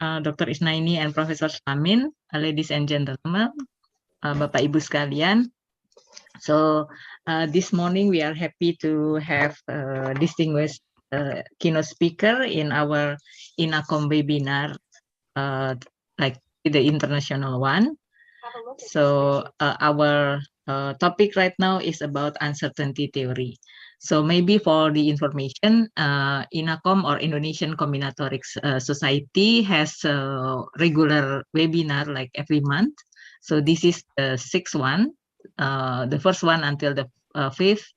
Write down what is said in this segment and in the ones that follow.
Dr. Isnaini and Professor Slamin, ladies and gentlemen, Bapak Ibu sekalian. So this morning we are happy to have distinguished keynote speaker in our INACOM webinar, like the international one. So our topic right now is about uncertainty theory. So maybe for the information, INACOM or Indonesian Combinatorics Society has a regular webinar like every month. So this is the sixth one, the first one until the fifth.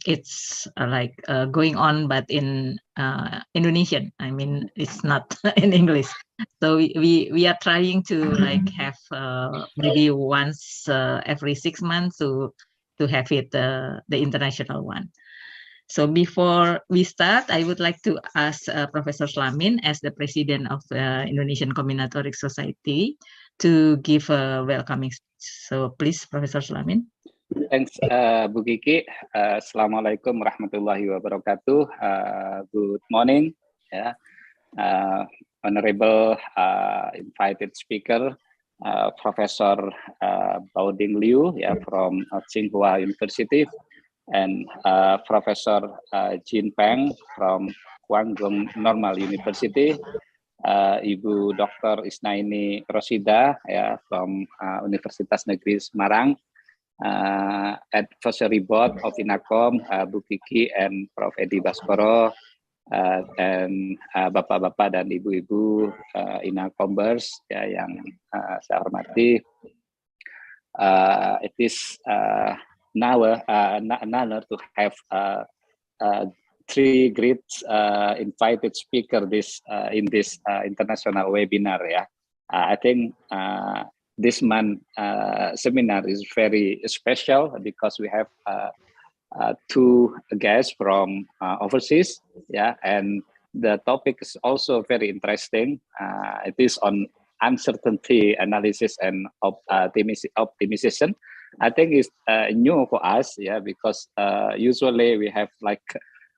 It's like going on, but in Indonesian. I mean, it's not in English. So we are trying to like have maybe once every 6 months to have it the international one. So before we start, I would like to ask Professor Slamin as the president of Indonesian Combinatorics Society to give a welcoming speech. So please, Professor Slamin. Thanks, Bu Kiki. Assalamualaikum warahmatullahi wabarakatuh. Good morning, honorable invited speaker, Professor Baoding Liu, from Tsinghua University, and Professor Jin Peng from Guangdong Normal University, Ibu Dr. Isnaini Rosida, from Universitas Negeri Semarang. Advisory Board of INACOM, Bu Kiki and Prof. Edi Baskoro, dan bapak-bapak dan ibu-ibu INACOMers yang saya hormati. It is now an honor to have three great invited speakers in this international webinar. I think this month seminar is very special because we have two guests from overseas, and the topic is also very interesting. It is on uncertainty analysis and optimization. I think it's new for us, because usually we have like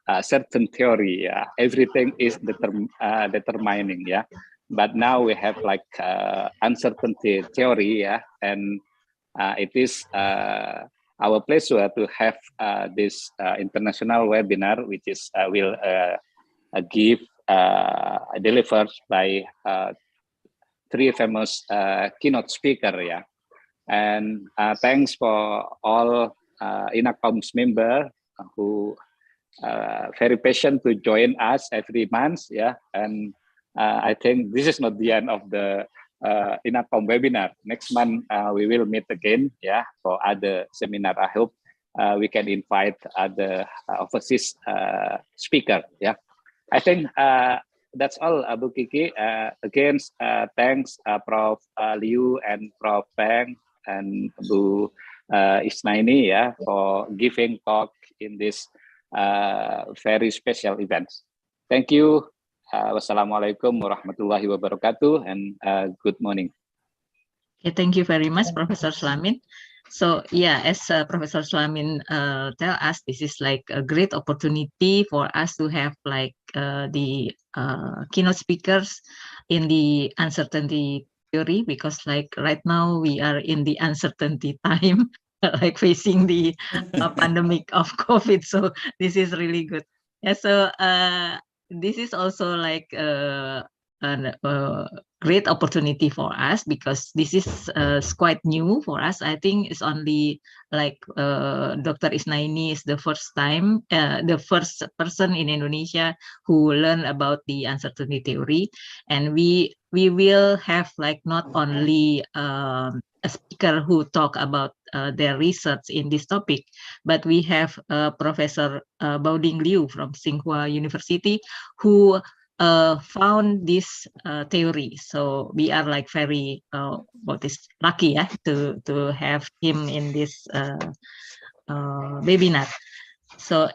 a certain theory, everything is determining, But now we have like uncertainty theory, and it is our pleasure to have this international webinar, which is will delivered by three famous keynote speaker, and thanks for all INACOM's member who very patient to join us every month, and I think this is not the end of the INACOM webinar. Next month we will meet again, for other seminar. I hope we can invite other overseas speaker. I think that's all, Bu Kiki. Again, thanks Prof. Liu and Prof. Peng and Bu Isnaini, for giving talk in this very special event. Thank you. Wassalamualaikum warahmatullahi wabarakatuh, and good morning. Okay, thank you very much, Professor Slamin. So as Professor Slamin tell us, this is like a great opportunity for us to have like the keynote speakers in the uncertainty theory, because like right now we are in the uncertainty time, like facing the pandemic of COVID. So this is really good. So this is also like a great opportunity for us, because this is quite new for us. I think it's only like Dr. Isnaini is the first time, the first person in Indonesia who learned about the uncertainty theory, and we will have like not only a speaker who talk about their research in this topic, but we have Professor Baoding Liu from Tsinghua University who found this theory. So we are like very lucky to have him in this webinar. So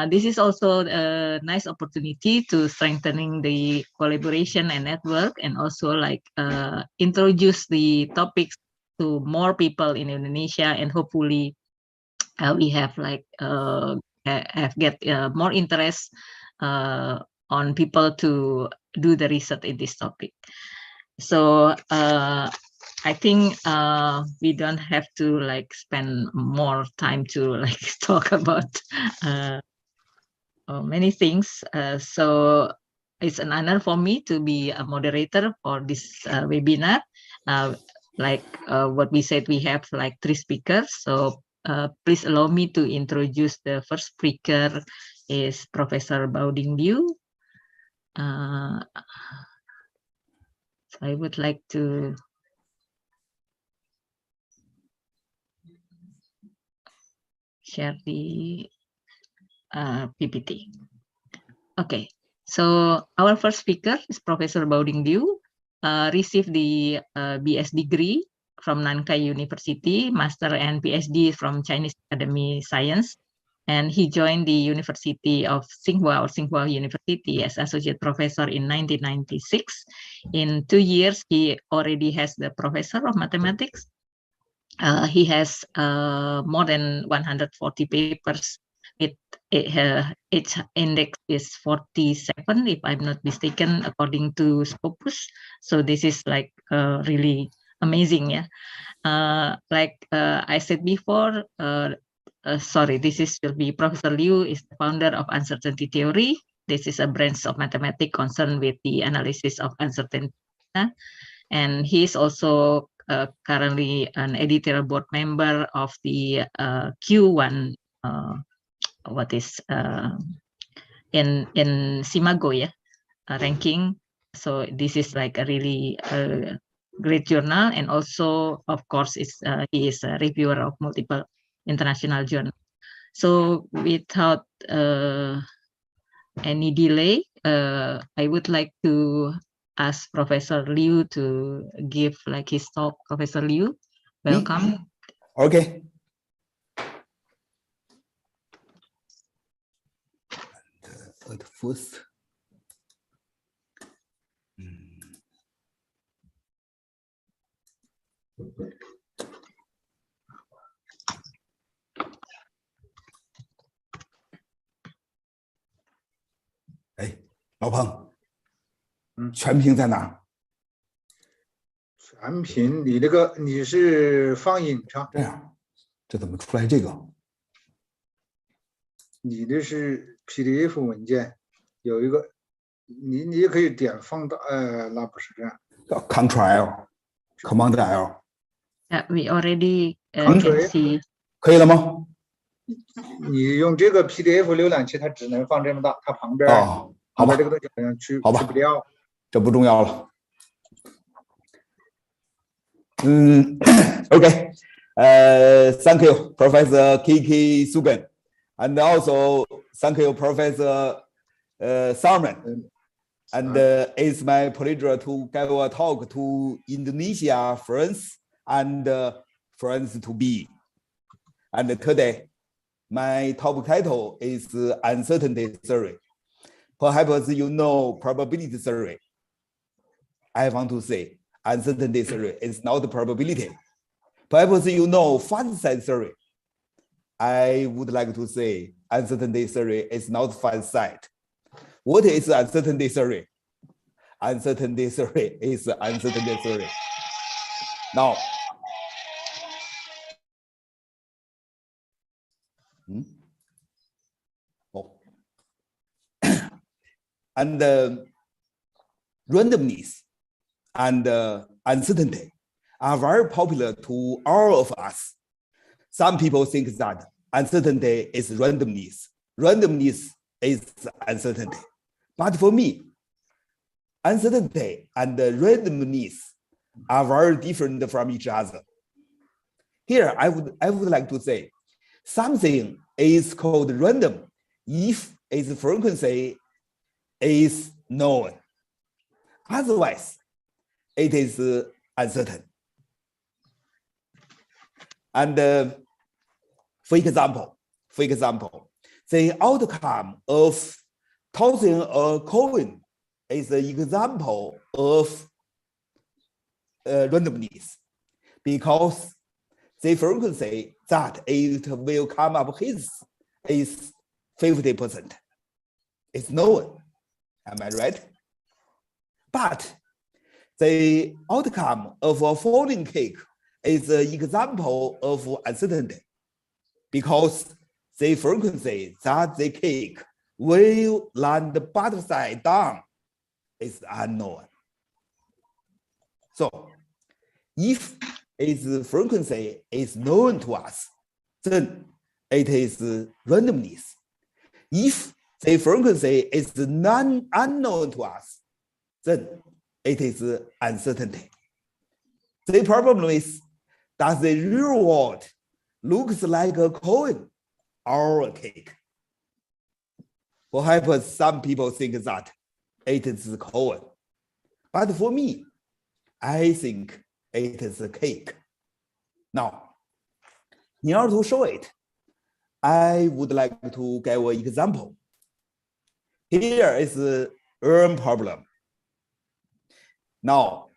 this is also a nice opportunity to strengthening the collaboration and network, and also like introduce the topics to more people in Indonesia, and hopefully we have like get more interest on people to do the research in this topic. So I think we don't have to like spend more time to like talk about many things. So it's an honor for me to be a moderator for this webinar. Like what we said, we have like 3 speakers. So please allow me to introduce the first speaker is Professor Baoding Liu. So I would like to share the PPT. Okay, so our first speaker is Professor Baoding Liu, received the BS degree from Nankai University, Master and PhD from Chinese Academy Science, and he joined the University of Tsinghua or Tsinghua University as associate professor in 1996. In 2 years, he already has the professor of mathematics. He has more than 140 papers. Its index is 47, if I'm not mistaken, according to Scopus. So this is like really amazing, yeah. Like I said before, sorry, will be Professor Liu is the founder of uncertainty theory. This is a branch of mathematics concerned with the analysis of uncertainty. And he is also currently an editorial board member of the Q1, what is in Simago, yeah, ranking. So this is like a really great journal, and also, of course, he is a reviewer of multiple international journals. So without any delay, I would like to ask Professor Liu to give like his talk. Professor Liu, welcome. Okay. At first,哎，老彭，全屏在哪儿？全屏，你是放映上？这样，这怎么出来这个？你的是 PDF 文件，有一个，你也可以点放大，那不是这样。Ctrl，Command L。We already can see。可以了吗？你用这个 PDF 浏览器，它只能放这么大，它旁边好吧，这个东西好像去不掉。这不重要了。Okay. Thank you, Professor Kiki Sugan, and also thank you, Professor Sarman. And it's my pleasure to give a talk to Indonesia friends and friends to be. And today, my top title is Uncertainty Theory. Perhaps you know probability theory. I want to say uncertainty theory is not probability. Perhaps you know fuzzy set theory. I would like to say uncertainty theory is not fuzzy set. What is uncertainty theory? Uncertainty theory is uncertainty theory. Now, and randomness and uncertainty are very popular to all of us. Some people think that uncertainty is randomness. Randomness is uncertainty. But for me, uncertainty and randomness are very different from each other. Here, I would like to say something is called random if its frequency is known. Otherwise, it is uncertain. And for example, the outcome of tossing a coin is an example of randomness, because the frequency that it will come up with is 50%. It's known. Am I right? But the outcome of a falling cake is an example of uncertainty because the frequency that the cake will land butter side down is unknown. So if its frequency is known to us, then it is randomness. If the frequency is unknown to us, then it is uncertainty. The problem is, does the real world looks like a coin or a cake? Perhaps some people think that it is a coin, but for me, I think it is a cake. Now, in order to show it, I would like to give an example. Here is a problem. Now,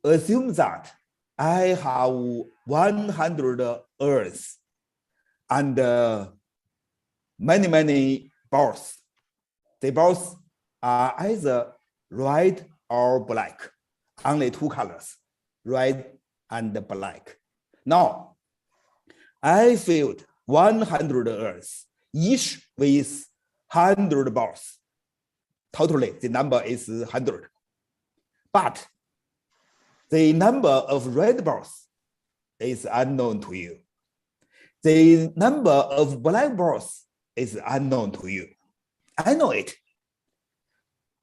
assume that I have 100 earths and many balls. The balls are either red or black, only two colors, red and black. Now, I filled 100 earths, each with 100 balls. Totally, the number is 100. But the number of red balls is unknown to you. The number of black balls is unknown to you. I know it.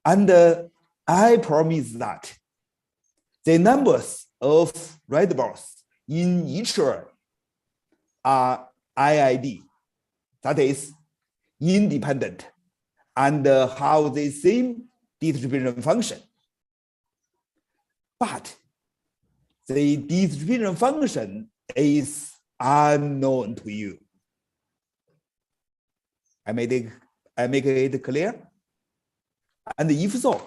And I promise that the numbers of red balls in each earth are IID, that is independent, and have the same distribution function. But the distribution function is unknown to you. I make it clear? And if so,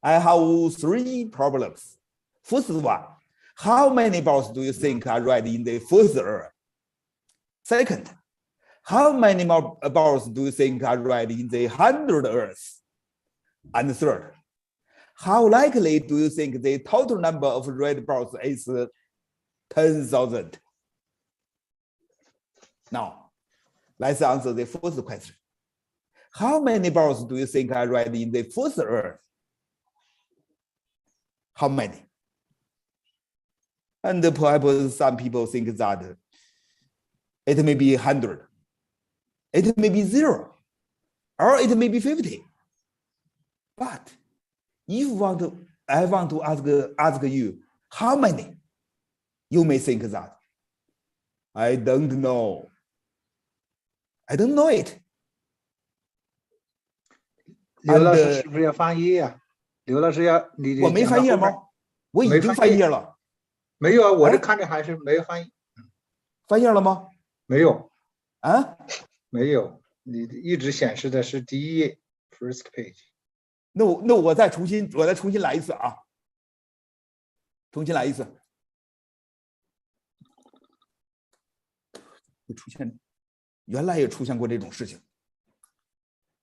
I have three problems. First one, how many balls do you think are red in the first earth? Second, how many more balls do you think are red in the 100 earths? And third, how likely do you think the total number of red balls is 10,000? Now, let's answer the first question. How many balls do you think are red in the first earth? How many? And perhaps some people think that it may be 100, it may be 0, or it may be 50. But if I want to ask you, how many? You may think that I don't know. I don't know it. 刘老师是不是要翻页啊？刘老师要你我没翻页吗？我已经翻页了。没有啊，我这看着还是没有翻译。翻页了吗？没有啊？没有，你一直显示的是第一页 ，first page。那我再重新来一次啊！重新来一次。出现，原来也出现过这种事情。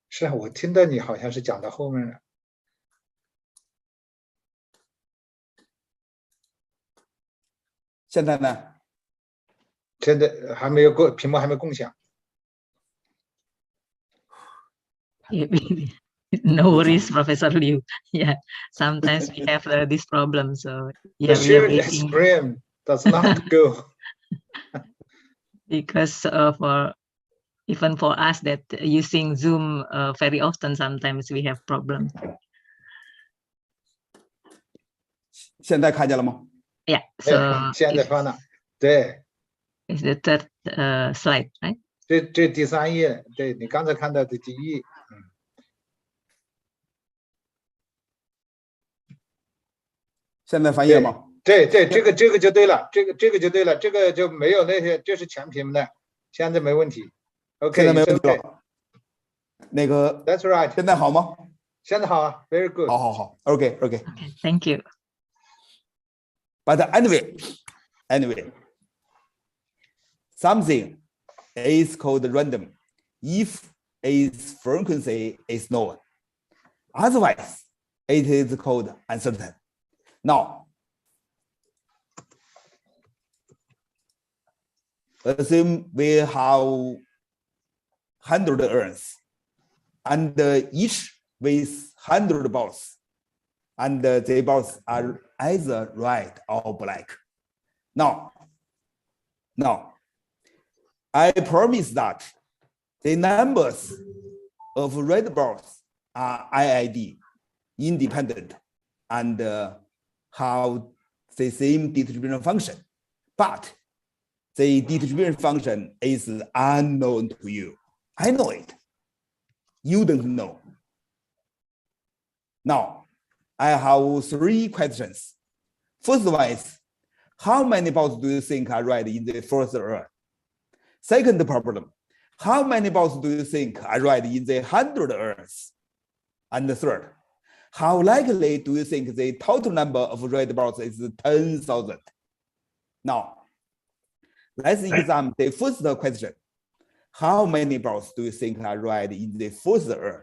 是啊，我听到你好像是讲到后面了。现在呢？现在还没有屏幕还没共享。No worries, Professor Liu. Yeah, sometimes we have this problem, so yeah, the we are shared waiting. screen does not go. Because even for us that using Zoom very often, sometimes we have problems. 现在看见了吗？ Yeah, so 现在翻了，对。It's the third slide, right? 这第三页，对你刚才看到的第一页。现在翻页吗？对，这个就对了，这个就对了，这个就没有那些，这是全屏的，现在没问题。OK， 现在没问题了。那个 ，That's right。现在好吗？现在好啊 ，Very good。好 ，OK， Thank you. But anyway, something is called random if its frequency is known. Otherwise, it is called uncertain. Now, assume we have 100 urns, and each with 100 balls, and the balls are either red or black. Now, I promise that the numbers of red balls are IID, independent, and have the same distribution function, but the distribution function is unknown to you. I know it. You don't know. Now, I have 3 questions. First one is, how many balls do you think are red in the first urn? Second problem, how many balls do you think are red in the 100 urns? And the third, how likely do you think the total number of red balls is 10,000? Now, let's examine the first question. How many balls do you think are red in the first urn?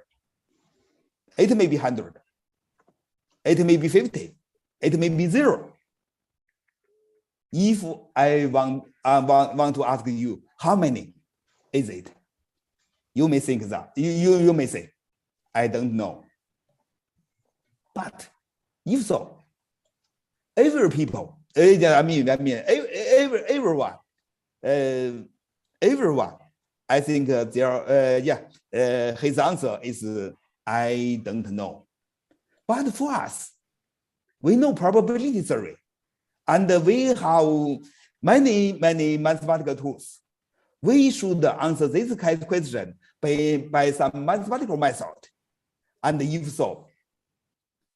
It may be 100. It may be 50. It may be 0. If I want to ask you, how many is it? You may think that, you may say, I don't know. But if so, everyone, I think his answer is, I don't know. But for us, we know probability theory, and we have many mathematical tools. We should answer this kind of question by some mathematical method. And if so,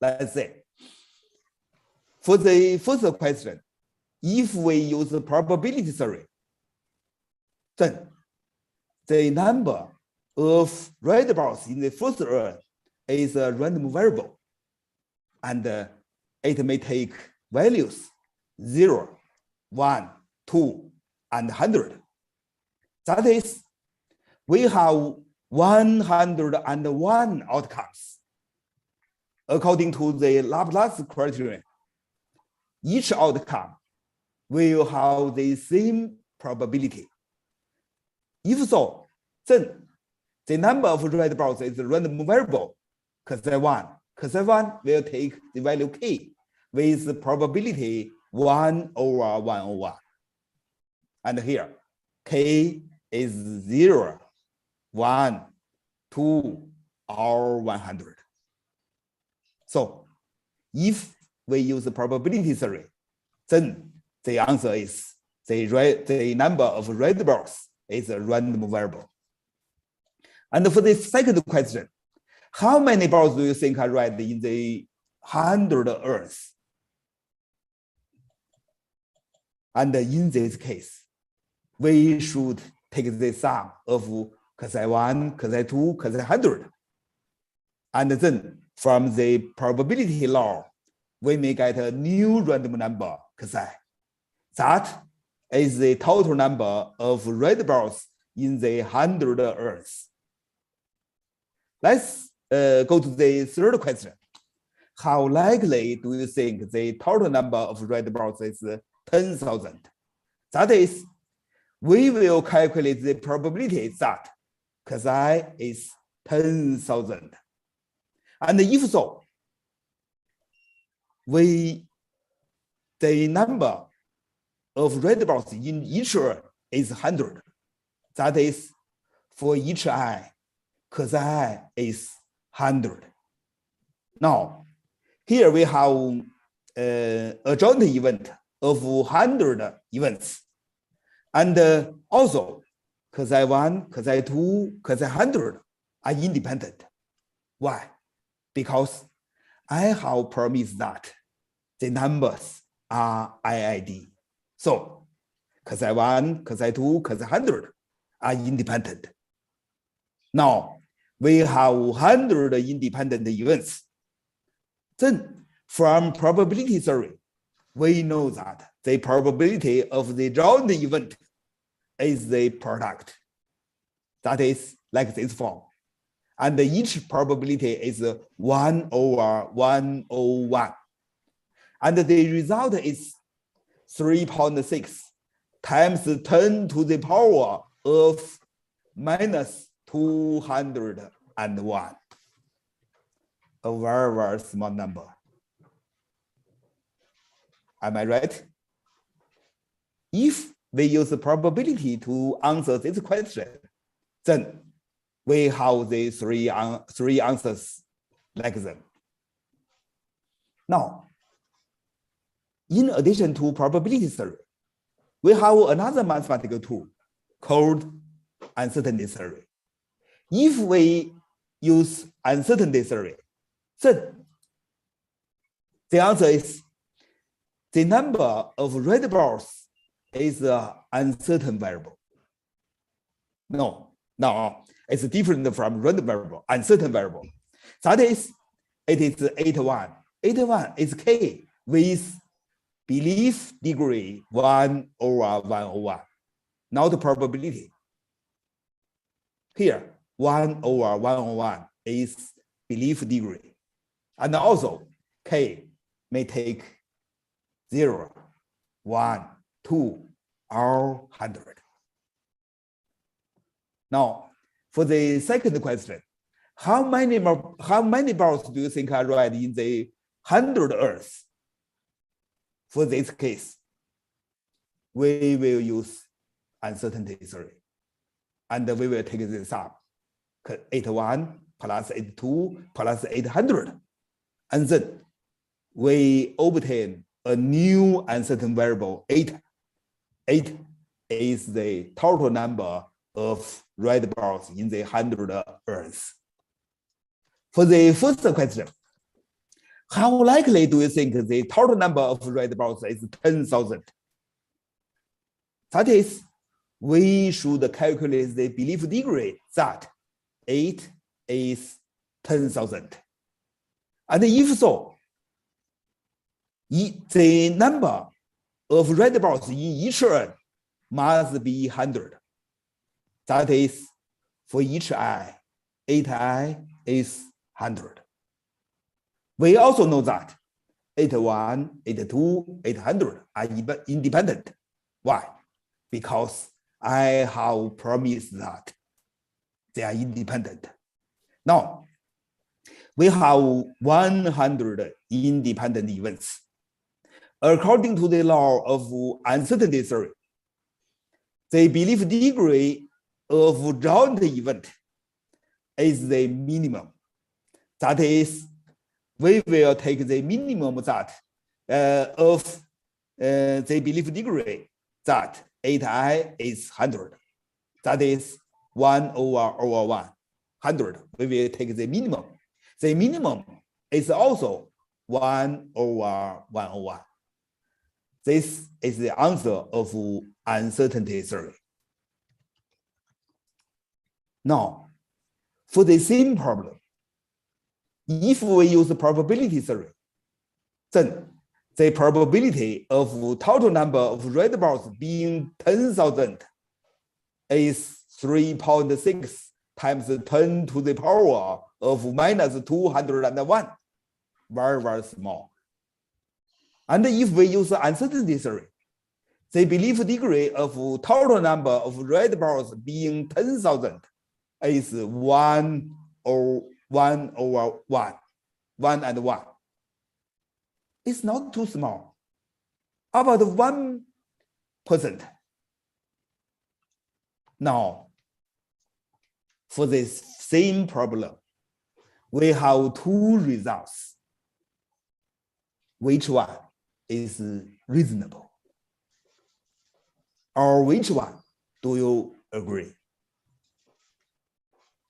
let's say, for the first question, if we use the probability theory, then the number of red balls in the first urn is a random variable, and it may take values 0, 1, 2, and 100. That is, we have 101 outcomes. According to the Laplace criterion, each outcome will have the same probability. If so, then the number of red balls is a random variable, Cos1. Cos1 will take the value k with the probability 1/101. And here, k is 0, 1, 2, or 100. So if we use the probability theory, then the answer is the number of red balls is a random variable. And for the second question, how many balls do you think are red in the 100 urns? And in this case, we should take the sum of Cos1, Cos2, Cos100. And then from the probability law, we may get a new random number, Cosi. That is the total number of red balls in the 100 urns. Let's go to the third question. How likely do you think the total number of red balls is 10,000? That is, we will calculate the probability that Cosi is 10,000. And if so, the number of red balls in each urn is 100. That is, for each I, Cosi is 100. Now, here we have a joint event of 100 events. And also, Cos1, Cos2, Cos100 are independent. Why? Because I have promised that the numbers are IID. So Cos1, Cos2, Cos100 are independent. Now, we have 100 independent events. Then, from probability theory, we know that the probability of the joint event is the product. That is like this form. and each probability is 1 over 101. And the result is 3.6 times 10 to the power of minus 201. A very, very small number. Am I right? If we use the probability to answer this question, then we have the three answers like them. Now, in addition to probability theory, we have another mathematical tool called uncertainty theory. If we use uncertainty theory, then the answer is the number of red balls is an uncertain variable. No, it's different from random variable, uncertain variable. That is, it is 81. 81 is K with belief degree 1 over 101, not probability. Here, 1 over 101 is belief degree. And also, K may take 0, 1, 2, or 100. Now, for the second question, how many balls do you think are right in the 100 Earths? For this case, we will use uncertainty theory, and we will take the sum, 81 plus 82 plus 800, and then we obtain a new uncertain variable 8. 8 is the total number of red balls in the 100 Earths. For the first question, how likely do you think the total number of red balls is 10,000? That is, we should calculate the belief degree that 8 is 10,000. And if so, the number of red balls in each Earth must be 100. That is, for each eye, 8i is 100. We also know that 81, 82, 800 are independent. Why? Because I have promised that they are independent. Now, we have 100 independent events. According to the law of uncertainty theory, the belief degree of round event is the minimum. That is, we will take the minimum that of the belief degree that 8i is 100. That is 1 over 100. We will take the minimum. The minimum is also 1 over 101. This is the answer of uncertainty theory. Now, for the same problem, if we use the probability theory, then the probability of total number of red balls being 10,000 is 3.6 times 10 to the power of minus 201. Very, very small. And if we use uncertainty theory, the belief degree of total number of red balls being 10,000 is 1 over 1 over 1, 1 and 1. It's not too small. About 1%. Now, for this same problem, we have two results. Which one is reasonable? Or which one do you agree?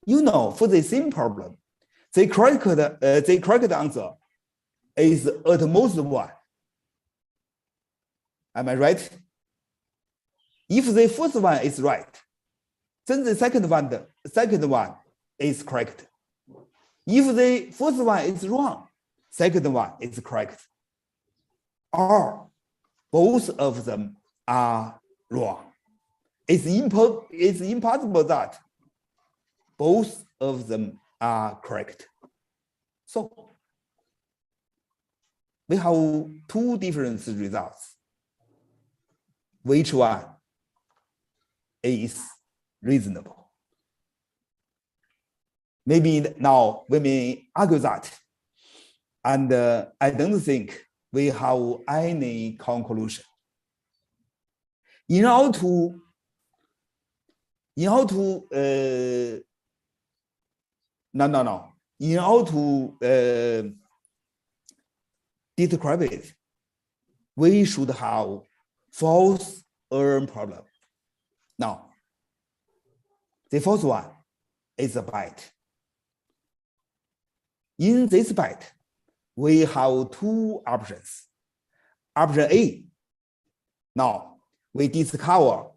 You know, for the same problem, the correct answer is at most 1. Am I right? If the first one is right, then the second one is correct. If the first one is wrong, second one is correct. Or both of them are wrong. It's impossible that both of them are correct. So we have two different results. Which one is reasonable? Maybe now we may argue that, and I don't think we have any conclusion. In order to In order to describe it, we should have false alarm problem. Now, the first one is a byte. In this byte, we have two options. Option A, now we discover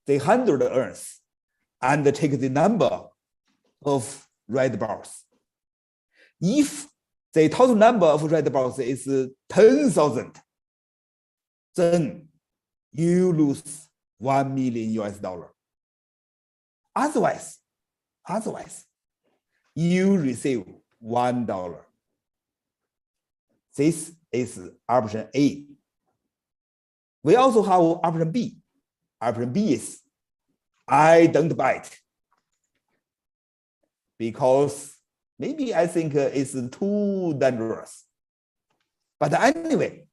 the 100 urns and take the number of red bars. If the total number of red bars is 10,000, then you lose $1 million. Otherwise, you receive $1. This is option A. We also have option B. Option B is I don't buy it because maybe I think it's too dangerous. But anyway,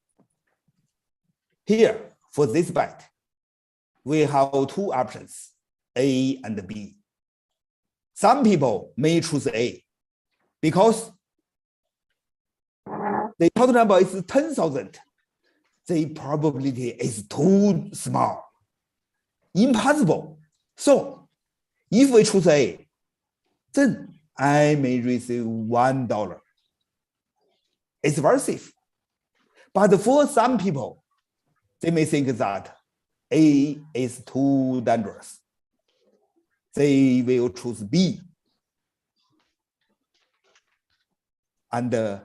here for this byte, we have two options, A and B. Some people may choose A because the total number is 10,000. The probability is too small, impossible. So if we choose A, then I may receive $1. It's very safe. But for some people, they may think that A is too dangerous. They will choose B. And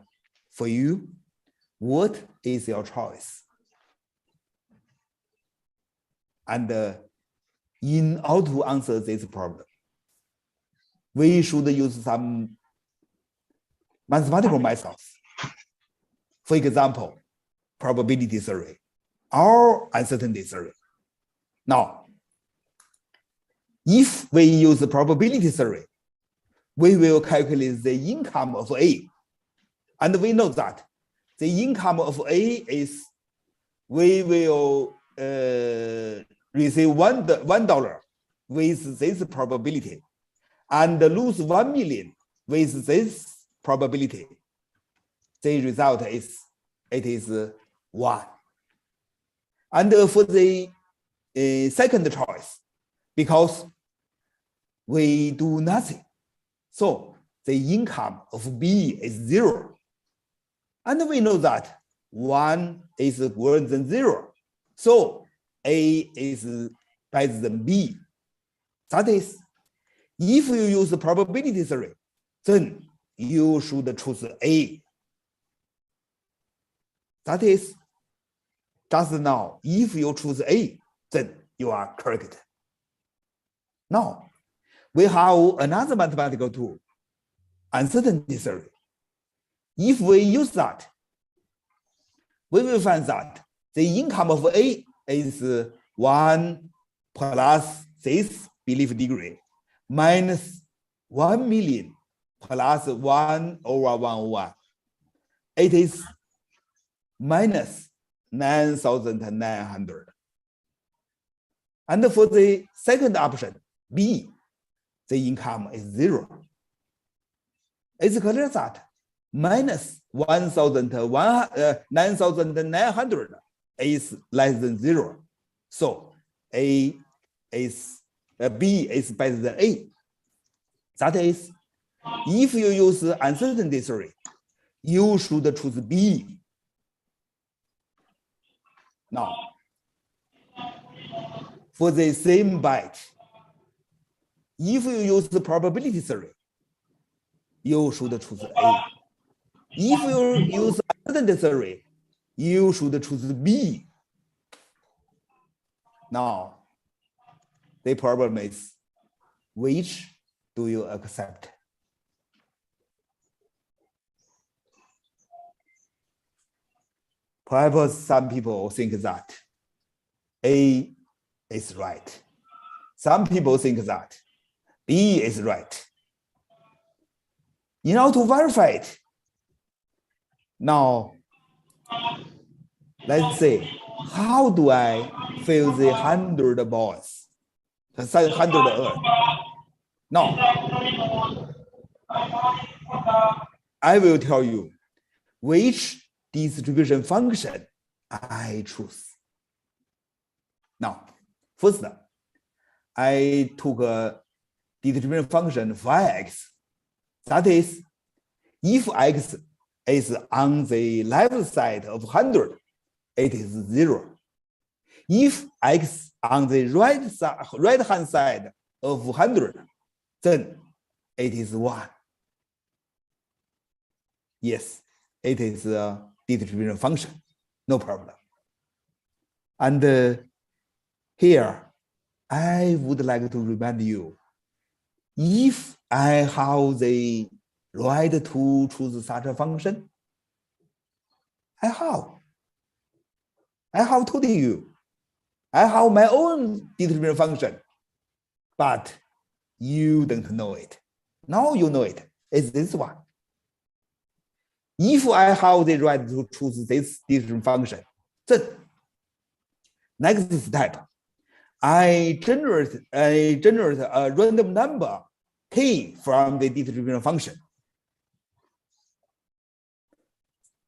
for you, what is your choice? And in order to answer this problem, we should use some mathematical methods. For example, probability theory or uncertainty theory. Now, if we use the probability theory, we will calculate the income of A. And we know that the income of A is we will receive $1 with this probability and lose 1 million with this probability. The result is it is 1. And for the second choice, because we do nothing, so the income of B is 0. And we know that 1 is greater than 0. So A is better than B. That is, if you use the probability theory, then you should choose A. That is, just now, if you choose A, then you are correct. Now, we have another mathematical tool, uncertainty theory. If we use that, we will find that the income of A is 1 plus this belief degree minus 1 million plus 1 over 101. It is minus 9,900. And for the second option, B, the income is 0. It's clear that minus 9,900 is less than 0. So B is better than A. That is, if you use uncertainty theory, you should choose B. Now, for the same byte, if you use the probability theory, you should choose A. If you use uncertainty theory, you should choose B. Now, the problem is, which do you accept? Perhaps some people think that A is right. Some people think that B is right. In order to verify it, now let's say, how do I fill the 100 balls, the 100 earth? Now, I will tell you which distribution function I choose. Now, first, I took a distribution function for x. That is, if x is on the left side of 100, it is 0. If x on the right-hand side of 100, then it is 1. Yes, it is a distribution function, no problem. And here, I would like to remind you, if I have the right to choose such a function, I have told you, I have my own distribution function, but you don't know it. Now you know it. It's this one. If I have the right to choose this distribution function, then next step, I generate a random number k from the distribution function.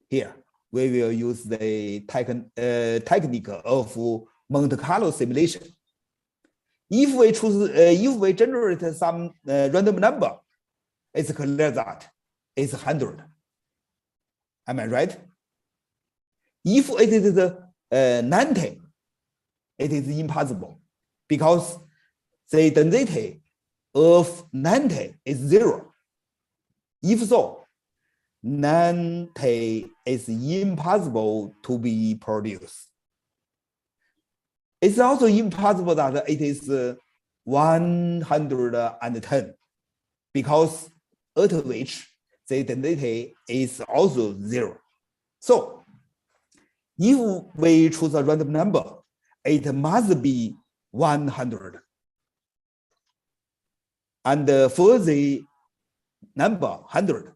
Here, we will use the technique of Monte Carlo simulation. If we generate some random number, it's clear that it's 100. Am I right? If it is 90, it is impossible because the density of 90 is 0. If so, 90 is impossible to be produced. It's also impossible that it is 110 because at which the density is also 0. So if we choose a random number, it must be 100. And for the number 100,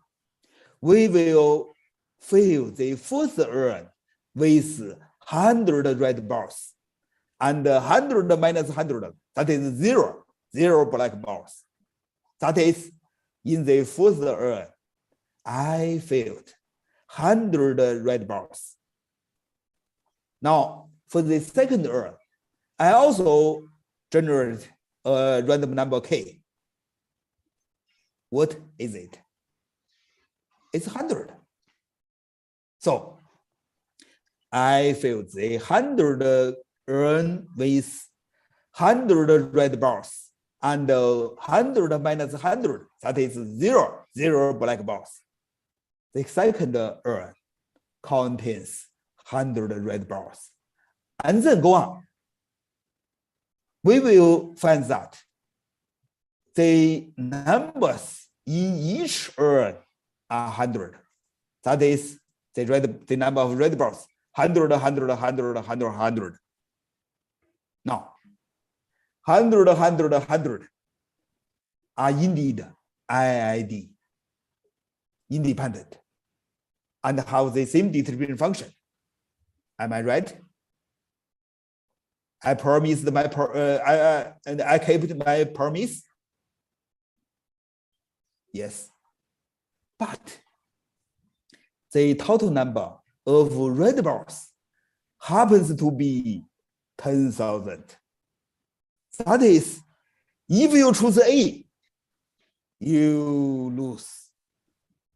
we will fill the first urn with 100 red balls. And 100 minus 100, that is 0, 0 black balls. That is, in the first urn, I filled 100 red balls. Now, for the second urn, I also generate a random number k. What is it? It's 100. So I filled the 100 urn with 100 red balls and 100 minus 100, that is 0, 0 black balls. The second urn contains 100 red balls. And then go on. We will find that the numbers in each urn are 100. That is the number of red balls, 100, 100, 100, 100, 100. Now, 100, 100, 100 are indeed IID, independent, and have the same distribution function. Am I right? I promised and I kept my promise. Yes, but the total number of red balls happens to be 10,000. That is, if you choose A, you lose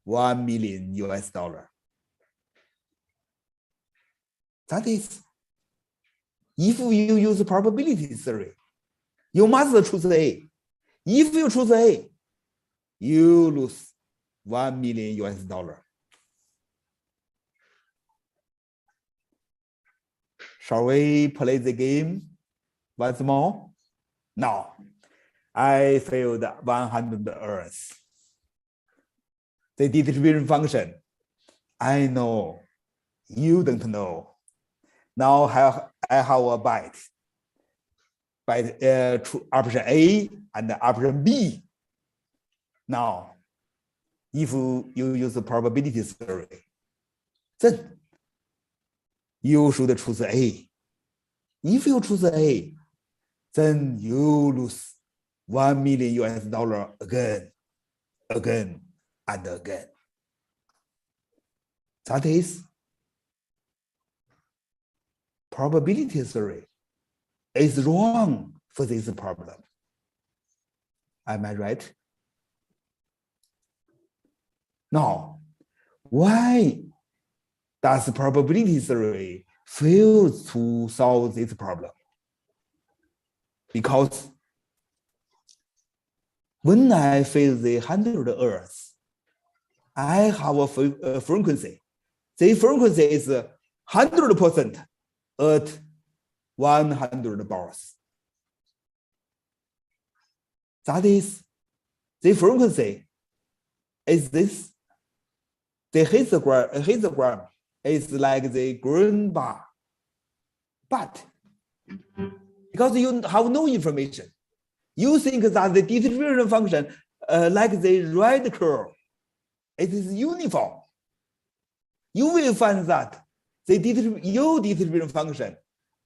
$1 million US. That is, if you use probability theory, you must choose A. If you choose A, you lose $1 million US. Shall we play the game once more? Now, I filled 100 urns. The distribution function, I know You don't know. Now I have a byte option A and option B. Now, if you use the probability theory, then you should choose A. If you choose A, then you lose $1 million again, and again. That is probability theory is wrong for this problem. Am I right? Now, why does probability theory fail to solve this problem? Because when I face the 100 Earths, I have a frequency. The frequency is 100% at 100 bars. That is, the frequency is this. The histogram is like the green bar. But because you have no information, you think that the distribution function, like the red curve, it is uniform. You will find that the your distribution function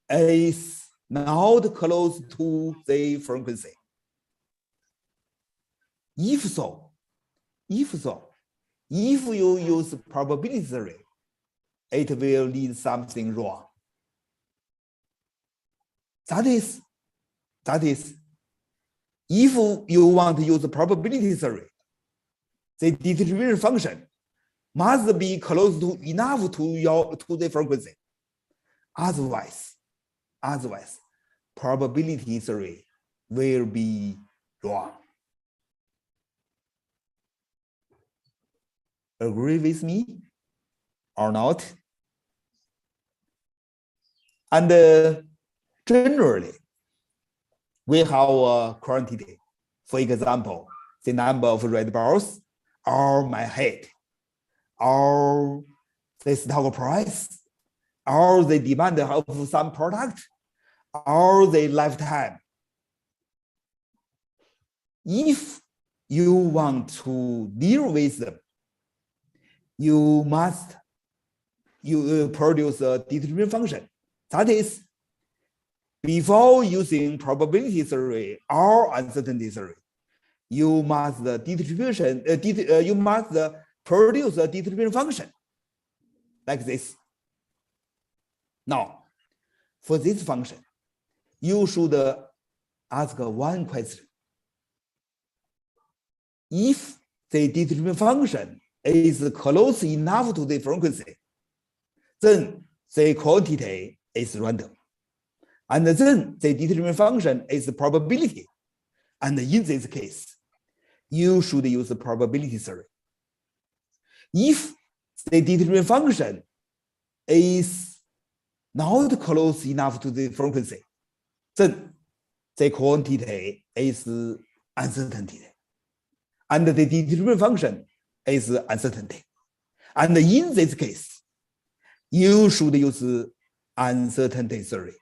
is not close to the frequency. If you use probability theory, it will lead something wrong. That is, if you want to use probability theory, the distribution function must be close to enough to the frequency. Otherwise, probability theory will be wrong. Agree with me or not? And generally, we have a quantity. For example, the number of red balls, or my height, or the stock price, or the demand of some product, or the lifetime. If you want to deal with them, you must produce a distribution function. That is, before using probability theory or uncertainty theory, you must produce a distribution function like this. Now, for this function, you should ask one question. If the distribution function is close enough to the frequency, then the quantity is random. And then the distribution function is probability. And in this case, you should use the probability theory. If the distribution function is not close enough to the frequency, then the quantity is uncertainty. And the distribution function is uncertainty. And in this case, you should use uncertainty theory.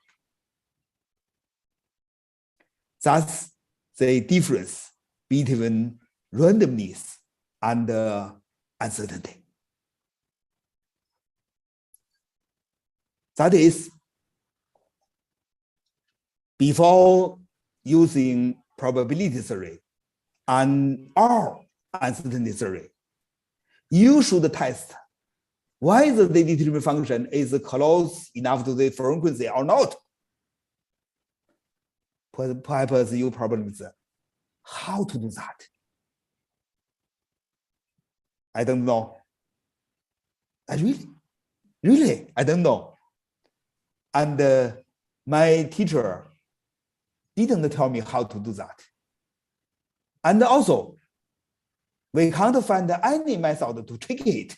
That's the difference between randomness and uncertainty. That is, before using probability theory or uncertainty theory, you should test whether the distribution function is close enough to the frequency or not. Perhaps you probably say, how to do that? I don't know. Really, I don't know. And my teacher didn't tell me how to do that. And also, we can't find any method to trick it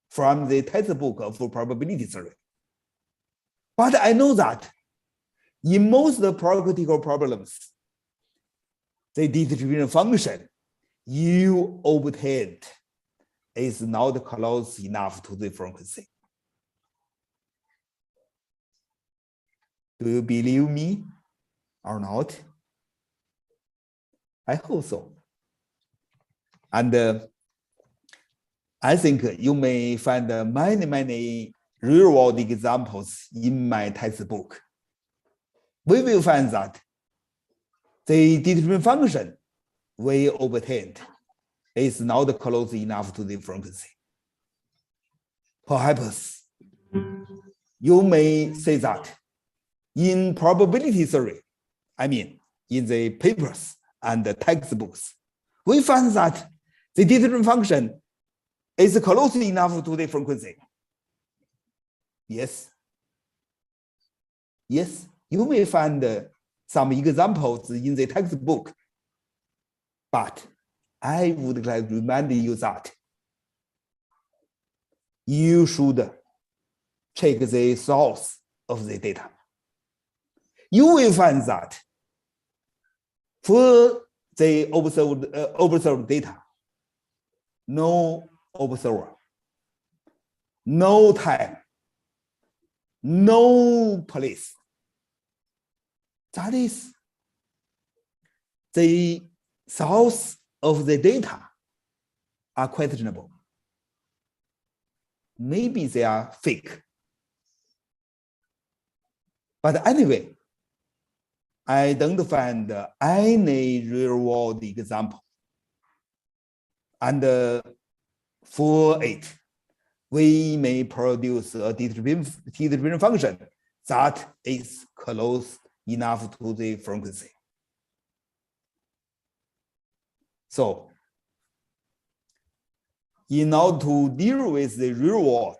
from the textbook of probability theory. But I know that in most practical problems, the distribution function you obtained is not close enough to the frequency. Do you believe me or not? I hope so. And I think you may find many real-world examples in my textbook. We will find that the determinant function we obtained is not close enough to the frequency. Perhaps you may say that in probability theory, I mean, in the papers and the textbooks, we find that the determinant function is close enough to the frequency. Yes. Yes, you may find some examples in the textbook, but I would like to remind you that you should check the source of the data. You will find that for the observed data, no observer, no time, no place. That is, the source of the data are questionable. Maybe they are fake. But anyway, I don't find any real-world example. And for it, we may produce a determinant function that is close enough to the frequency. So, in order to deal with the real world,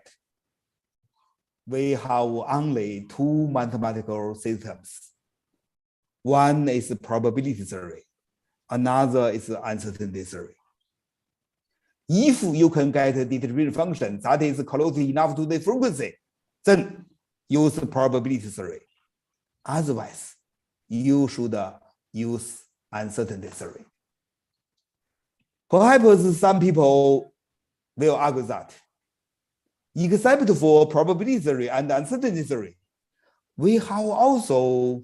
we have only two mathematical systems. One is probability theory, another is uncertainty theory. If you can get a determinant function that is close enough to the frequency, then use probability theory. Otherwise, you should use uncertainty theory. Perhaps some people will argue that, except for probability theory and uncertainty theory, we have also,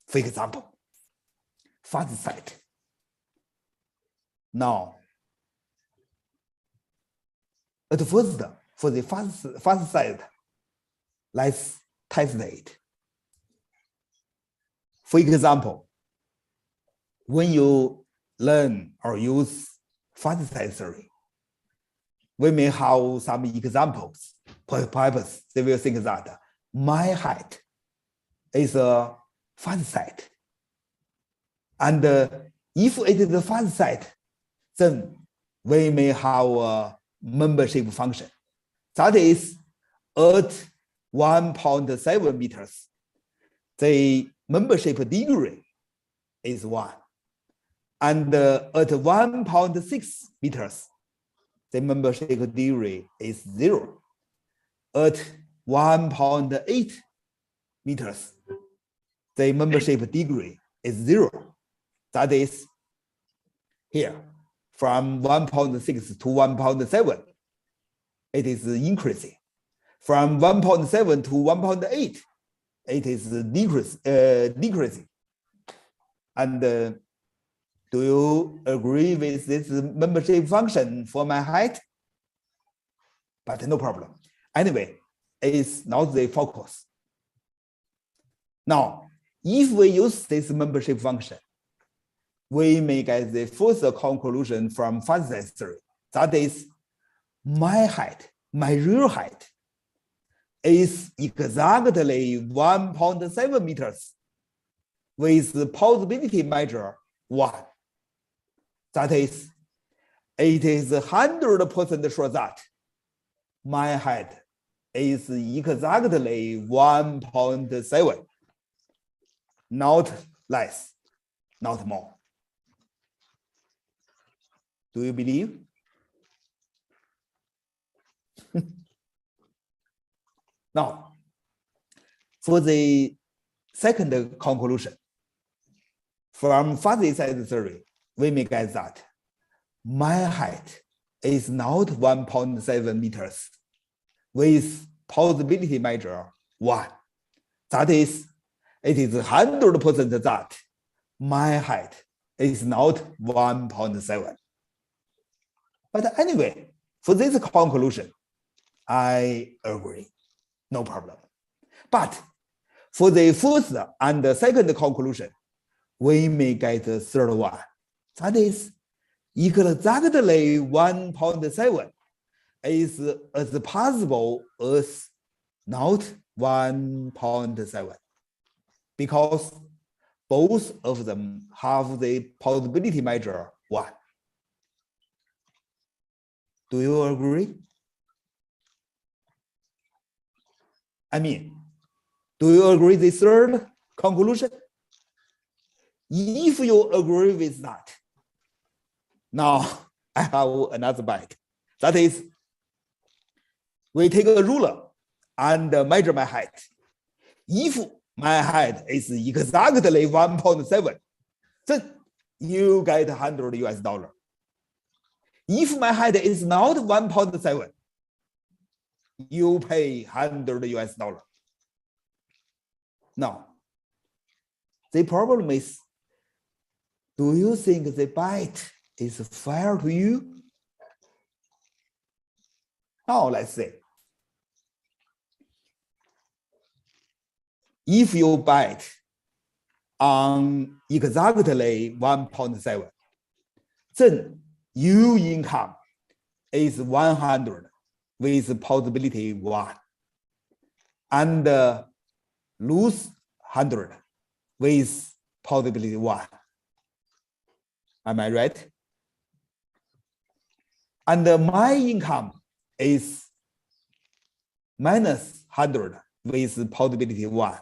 for example, fuzzy set. Now, at first, for the fuzzy set, let's test it. For example, when you learn or use fuzzy set theory, we may have some examples. Perhaps they will think that my height is a fuzzy set. And if it is a fuzzy set, then we may have a membership function. That is, at 1.7 meters, the membership degree is 1. And at 1.6 meters, the membership degree is 0. At 1.8 meters, the membership degree is 0. That is, here, from 1.6 to 1.7, it is increasing. From 1.7 to 1.8, it is decreasing. And do you agree with this membership function for my height? But no problem. Anyway, it's not the focus. Now, if we use this membership function, we may get the first conclusion from fuzzy set theory. That is, my height, my real height, is exactly 1.7 meters with the possibility measure 1. That is, it is 100% sure that my height is exactly 1.7, not less, not more. Do you believe? Now, for the second conclusion, from fuzzy set theory, we may get that my height is not 1.7 meters with possibility measure 1. That is, it is 100% that my height is not 1.7. But anyway, for this conclusion, I agree, no problem. But for the first and the second conclusion, we may get the third one. That is exactly 1.7 is as possible as not 1.7, because both of them have the possibility measure 1. Do you agree? I mean, do you agree the third conclusion? If you agree with that, now I have another bite. That is, we take a ruler and measure my height. If my height is exactly 1.7, then you get $100. If my height is not 1.7, you pay $100. Now, the problem is, do you think the bite is fair to you? Now, let's say, if you bet on exactly 1.7, then your income is 100 with possibility 1, and lose 100 with possibility 1. Am I right? And my income is minus 100 with possibility 1.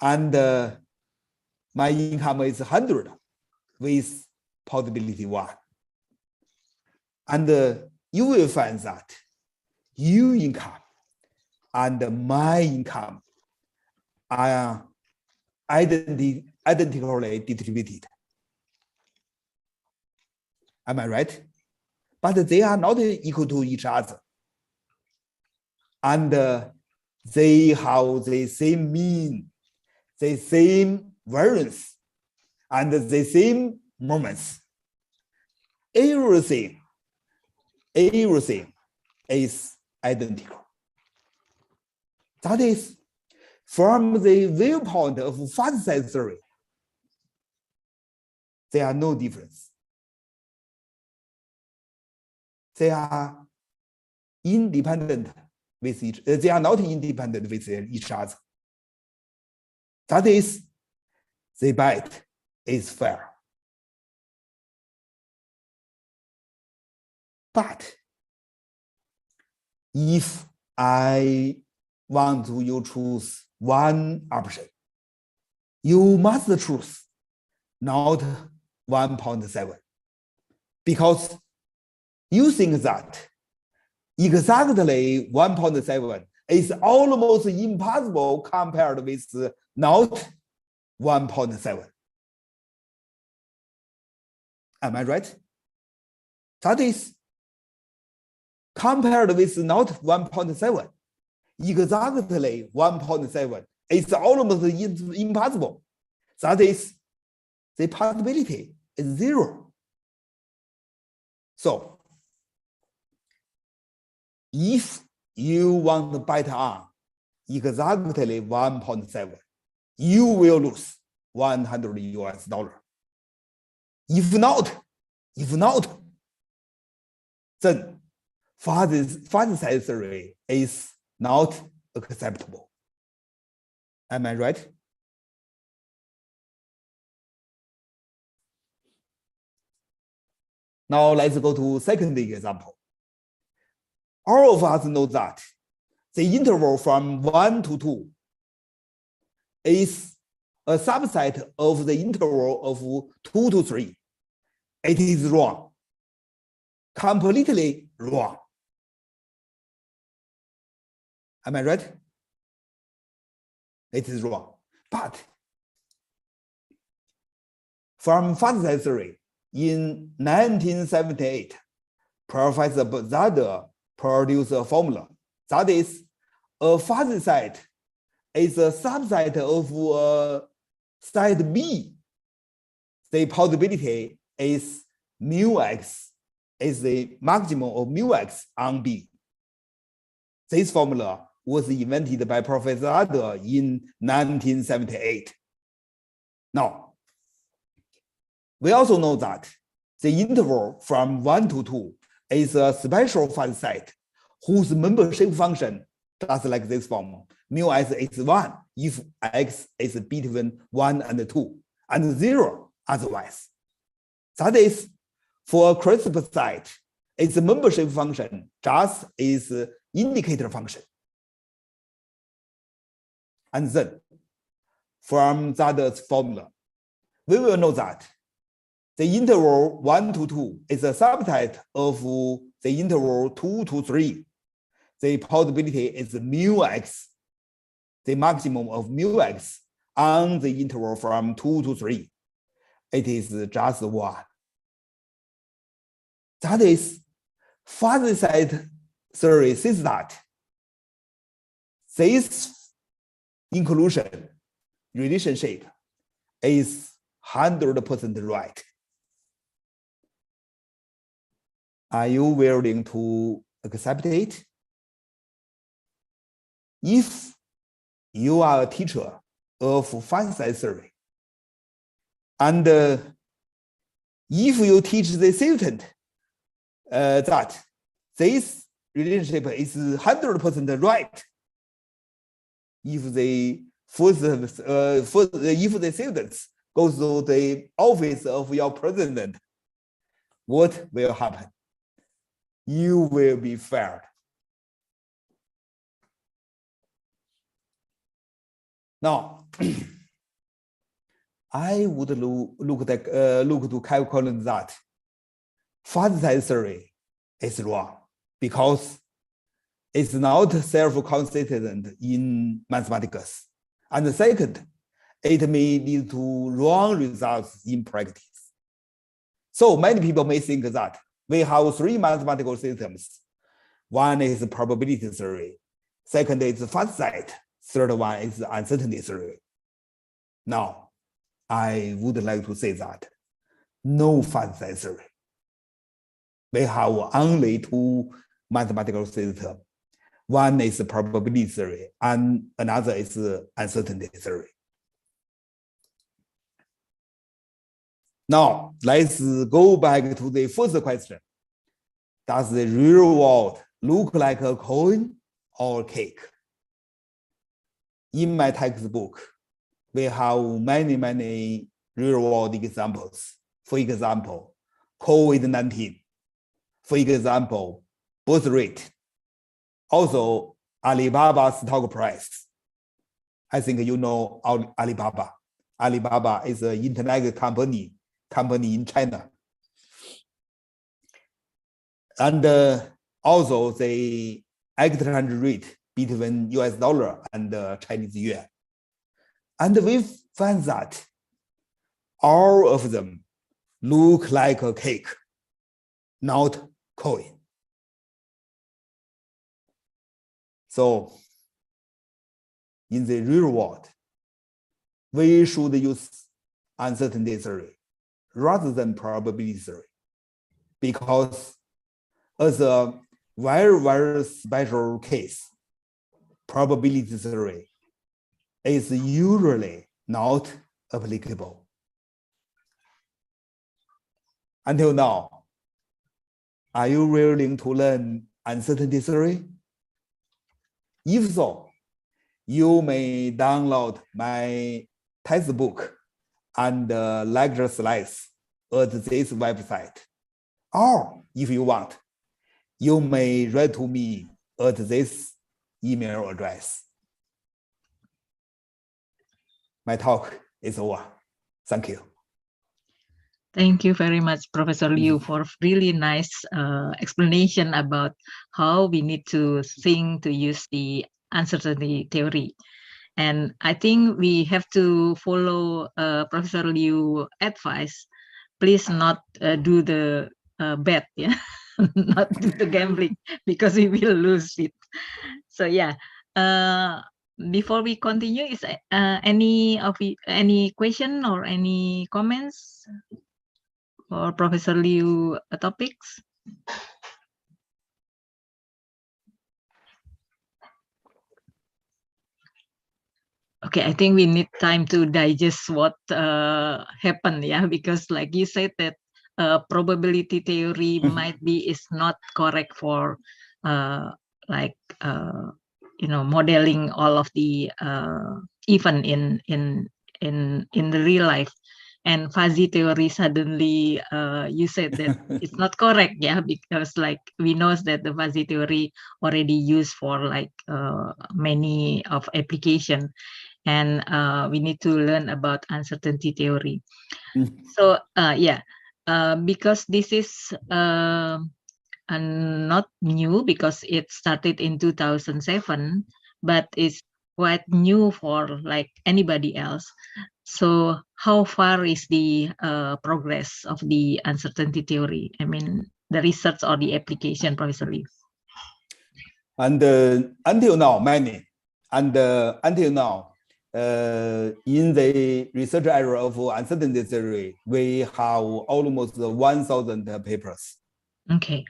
And my income is 100 with possibility 1. And you will find that your income and my income are identically distributed. Am I right? But they are not equal to each other. And they have the same mean, the same variance, and the same moments. Everything is identical. That is, from the viewpoint of fast size theory, there are no difference. They are independent with each. They are not independent with each other. That is, the bet is fair. But if I want you choose one option, you must choose not 1.7, because you think that exactly 1.7 is almost impossible compared with not 1.7. Am I right? That is, compared with not 1.7, exactly 1.7 is almost impossible. That is, the possibility is 0. So, if you want to bet on exactly 1.7, you will lose $100. If not, then fast size theory is not acceptable. Am I right? Now let's go to second example. All of us know that the interval from 1 to 2 is a subset of the interval of 2 to 3. It is wrong, completely wrong. Am I right? It is wrong. But from fast size theory in 1978, Professor Zadar produced a formula that is, a fuzzy set is a subset of set B, the possibility is mu x is the maximum of mu x on B. This formula was invented by Professor Adler in 1978. Now, we also know that the interval from 1 to 2 is a special fuzzy set whose membership function just like this form. Mu s is 1 if x is between 1 and 2, and 0 otherwise. That is, for a crisp set, its membership function just is indicator function. And then, from that formula, we will know that the interval 1 to 2 is a subset of the interval 2 to 3. The possibility is mu x, the maximum of mu x on the interval from 2 to 3. It is just 1. That is, fuzzy set theory says that this inclusion relationship is 100% right. Are you willing to accept it? If you are a teacher of fuzzy set theory, and if you teach the student that this relationship is 100% right, if the students go to the office of your president, what will happen? You will be fired. Now, I would look to calculate that fuzzy set theory is wrong because it's not self-consistent in mathematics. And second, it may lead to wrong results in practice. So many people may think that we have 3 mathematical systems. One is probability theory, second is fuzzy set, third one is uncertainty theory. Now, I would like to say that no fuzzy set theory. We have only 2 mathematical systems. One is probability theory and another is uncertainty theory. Now, let's go back to the first question. Does the real world look like a coin or cake? In my textbook, we have many real world examples. For example, COVID-19. For example, birth rate. Also, Alibaba stock price. I think you know Alibaba. Alibaba is an internet company in China. And also the exchange rate between US dollar and Chinese yuan. And we find that all of them look like a cake, not coin. So in the real world, we should use uncertainty theory rather than probability theory, because as a very special case, probability theory is usually not applicable. Until now, are you willing to learn uncertainty theory? If so, you may download my textbook and lecture slides at this website. Or if you want, you may write to me at this email address. My talk is over. Thank you. Thank you very much, Professor Liu, for really nice explanation about how we need to think to use the uncertainty theory. And I think we have to follow Professor Liu's advice. Please not do the bet, yeah, not do the gambling, because we will lose it. So yeah, before we continue, is any question or any comments for Professor Liu topics? Okay, I think we need time to digest what happened, yeah, because like you said that probability theory might be is not correct for like modeling all of the event in the real life, and fuzzy theory suddenly you said that it's not correct, yeah, because like we know that the fuzzy theory already used for like many of application, and we need to learn about uncertainty theory. So because this is not new, because it started in 2007, but it's quite new for like anybody else. So how far is the progress of the uncertainty theory? I mean, the research or the application, Professor Lee? And until now, many. And until now, in the research area of uncertainty theory, we have almost 1,000 papers. Okay.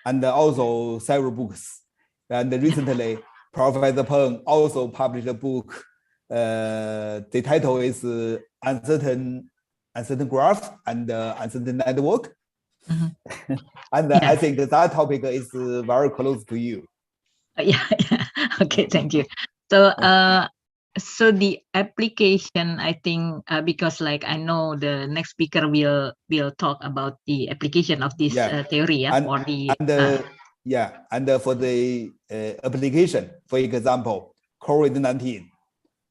And also several books. And recently, Professor Peng also published a book. The title is Uncertain Graph and Uncertain Network. Mm-hmm. And I think that topic is very close to you. Yeah. Okay, thank you. So so the application, I think because like I know the next speaker will talk about the application of this theory, and, for the and for the application, for example, COVID-19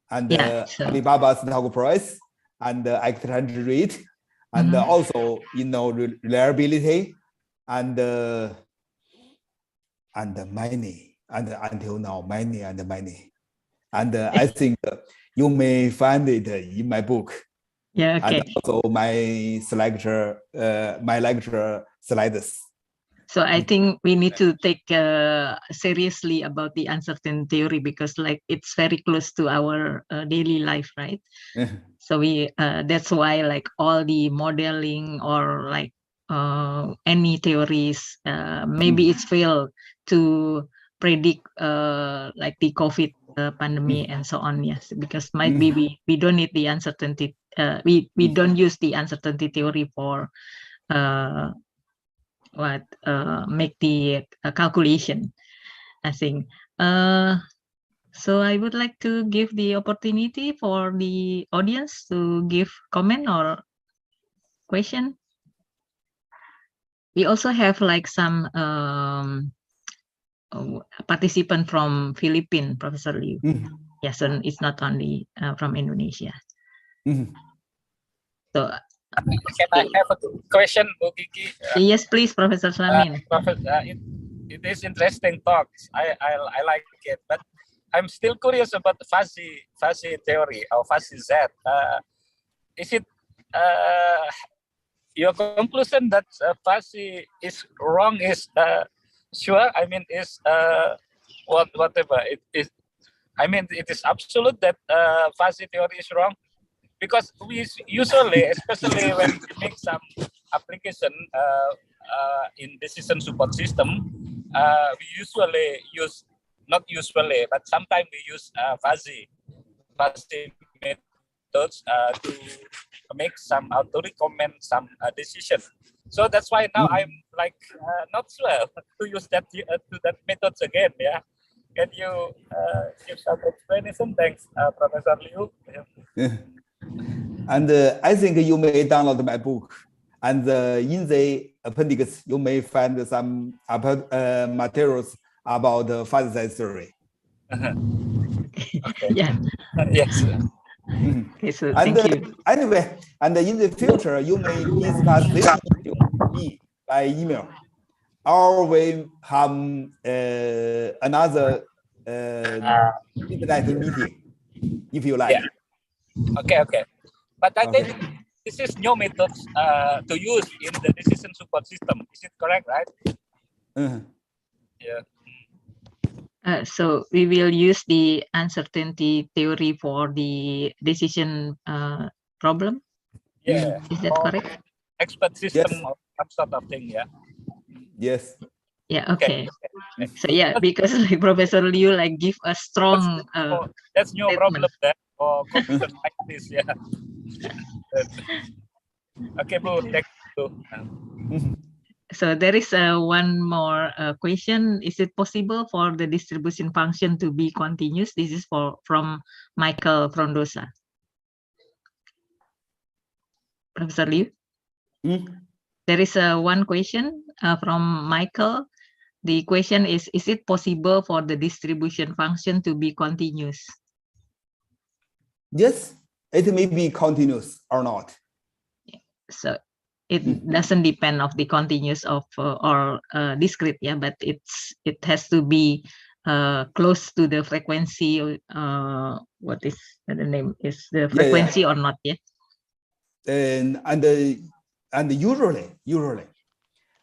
and Alibaba's stock price and exchange rate, and also reliability and many, and until now many. And I think you may find it in my book. Yeah, okay. And also my lecture slides. So I think we need to take seriously about the uncertain theory, because like it's very close to our daily life, right? So we that's why like all the modeling or like any theories, maybe it's failed to predict like the COVID pandemic and so on. Yes, because might be we don't need the uncertainty. We don't use the uncertainty theory for make the calculation, I think. So I would like to give the opportunity for the audience to give comment or question. We also have like some participant from Philippines, Professor Liu. Yes, and it's not only from Indonesia. So can I have a question, Bu Kiki? Yes, please, Professor Slamin. It is interesting talks. I like it, but I'm still curious about the fuzzy theory or fuzzy Z. Is it your conclusion that fuzzy is wrong? Is sure? I mean, is whatever it is. I mean, it is absolute that fuzzy theory is wrong, because we usually, especially when we make some application in decision support system, we usually use, not usually, but sometimes we use fuzzy methods to make some to recommend some decision. So that's why now I'm like not sure to use that methods again. Yeah, can you give some explanation? Thanks, Professor Liu. And I think you may download my book, and in the appendix you may find some materials about fuzzy theory. Okay. Yeah. Yes. Okay, so and thank you. Anyway, and in the future you may discuss this issue with me by email, or we have another internet meeting if you like. Yeah. Okay. But I think this is new methods to use in the decision support system. Is it correct, right? Mm-hmm. Yeah. So we will use the uncertainty theory for the decision problem. Yeah. Is that correct? Expert system Yes. or some sort of thing, yeah. Yes. Yeah. Okay. Okay. So yeah, because like Professor Liu like give a strong That's no problem statement. there for computer scientists, yeah. Okay, Bu, thank you. So there is one more question. Is it possible for the distribution function to be continuous? This is from Michael Frondosa. Professor Liu? There is one question from Michael. The question is it possible for the distribution function to be continuous? Yes, it may be continuous or not. So it doesn't depend of the continuous of or discrete, yeah, but it has to be close to the frequency. What is the name? Is the frequency or not? Yeah. And usually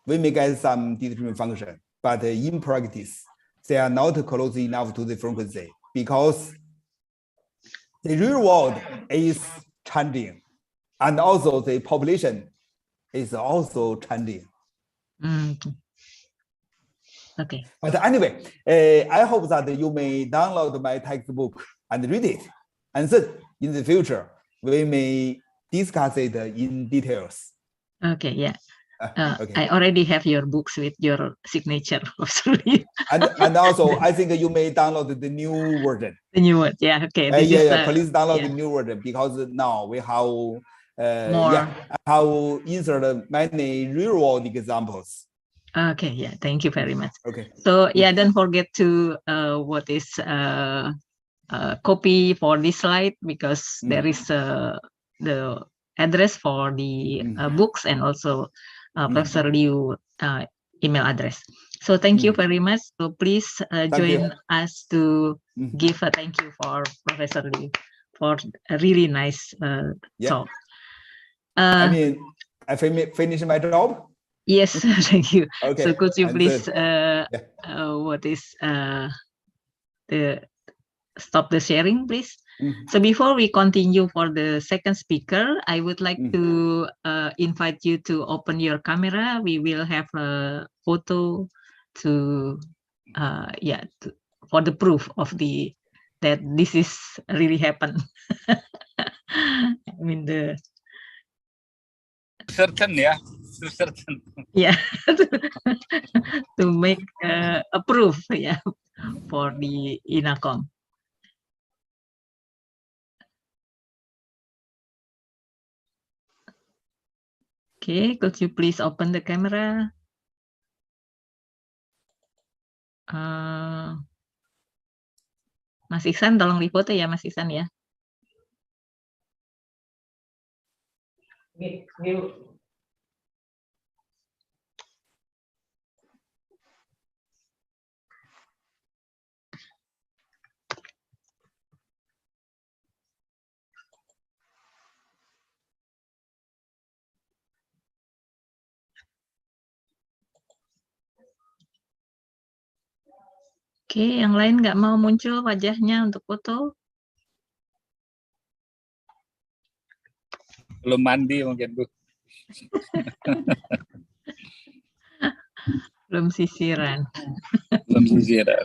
we may get some determinate function, but in practice they are not close enough to the frequency because the real world is changing, and also the population is also changing. Okay. But anyway, I hope that you may download my textbook and read it, and then in the future we may discuss it in details. Okay. Yeah. Okay. I already have your books with your signature. and also, I think you may download the new version. The new one, yeah. Okay. Please download the new version because now we have more. how insert many real world examples. Okay. Yeah. Thank you very much. Okay. So yeah, don't forget to what is copy for this slide because there is the address for the books and also Professor Liu email address. So thank you very much. So please join us to give a thank you for Professor Liu for a really nice talk. I mean, I finished my job. Yes, thank you. Okay. So could you please what is the stop the sharing, please? So before we continue for the second speaker, I would like to invite you to open your camera. We will have a photo to for the proof of that this is really happened. I mean the certain, yeah, to certain. Yeah, to make a proof, yeah, for the INACOM. Okay, could you please open the camera? Mas Iksan, tolong difoto ya, Mas Iksan ya. Oke, yang lain nggak mau muncul wajahnya untuk foto? Belum mandi mungkin, Bu. Belum sisiran. Belum sisiran.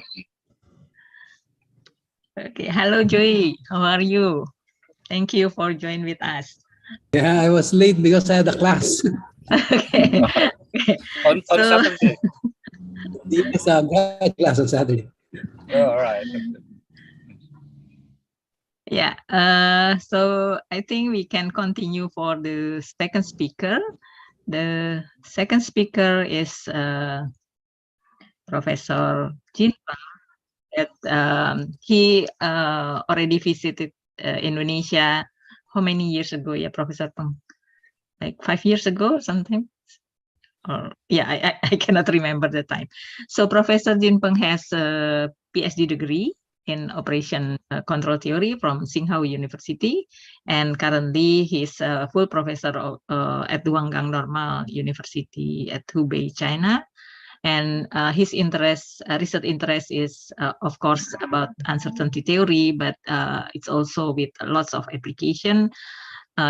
Okay, hello Joy, how are you? Thank you for joining with us. Yeah, I was late because I had a class. Okay. On Saturday. Yes, I had class on Saturday. All right. Yeah, so I think we can continue for the second speaker. The second speaker is Professor Jin Peng. He already visited Indonesia. How many years ago? Yeah, Professor Peng, like 5 years ago, something. Or yeah, I cannot remember the time. So Professor Jin Peng has a PhD degree in operation control theory from Tsinghua University, and currently he's a full professor at Duanggang Normal University at Hubei, China. And his research interest is, of course, about uncertainty theory, but it's also with lots of application.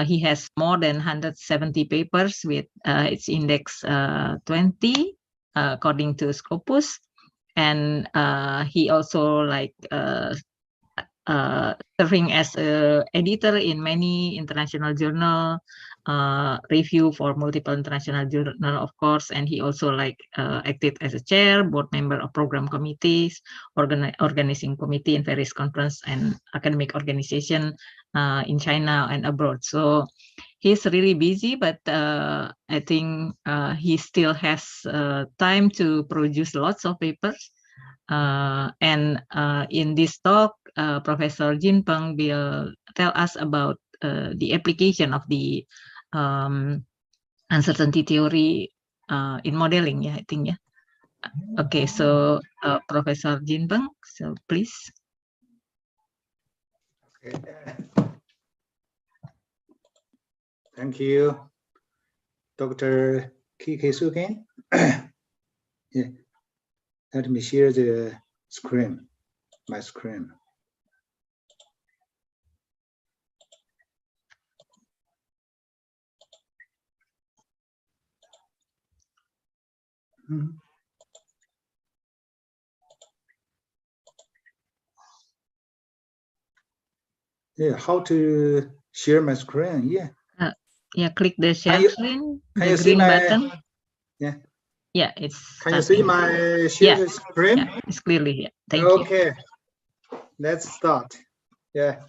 He has more than 170 papers with its index 20, according to Scopus. And he also serving as an editor in many international journal, review for multiple international journal, of course, and he also acted as a chair, board member of program committees, organizing committee in various conference and academic organization in China and abroad. So he's really busy, but I think he still has time to produce lots of papers. And in this talk, Professor Jin Peng will tell us about the application of the uncertainty theory in modeling. Yeah, I think. Yeah. Okay, so Professor Jin Peng, so please. Okay. Thank you, Dr. Kiki Sukin. Yeah. Let me share the screen, my screen. Yeah, how to share my screen? Yeah. Yeah, click the share screen, the see green my button. Yeah. Yeah, it's. Can you see my share screen? Yeah, it's clearly here. Thank you. Okay, let's start. Yeah.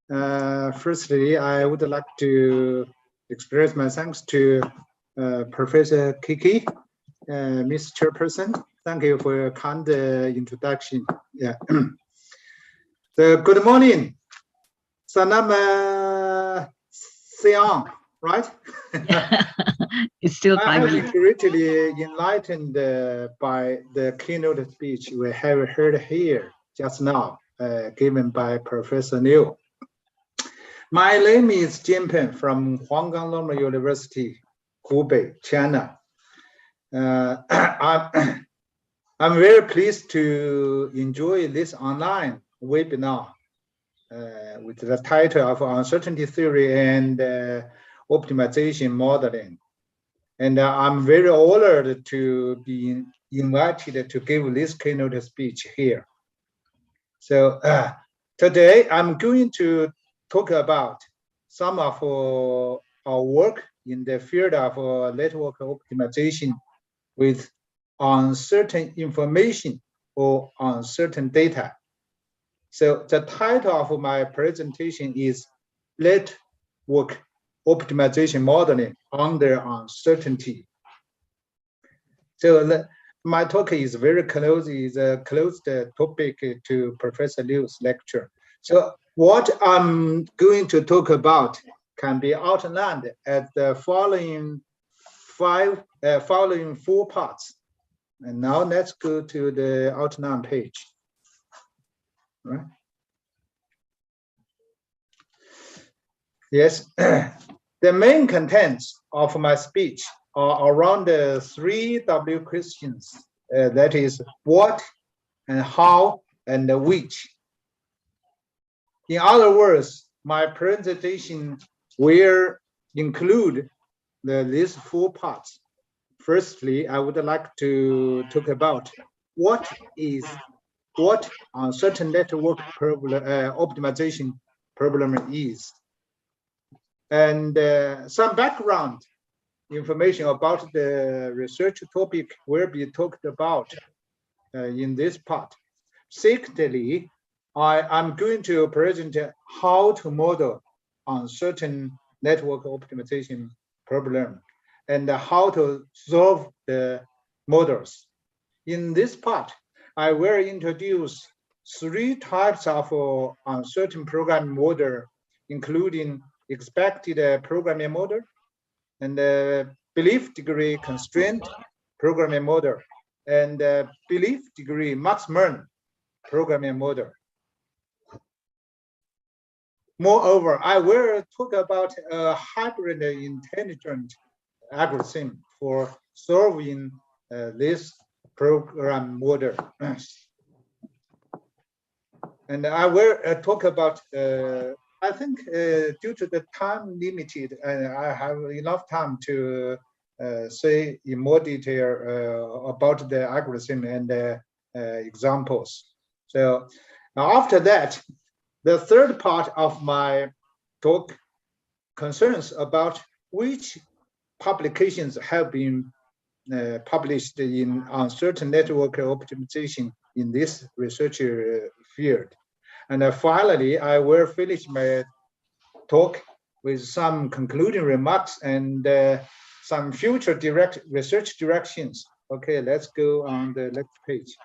Firstly, I would like to express my thanks to Professor Kiki, Ms. Chairperson. Thank you for your kind introduction. Yeah. So good morning, Sanam Siang, right? It's still I have been greatly enlightened by the keynote speech we have heard here just now, given by Professor Liu. My name is Jin Peng from Huanggang Normal University, Hubei, China. I'm very pleased to enjoy this online webinar with the title of Uncertainty Theory and Optimization Modeling. And I'm very honored to be invited to give this keynote speech here. So today I'm going to talk about some of our work in the field of network optimization with uncertain information or uncertain data. So the title of my presentation is Network Optimization Modeling Under Uncertainty. So my talk is very close, is a close topic to Professor Liu's lecture. So what I'm going to talk about can be outlined as the following four parts. And now let's go to the outline page. All right. Yes, the main contents of my speech are around the 3 W questions. That is what and how and which. In other words, my presentation will include these 4 parts. Firstly, I would like to talk about what uncertain network problem, optimization problem is, and some background information about the research topic will be talked about in this part. Secondly, I'm going to present how to model uncertain network optimization problem and how to solve the models. In this part, I will introduce 3 types of uncertain programming model, including expected programming model and belief degree constraint programming model and belief degree maximum programming model. Moreover, I will talk about a hybrid intelligent algorithm for solving this program model. And I will talk about, I think due to the time limited, and I have enough time to say in more detail about the algorithm and examples. So after that, the third part of my talk concerns about which publications have been published in uncertain network optimization in this research field. And finally, I will finish my talk with some concluding remarks and some future research directions. Okay, let's go on the next page.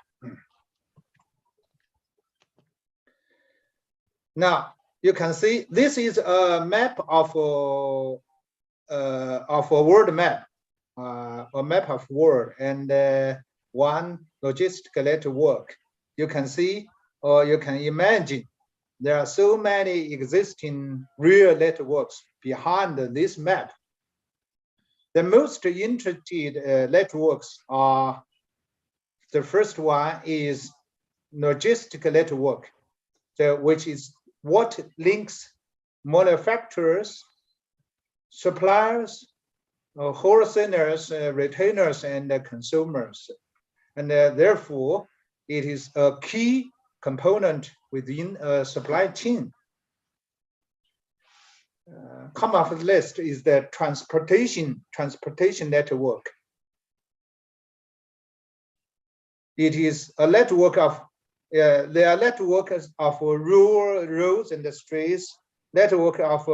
Now, you can see this is a map of a world map, a map of world, and one logistical network. You can see, or you can imagine, there are so many existing real networks behind this map. The most interested networks are, the first one is logistical network, so which is what links manufacturers, suppliers, wholesalers, retailers, and consumers. And therefore, it is a key component within a supply chain. Come off the list is the transportation network. It is a network of there are networks of rural roads and the streets, network of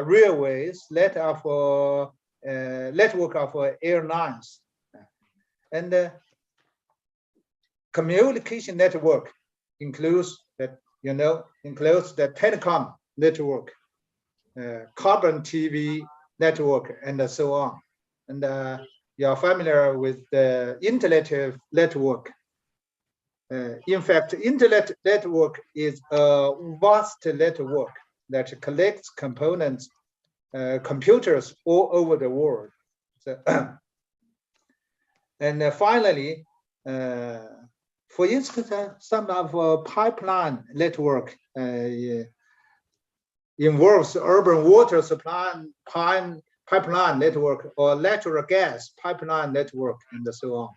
railways, network of airlines, and communication network includes that includes the telecom network, carbon TV network, and so on. And you are familiar with the internet network. In fact, internet network is a vast network that collects components, computers all over the world. So, and finally, for instance, some of pipeline network involves urban water supply pipeline network or natural gas pipeline network, and so on.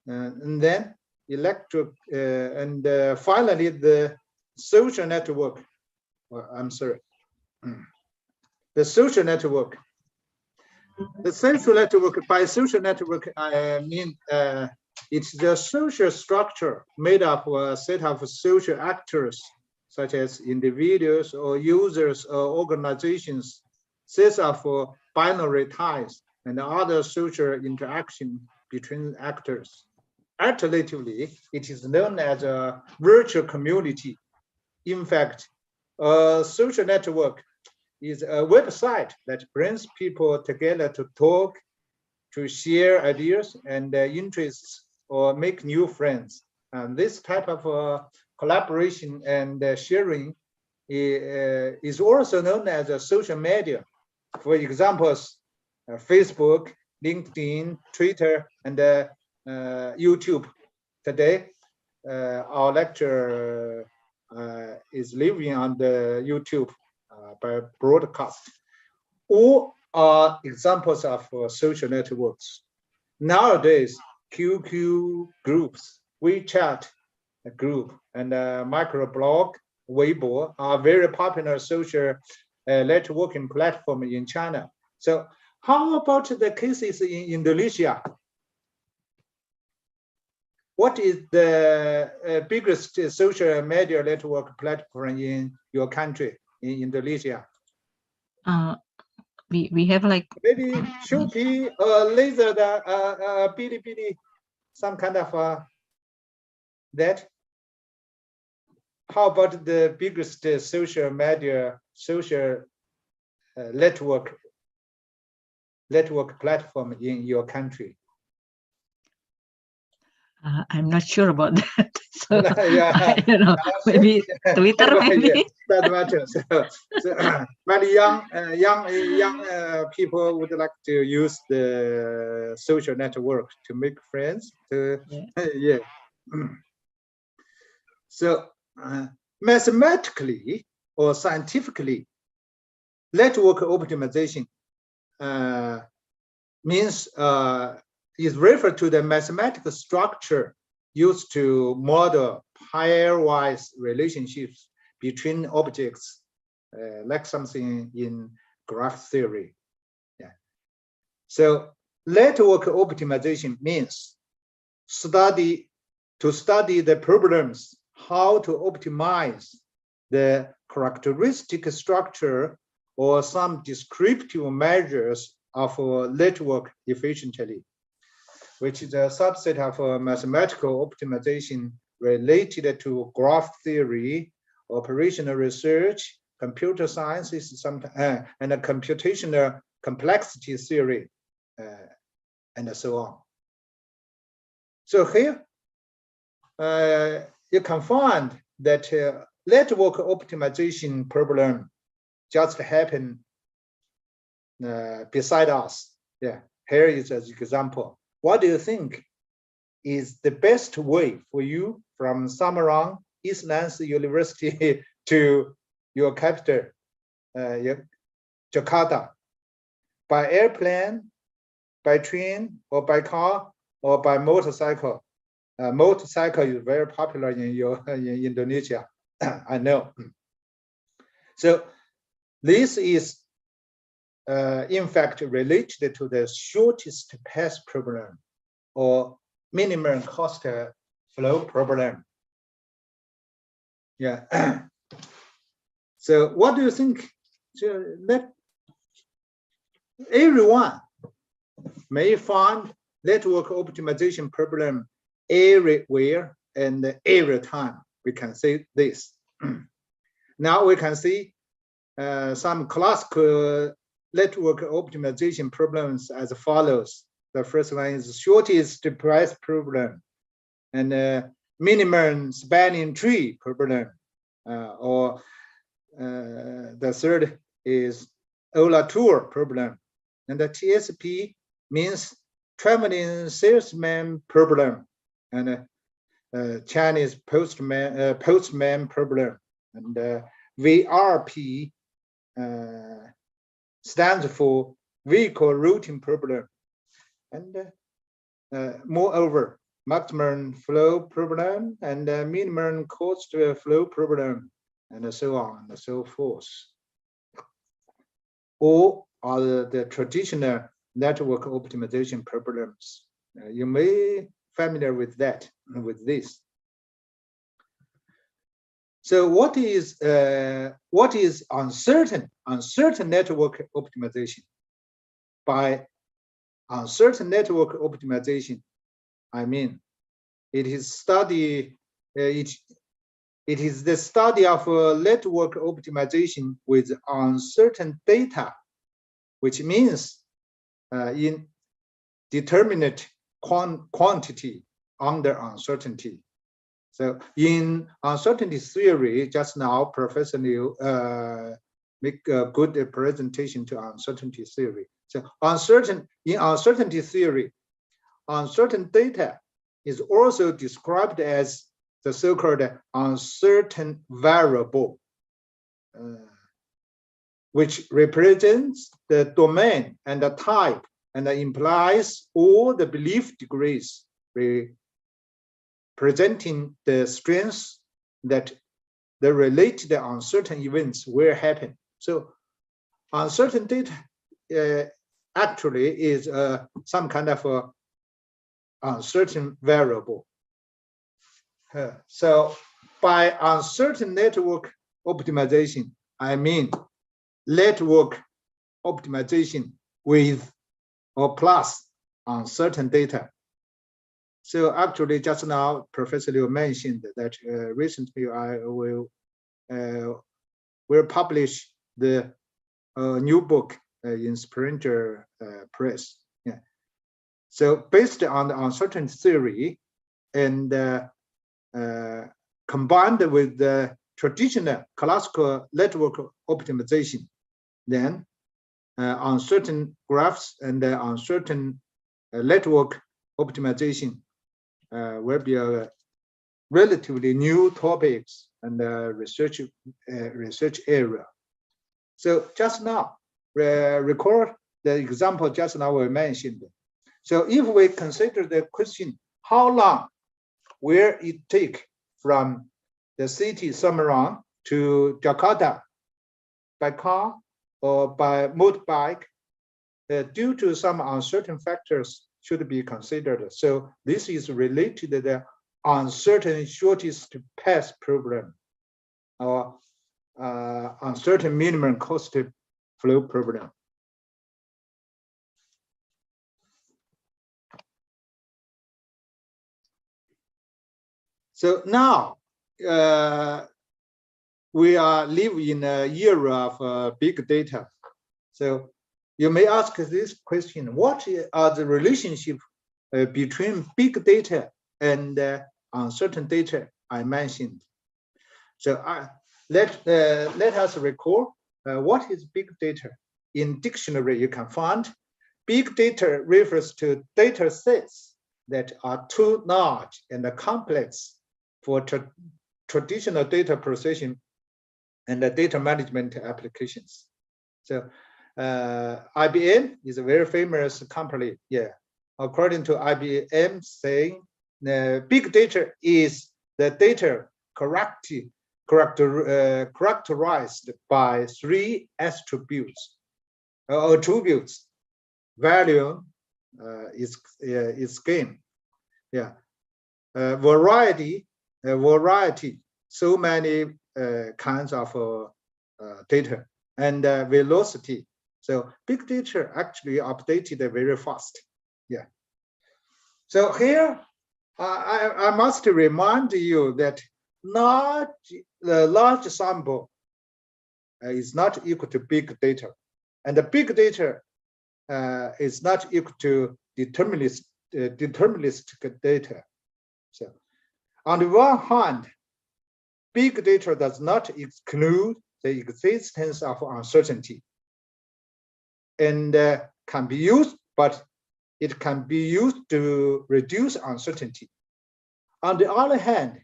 And then electric, and finally the social network. Well, I'm sorry. The social network. The social network, by social network, I mean it's the social structure made up of a set of social actors, such as individuals or users or organizations, sets of binary ties, and other social interaction between actors. Alternatively, it is known as a virtual community. In fact, a social network is a website that brings people together to talk, to share ideas and interests, or make new friends. And this type of collaboration and sharing is also known as a social media. For examples, Facebook, LinkedIn, Twitter, and YouTube. Today, our lecture is living on the YouTube by broadcast. All are examples of social networks. Nowadays, QQ groups, WeChat group, and microblog, Weibo are very popular social networking platform in China. So how about the cases in Indonesia? What is the biggest social media network platform in your country, in Indonesia? We have like maybe Shopee, Laser, Bilibili, some kind of that. How about the biggest social media, social network platform in your country? I'm not sure about that. So, Yeah. I don't know, maybe Twitter, maybe. Yeah, that matters. So many young people would like to use the social network to make friends. Yeah. So mathematically or scientifically, network optimization means is referred to the mathematical structure used to model pairwise relationships between objects, like something in graph theory. Yeah. So network optimization means to study the problems how to optimize the characteristic structure or some descriptive measures of a network efficiently, which is a subset of mathematical optimization related to graph theory, operational research, computer sciences, and a computational complexity theory, and so on. So here, you can find that network optimization problem just happen beside us. Yeah, here is an example. What do you think is the best way for you from Samarang, East Nancy University to your capital, Jakarta? By airplane, by train, or by car, or by motorcycle? Motorcycle is very popular in Indonesia, I know. So this is in fact related to the shortest path problem or minimum cost flow problem. Yeah. So what do you think? So that everyone may find network optimization problem everywhere and every time. We can say this. Now we can see some classical network optimization problems as follows. The first one is shortest price problem and minimum spanning tree problem, or the third is Ola tour problem, and the TSP means traveling salesman problem, and Chinese postman problem, and VRP stands for vehicle routing problem, and moreover, maximum flow problem and minimum cost flow problem, and so on and so forth. All are the traditional network optimization problems. You may familiar with that, with this. So what is uncertain network optimization? By uncertain network optimization, I mean it is the study of network optimization with uncertain data, which means indeterminate quantity under uncertainty. So in uncertainty theory, just now Professor Liu make a good presentation to uncertainty theory. So in uncertainty theory, uncertain data is also described as the so-called uncertain variable, which represents the domain and the type and implies all the belief degrees presenting the strengths that the related uncertain events will happen. So uncertain data actually is some kind of a uncertain variable. So by uncertain network optimization, I mean network optimization with or plus uncertain data. So actually just now Professor Liu mentioned that recently I will publish the new book in Sprinter Press. Yeah. So based on the uncertainty theory, and combined with the traditional classical network optimization, then uncertain graphs and uncertain network optimization will be a relatively new topics and research area. So just now, recall the example just now we mentioned. So if we consider the question, how long will it take from the city Semarang to Jakarta by car or by motorbike, due to some uncertain factors should be considered. So this is related to the uncertain shortest path problem or uncertain minimum cost flow problem. So now we are living in an era of big data. So you may ask this question: what are the relationship between big data and uncertain data I mentioned? So let us recall what is big data. In dictionary, you can find big data refers to data sets that are too large and complex for traditional data processing and data management applications. So IBM is a very famous company. Yeah, according to IBM, saying big data is the data characterized by three attributes: value, is game, yeah, variety, so many kinds of data, and velocity. So big data actually updated very fast. Yeah. So here I must remind you that the large sample is not equal to big data, and the big data is not equal to deterministic data. So on the one hand, big data does not exclude the existence of uncertainty, and can be used, but it can be used to reduce uncertainty. On the other hand,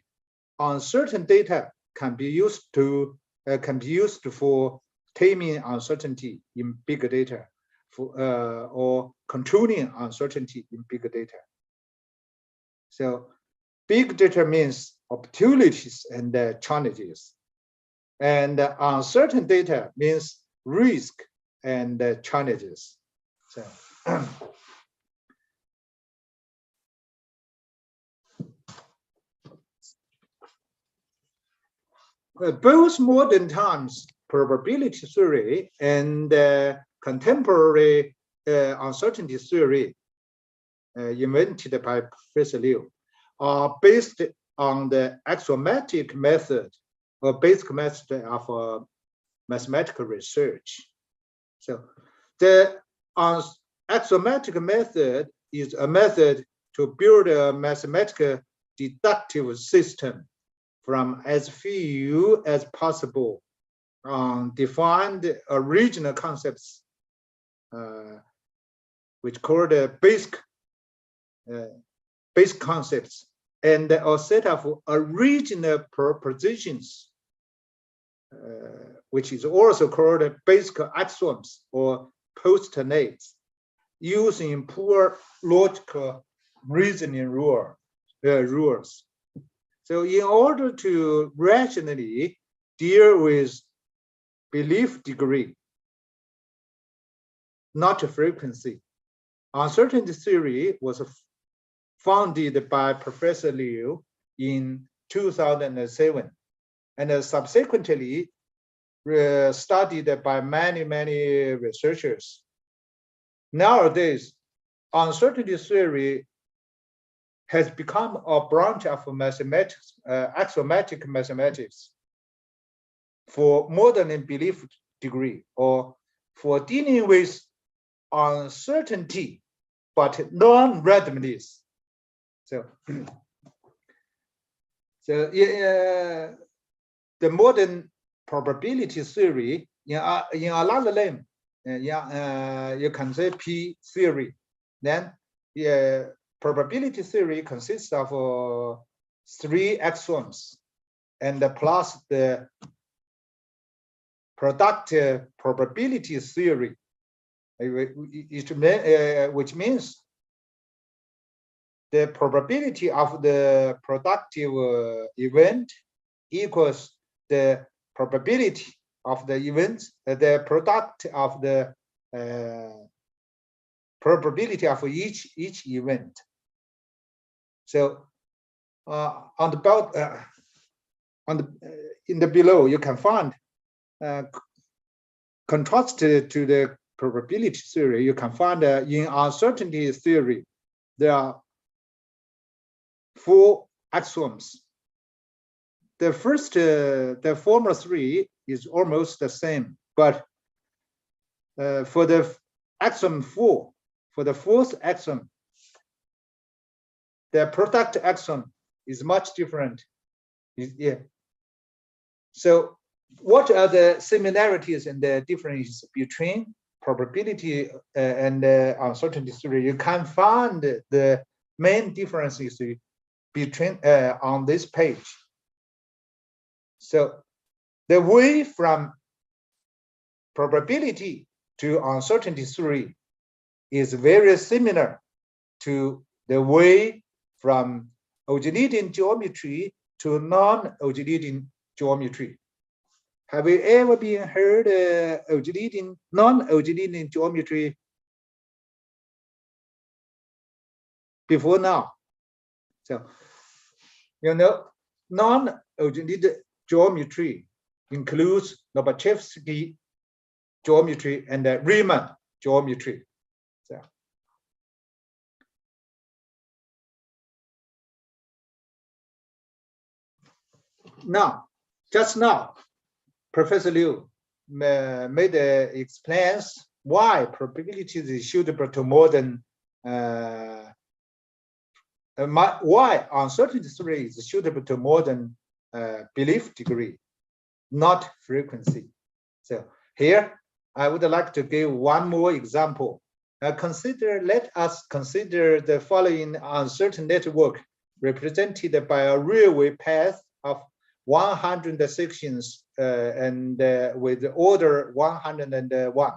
uncertain data can be used for taming uncertainty in big data, or controlling uncertainty in big data. So big data means opportunities and challenges, and uncertain data means risk and challenges. So both modern times probability theory and contemporary uncertainty theory invented by Professor Liu are based on the axiomatic method or basic method of mathematical research. So the axiomatic method is a method to build a mathematical deductive system from as few as possible defined original concepts, which called basic concepts, and a set of original propositions, which is also called basic axioms or postulates, using pure logical reasoning rules. So in order to rationally deal with belief degree, not frequency, uncertainty theory was founded by Professor Liu in 2007, and subsequently studied by many researchers. Nowadays, uncertainty theory has become a branch of mathematics, axiomatic mathematics, for modern belief degree, or for dealing with uncertainty but non-randomness. So So the modern probability theory in another name, you can say P theory. Then probability theory consists of 3 axioms and plus the product probability theory, which means the probability of the productive event equals the probability of the events, the product of the probability of each event. So on the about in the below you can find contrasted to the probability theory, you can find in uncertainty theory there are 4 axioms. The first, the former 3 is almost the same, but for the axiom 4, for the 4th axiom, the product axiom is much different. So what are the similarities and the differences between probability and uncertainty theory? You can find the main differences between on this page. So the way from probability to uncertainty theory is very similar to the way from Euclidean geometry to non-Euclidean geometry. Have you ever been heard Euclidean, non-Euclidean geometry before now? So, you know, non-Euclidean geometry includes Lobachevsky geometry and Riemann geometry. So, just now, Professor Liu made explains why probability is suitable to modern, why uncertainty theory is suitable to modern belief degree, not frequency. So here I would like to give one more example. Let us consider the following uncertain network represented by a railway path of 100 sections and with order 101.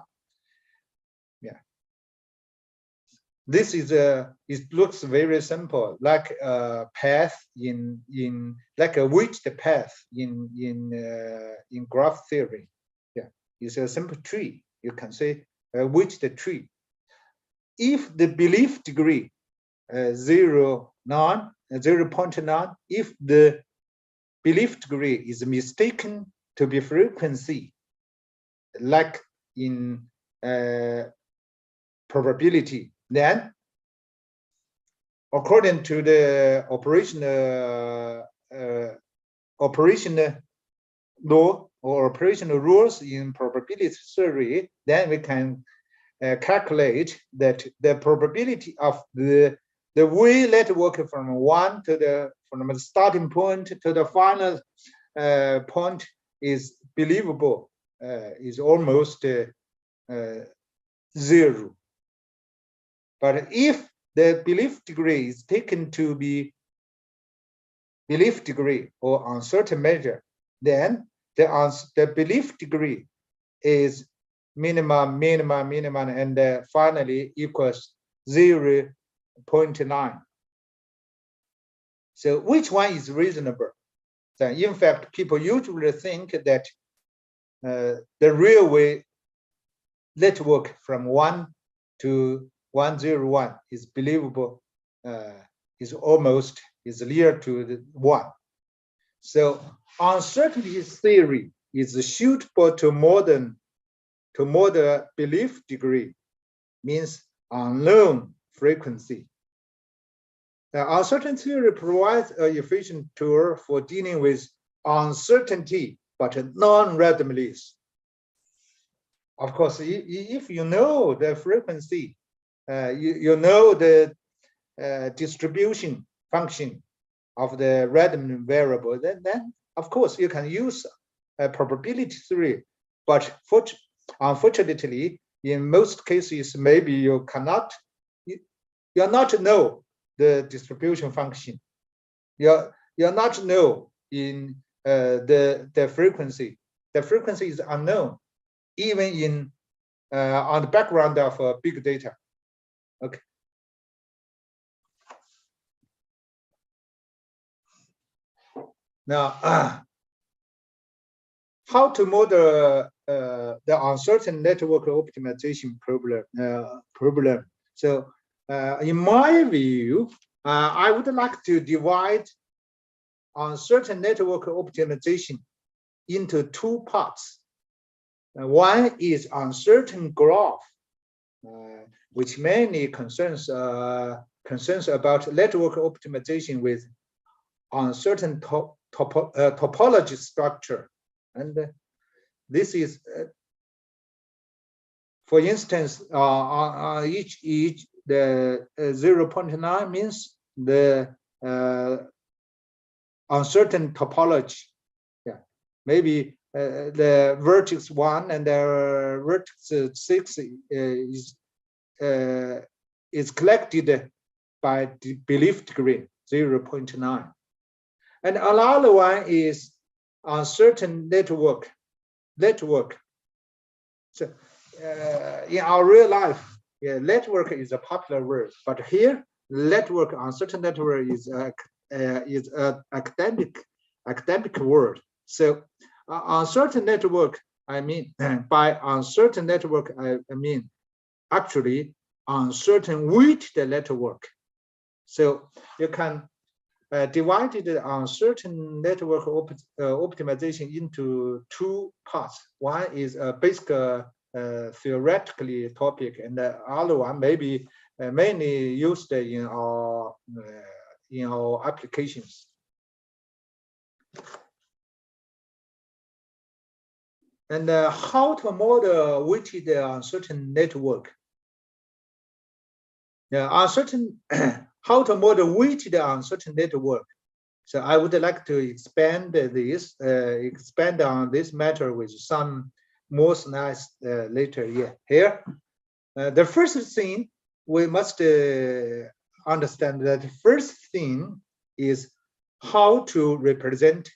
Yeah, this is it looks very simple, like a path like a weighted path in graph theory. Yeah, it's a simple tree. You can say a weighted tree. If the belief degree 0.9, if the belief degree is mistaken to be frequency, like in probability, then according to the operational law or operational rules in probability theory, then we can calculate that the probability of the way network from the starting point to the final point is believable, is almost 0. But if the belief degree is taken to be belief degree or uncertain measure, then the belief degree is minimum, and finally equals 0.9. So which one is reasonable? So in fact, people usually think that the railway network from 1 to 101 is believable, is near to the 1. So uncertainty theory is suitable to modern belief degree, means unknown frequency. Now, uncertainty theory provides an efficient tool for dealing with uncertainty, but non-randomness. Of course, if you know the frequency, you know the distribution function, of the random variable, then of course you can use a probability theory. But unfortunately, in most cases, maybe you're not know the distribution function. You're not know in the frequency. The frequency is unknown, even in on the background of big data. Okay. Now, how to model the uncertain network optimization problem. So, in my view, I would like to divide uncertain network optimization into two parts. One is uncertain graph, which mainly concerns about network optimization with uncertain topology structure, and this is, for instance, each the 0.9 means the uncertain topology. Yeah, maybe the vertex 1 and the vertex 6 is collected by the belief degree 0.9. And another one is uncertain network. So in our real life, yeah, network is a popular word, but here network, uncertain network is an academic word. So uncertain network, I mean, by uncertain network, I mean actually uncertain weighted network. So you can divide the uncertain network optimization into two parts. One is a basic theoretically topic, and the other one maybe mainly used in our applications. And how to model weighted uncertain network? How to model weighted uncertain network. So I would like to expand on this matter with some more slides later. Yeah, here. The first thing we must understand that the first thing is how to represent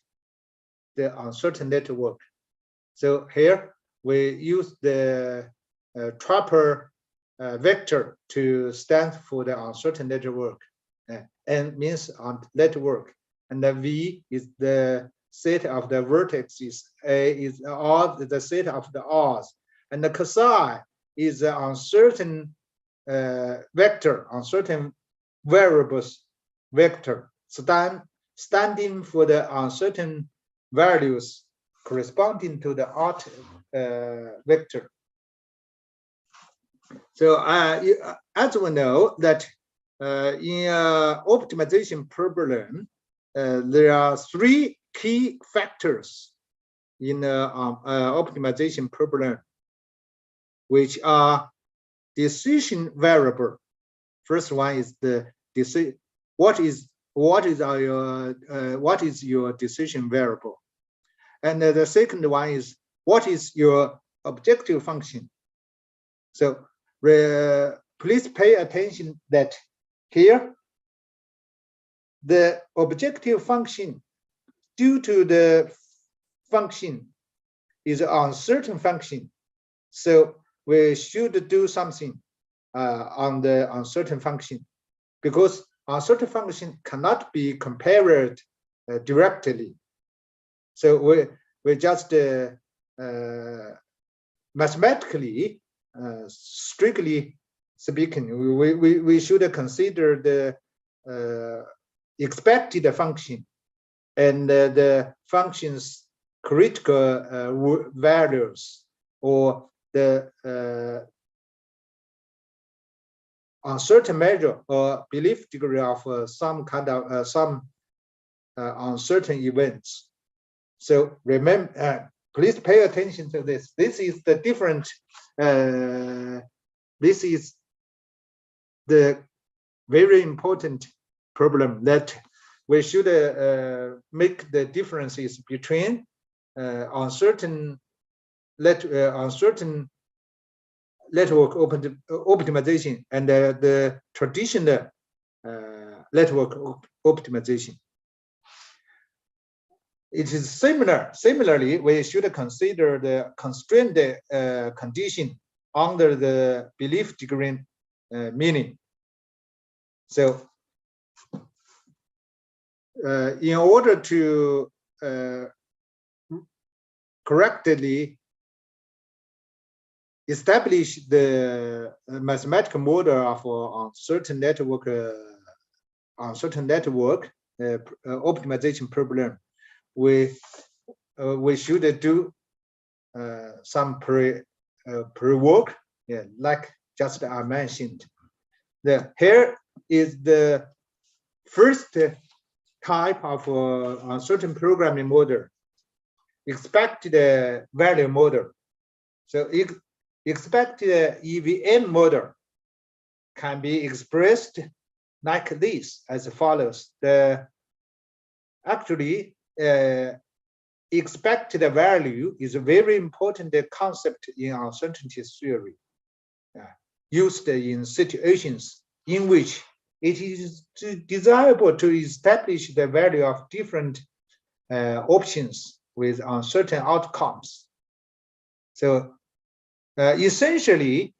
the uncertain network. So here we use the Trapper vector to stand for the uncertain network. N means on network, and the V is the set of the vertices. A is the set of the R's, and the psi is the uncertain vector, uncertain variables vector, standing for the uncertain values corresponding to the art vector. So as we know that in optimization problem, there are three key factors in optimization problem, which are decision variable. First one is the decision. What is your decision variable? And the second one is what is your objective function? So please pay attention that here the objective function due to the function is an uncertain function. So we should do something on the uncertain function, because uncertain function cannot be compared directly. So we just mathematically, strictly speaking, we should consider the expected function and the function's critical values, or the uncertain measure or belief degree of some kind of uncertain events. So remember, please pay attention to this. This is the different. This is the very important problem that we should make the differences between uncertain network optimization and the traditional network optimization. It is similarly, we should consider the constraint condition under the belief degree meaning. So in order to correctly establish the mathematical model of uncertain network optimization problem, we should do some pre-work, like just I mentioned. Here is the first type of uncertain programming model, expected value model. So expected EVM model can be expressed like this, as follows. Actually, expected value is a very important concept in uncertainty theory, used in situations in which it is desirable to establish the value of different options with uncertain outcomes. So essentially,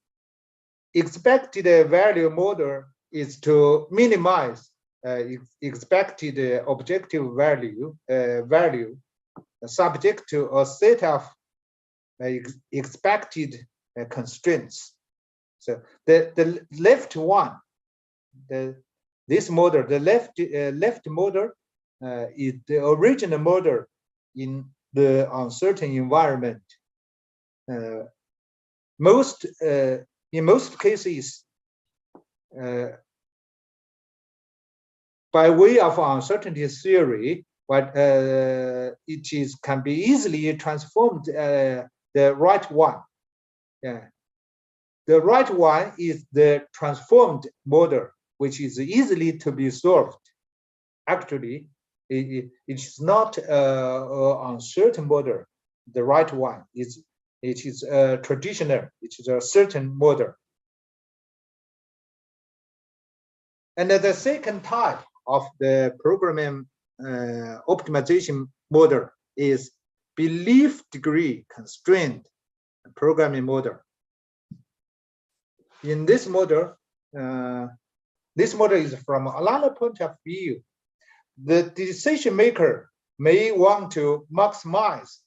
expected value model is to minimize expected objective value subject to a set of expected constraints. So the left one, this model, the left model is the original model in the uncertain environment. In most cases, by way of uncertainty theory, but can be easily transformed the right one. The right one is the transformed model, which is easily to be solved. Actually, it is not an uncertain model. The right one is traditional. It is a certain model. And the second type of the programming optimization model is belief degree constraint programming model. In this model is from another point of view. The decision maker may want to maximize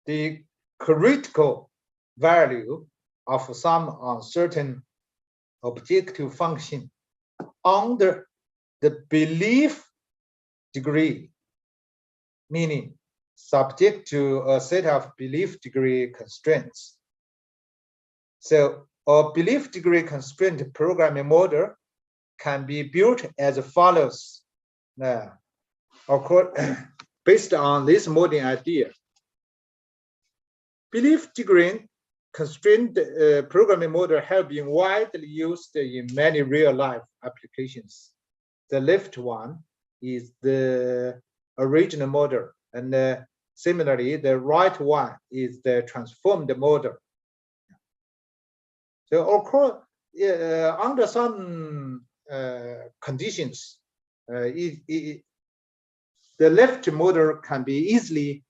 the critical value of some uncertain objective function under the belief degree, meaning subject to a set of belief degree constraints. So a belief degree constraint programming model can be built as follows. Based on this modeling idea, belief degree constraint programming model have been widely used in many real-life applications. The left one is the original model, and similarly, the right one is the transformed model. So, of course, under some conditions, the left model can be easily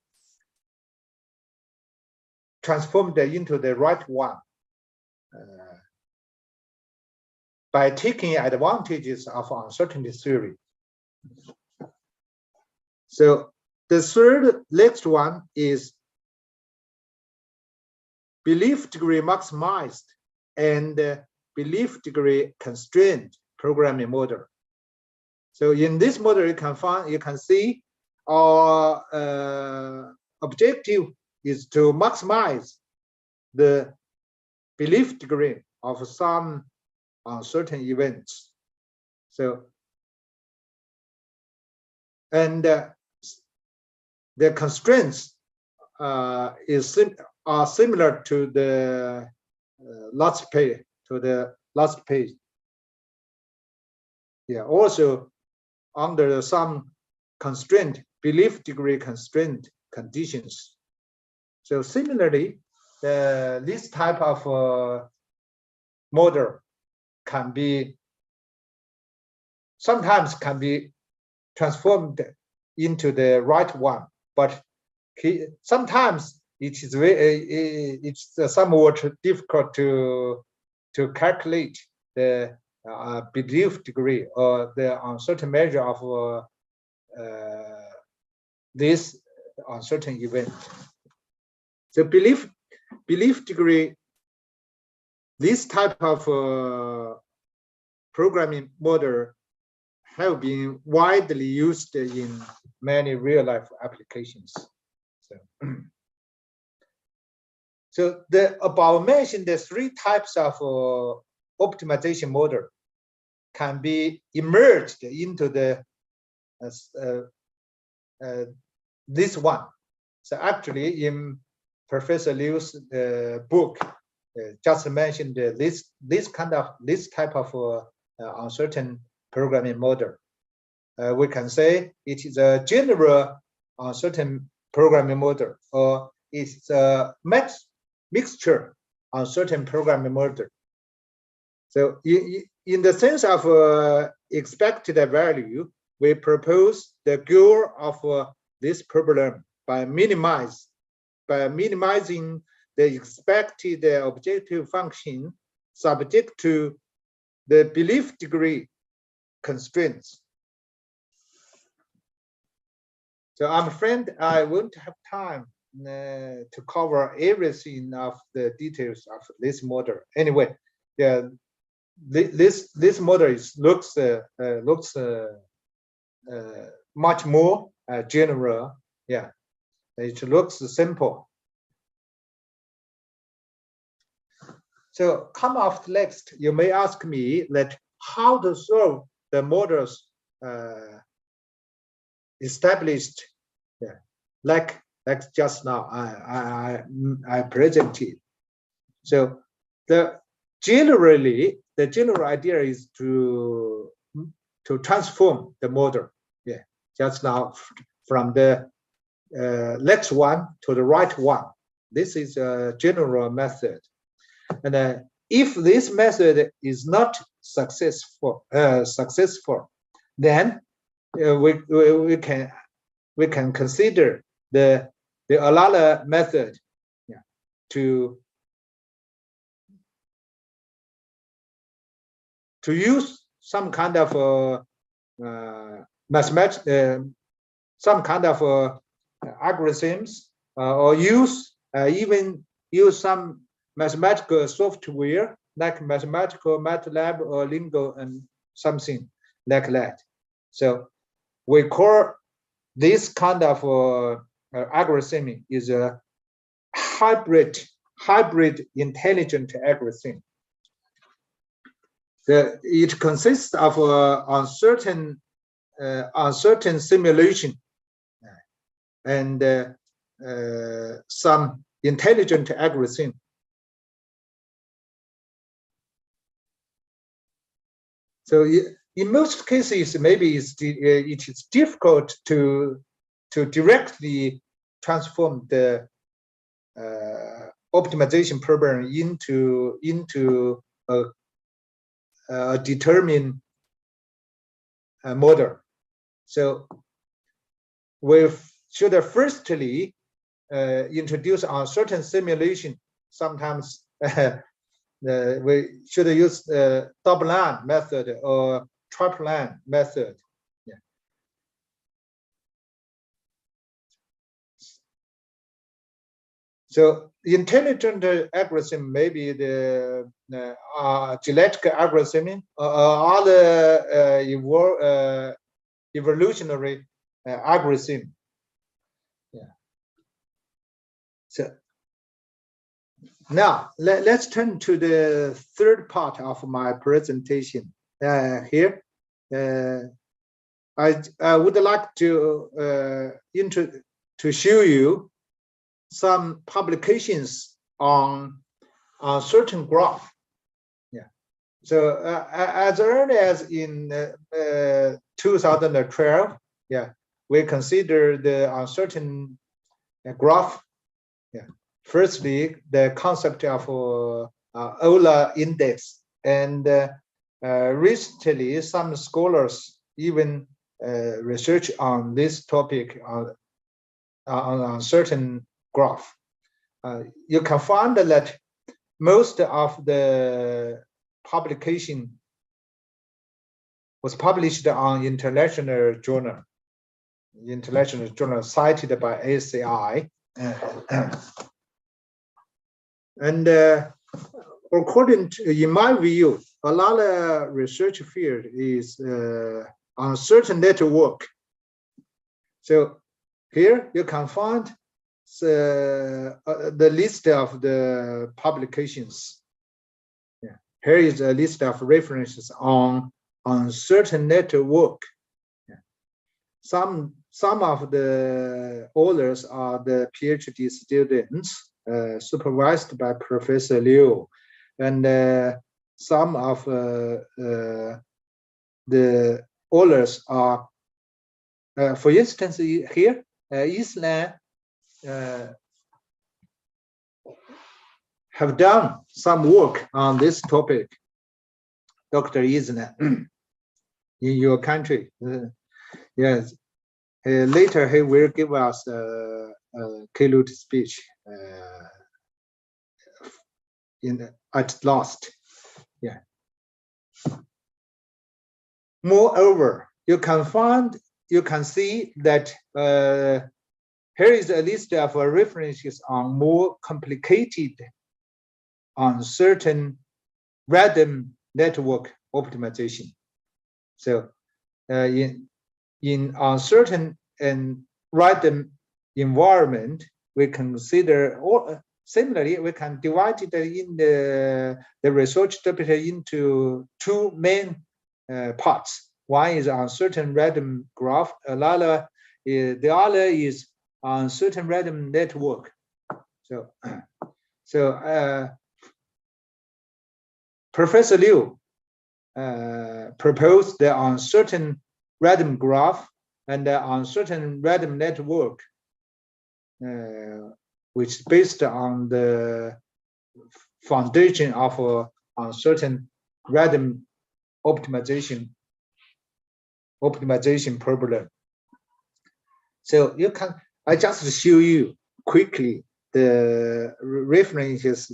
transformed into the right one by taking advantages of uncertainty theory. So the third next one is belief degree maximized and belief degree constrained programming model. So in this model, you can see our objective is to maximize the belief degree of some uncertain events. So, and the constraints are similar to the last page. Yeah. Also, under some constraint, belief degree constraint conditions. So similarly, this type of model can be sometimes can be transformed into the right one, but sometimes it's somewhat difficult to calculate the belief degree or the uncertain measure of this uncertain event. The belief degree, this type of programming model have been widely used in many real-life applications. So the above mentioned the three types of optimization model can be emerged into the this one. So actually, in Professor Liu's book, just mentioned this type of uncertain programming model. We can say it is a general uncertain programming model, or it's a mixture uncertain programming model. So in the sense of expected value, we propose the goal of this problem by minimizing the expected objective function subject to the belief degree constraints. So I'm afraid I won't have time to cover everything of the details of this model. Anyway, yeah, this model looks much more general. Yeah, it looks simple. So come after next, you may ask me that how to solve the models established, yeah, like just now I presented. So the general idea is to transform the model. Yeah, just now from the left one to the right one. This is a general method. And if this method is not successful, then we can consider the Alala method, yeah, to use some kind of some kind of algorithms, or even use some mathematical software like mathematical MATLAB or Lingo and something like that. So we call this kind of algorithm is a hybrid intelligent algorithm. It consists of uncertain simulation and some intelligent algorithm. So in most cases, maybe it is difficult to directly transform the optimization problem into a determined model. So we should firstly introduce uncertain simulation. Sometimes we should use the double-line method or triple-line method. Yeah. So intelligent algorithm may be the genetic algorithm or other evolutionary algorithm. Yeah. So now let's turn to the third part of my presentation. Here, I would like to show you some publications on certain graph. Yeah. So as early as in 2012, yeah, we consider the uncertain graph. Yeah, firstly, the concept of Euler index, and recently some scholars even research on this topic on uncertain graph. You can find that most of the publication was published on international journal cited by ACI. And according to, in my view, a lot of research field is uncertain network. So here you can find the list of the publications. Yeah. Here is a list of references on uncertain network. Yeah. Some of the authors are the PhD students supervised by Professor Liu, and some of the authors are, for instance, here, Islam have done some work on this topic. Dr. Islam in your country, yes. Later he will give us a keynote speech at last. Yeah. Moreover, you can see that here is a list of references on more complicated, uncertain, random network optimization. So in uncertain and random environment, we consider, or similarly, we can divide it in the research topic into two main parts. One is uncertain random graph. The other is uncertain random network. So Professor Liu proposed the uncertain random graph and the uncertain random network, which is based on the foundation of uncertain random optimization problem. So you can, I just show you quickly the references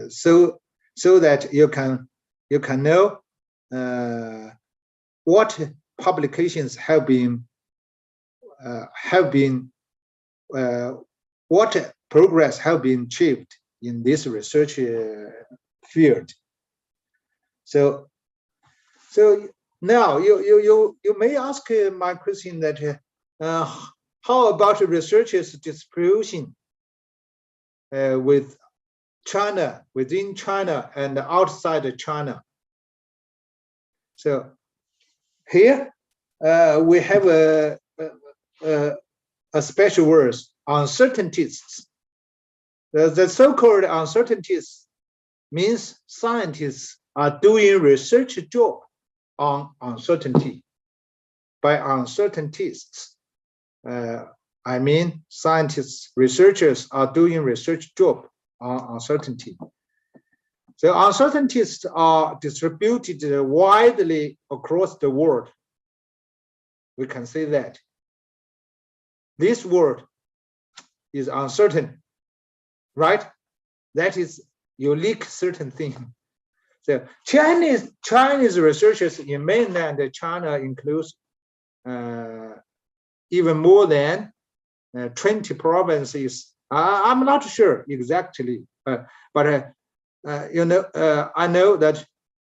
so that you can know what publications have been what progress have been achieved in this research field. So now you may ask my question that how about researchers' distribution with China, within China and outside China? So here we have a special word, uncertainties. The so-called uncertainties means scientists are doing research job on uncertainty. By uncertainties, I mean scientists, researchers are doing research job on uncertainty. So uncertainties are distributed widely across the world. We can say that this world is uncertain, right? That is unique certain thing. So Chinese researchers in mainland China includes even more than 20 provinces. I'm not sure exactly, but you know, I know that,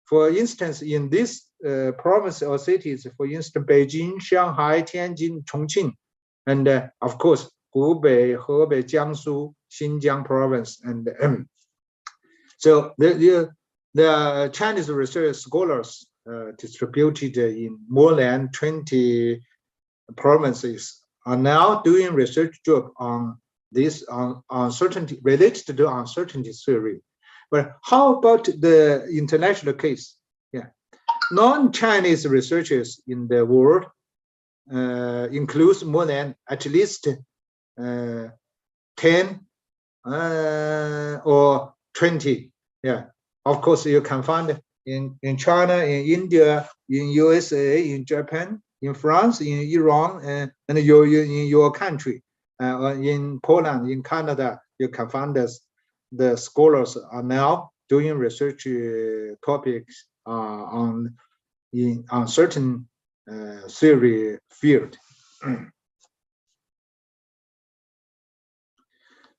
for instance, in this province or cities, for instance, Beijing, Shanghai, Tianjin, Chongqing, and of course, Hubei, Hebei, Jiangsu, Xinjiang province, and so the Chinese research scholars distributed in more than 20 provinces are now doing research job on this uncertainty related to uncertainty theory. But how about the international case? Yeah, non-Chinese researchers in the world includes more than at least 10 or 20. Yeah, of course you can find in China, in India, in USA, in Japan, in France, in Iran, and in your country, in Poland, in Canada, you can find the scholars are now doing research topics on certain theory field.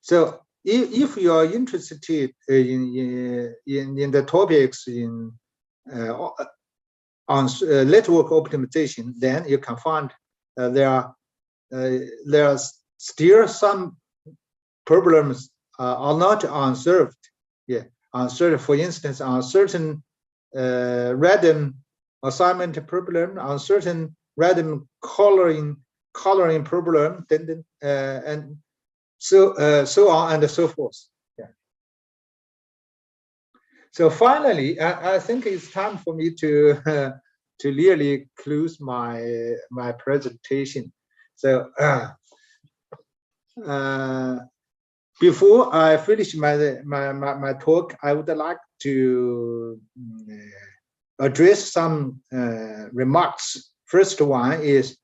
So if you are interested in the topics on network optimization, then you can find there are still some problems are not unsolved. Yeah, unsolved. For instance, on certain random assignment problem, on certain random coloring problem, then and so on and so forth. Yeah. So finally, I think it's time for me to really close my presentation. So before I finish my talk, I would like to address some remarks. First one is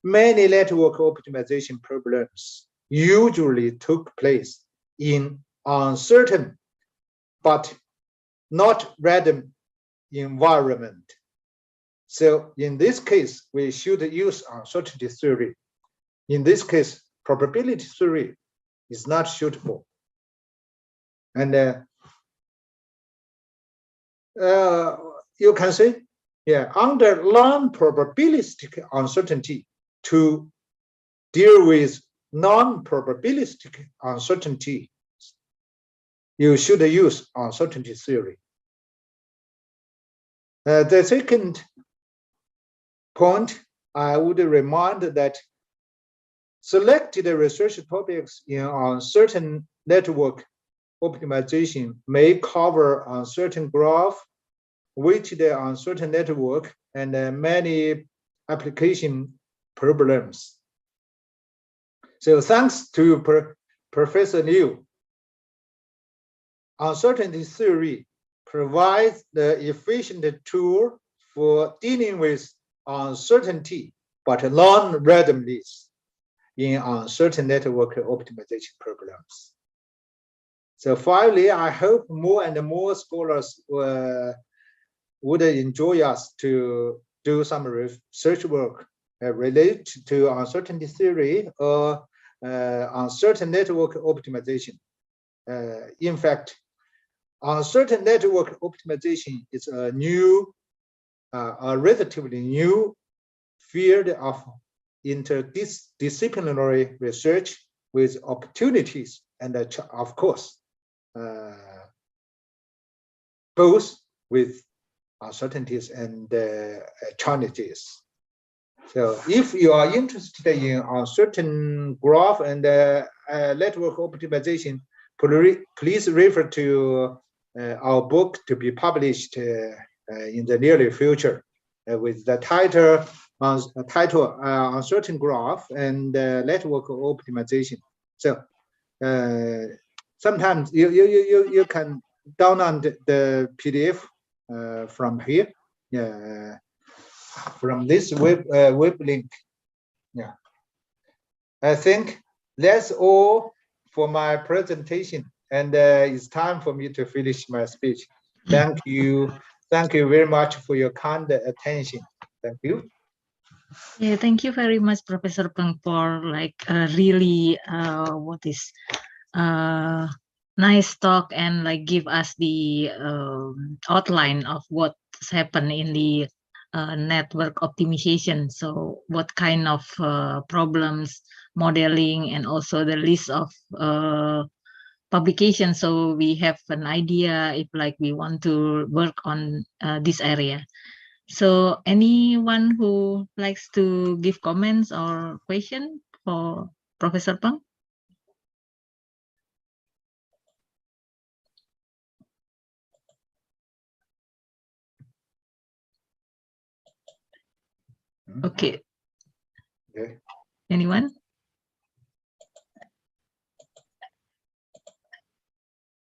many network optimization problems usually took place in uncertain but not random environment. So in this case, we should use uncertainty theory. In this case, probability theory is not suitable. And you can say, yeah, under non-probabilistic uncertainty, to deal with non-probabilistic uncertainty, you should use uncertainty theory. The second point, I would remind that selected research topics in uncertain network optimization may cover uncertain graph, weighted uncertain network, and many application problems. So thanks to Professor Liu, uncertainty theory provides the efficient tool for dealing with uncertainty but non-randomness in uncertain network optimization programs. So finally, I hope more and more scholars would enjoy us to do some research work related to uncertainty theory or uncertain network optimization. In fact, uncertain network optimization is a new, a relatively new field of interdisciplinary research with opportunities and, of course, both with uncertainties and challenges. So if you are interested in uncertain graph and network optimization, please refer to our book to be published in the near future with the title Uncertain Graph and Network Optimization. So sometimes you can download the PDF from here, from this web link. Yeah, I think that's all for my presentation, and it's time for me to finish my speech. Thank you very much for your kind attention. Thank you. Yeah, thank you very much, Professor Peng, for like really nice talk and like give us the outline of what's happened in the network optimization. So what kind of problems, modeling, and also the list of publications. So we have an idea if like we want to work on this area. So anyone who likes to give comments or question for Professor Peng? Okay. Okay. Anyone?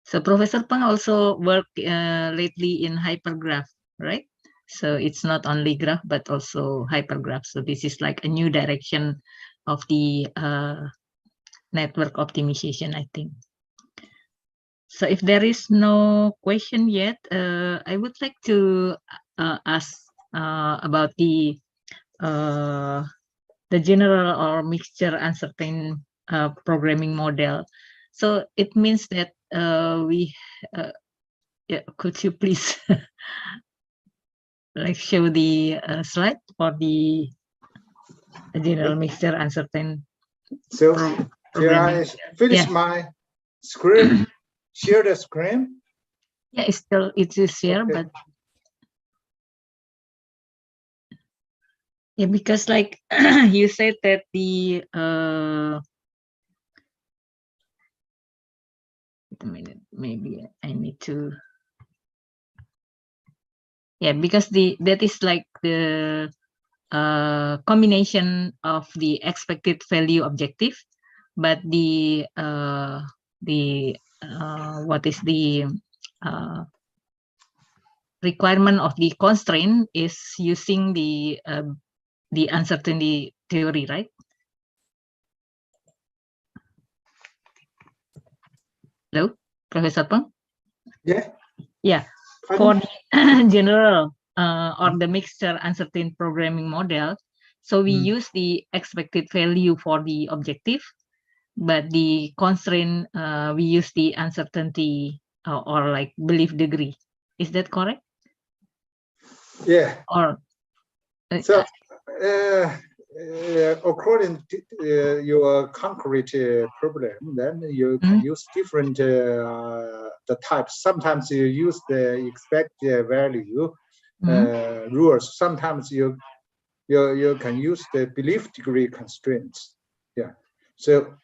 So Professor Peng also worked lately in hypergraph, right? So it's not only graph, but also hypergraph. So this is like a new direction of the network optimization, I think. So if there is no question yet, I would like to ask about the general or mixture uncertain programming model. So it means that yeah, could you please like show the slide for the general mixture uncertain So shall I finish Yeah. my screen? Share the screen? Yeah, it is here, Okay. but yeah, because like you said that the wait a minute, maybe I need to, yeah, because that is like the combination of the expected value objective, but the what is the requirement of the constraint is using the uncertainty theory, right? Hello, Professor Peng? Yeah. Yeah, for the general or the mixture uncertain programming model, so we use the expected value for the objective, but the constraint we use the uncertainty or like belief degree. Is that correct? Yeah. Or So according to your concrete problem, then you can use different the types. Sometimes you use the expected value rules. Sometimes you can use the belief degree constraints. Yeah. So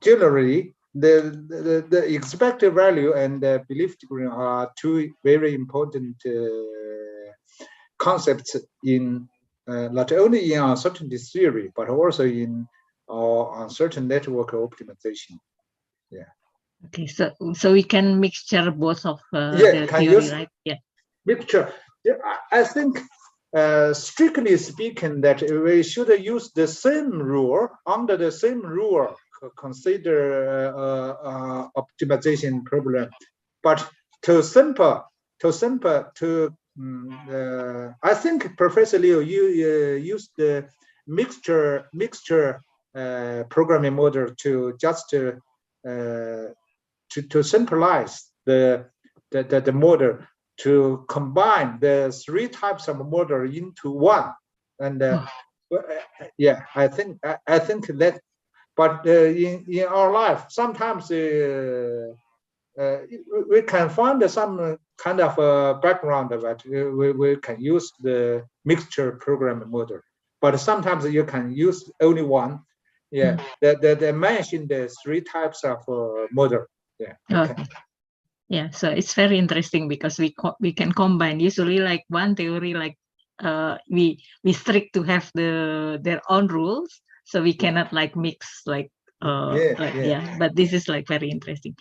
generally, the expected value and the belief degree are two very important concepts in not only in uncertainty theory, but also in our uncertain network optimization. Yeah. Okay, so we can mixture both of Yeah, the can theory, use right? Yeah. mixture. Yeah, I think strictly speaking, that we should use the same rule under the same rule. Consider optimization problem, but to I think Professor Liu, you used the mixture programming model to just to simplify the model, to combine the three types of model into one, and yeah, I think that. But in our life, sometimes we can find some kind of background that we can use the mixture programming model. But sometimes you can use only one. Yeah, they mentioned the three types of model. Yeah. Okay. Yeah, so it's very interesting because we can combine usually like one theory, like we strict to have their own rules, so we cannot like mix like but this is like very interesting.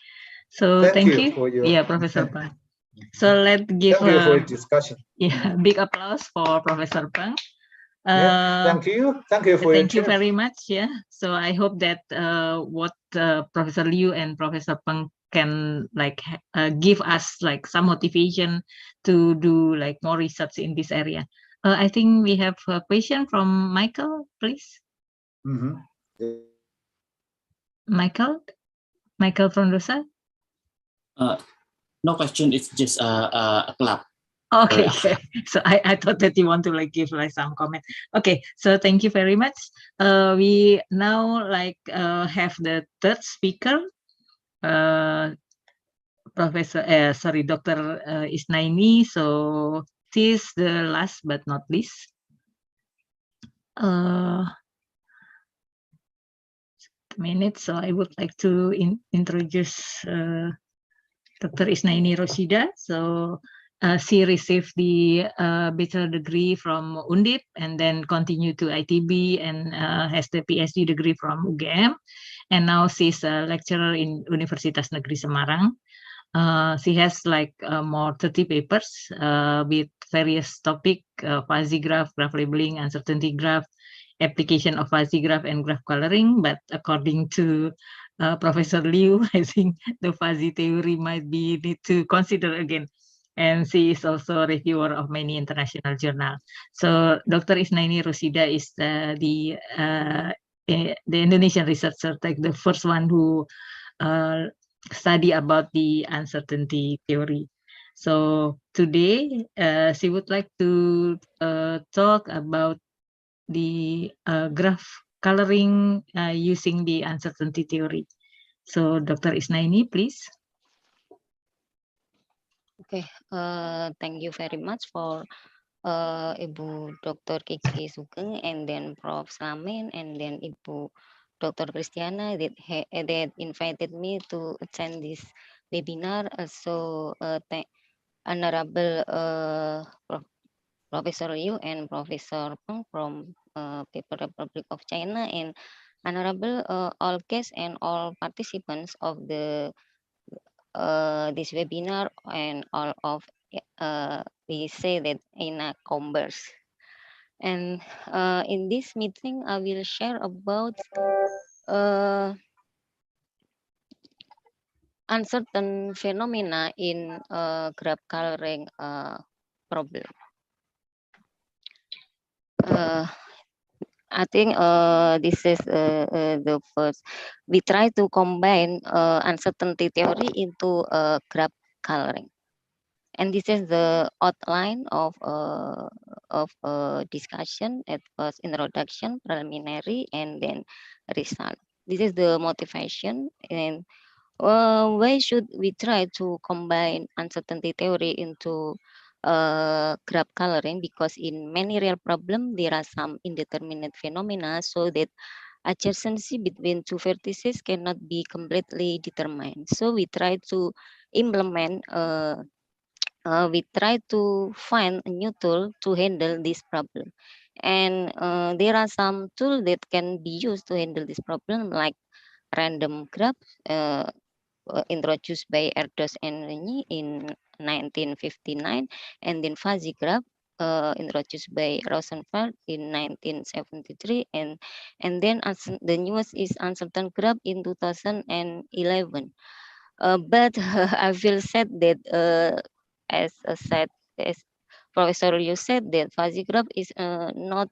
So thank you for your yeah, Professor Peng. So let's give thank you for your discussion. Yeah, big applause for Professor Peng. Thank you for thank your you very much. Yeah, so I hope that what Professor Liu and Professor Peng can like give us like some motivation to do like more research in this area. I think we have a question from Michael, please. Michael from Rosa. No question. It's just a clap. Okay, okay. So I thought that you want to like give like some comment. Okay, so thank you very much. We now like have the third speaker, Dr. Isnaini. So this is the last but not least. Minute. So I would like to introduce Dr. Isnaini Roshida. So she received the bachelor degree from Undip and then continued to ITB and has the PhD degree from UGM. And now she's a lecturer in Universitas Negeri Semarang. She has like more 30 papers with various topic, fuzzy graph labeling, uncertainty graph, application of fuzzy graph and graph coloring. But according to Professor Liu, I think the fuzzy theory might be need to consider again. And she is also a reviewer of many international journals. So Dr. Isnaini Rosida is the Indonesian researcher, like the first one who study about the uncertainty theory. So today she would like to talk about the graph coloring using the uncertainty theory. So Dr. Isnaini, please. Okay, thank you very much for Ibu Dr. Kiki Sugeng and then Prof. Slamin and then Ibu Dr. Christiana that invited me to attend this webinar. So Honorable Professor Liu and Professor Peng from People's Republic of China and Honorable all guests and all participants of the this webinar and all of we say that in a converse. And in this meeting, I will share about uncertain phenomena in graph coloring problem. I think this is the first. We try to combine uncertainty theory into graph coloring. And this is the outline of discussion at first introduction, preliminary, and then result. This is the motivation. And why should we try to combine uncertainty theory into graph coloring? Because in many real problems, there are some indeterminate phenomena so that adjacency between two vertices cannot be completely determined. So we try to implement we try to find a new tool to handle this problem. And there are some tools that can be used to handle this problem, like random graph introduced by Erdos and Renyi in 1959, and then fuzzy graph introduced by Rosenfeld in 1973, and then the newest is uncertain graph in 2011. But I feel sad that as Professor Liu said, that fuzzy graph is not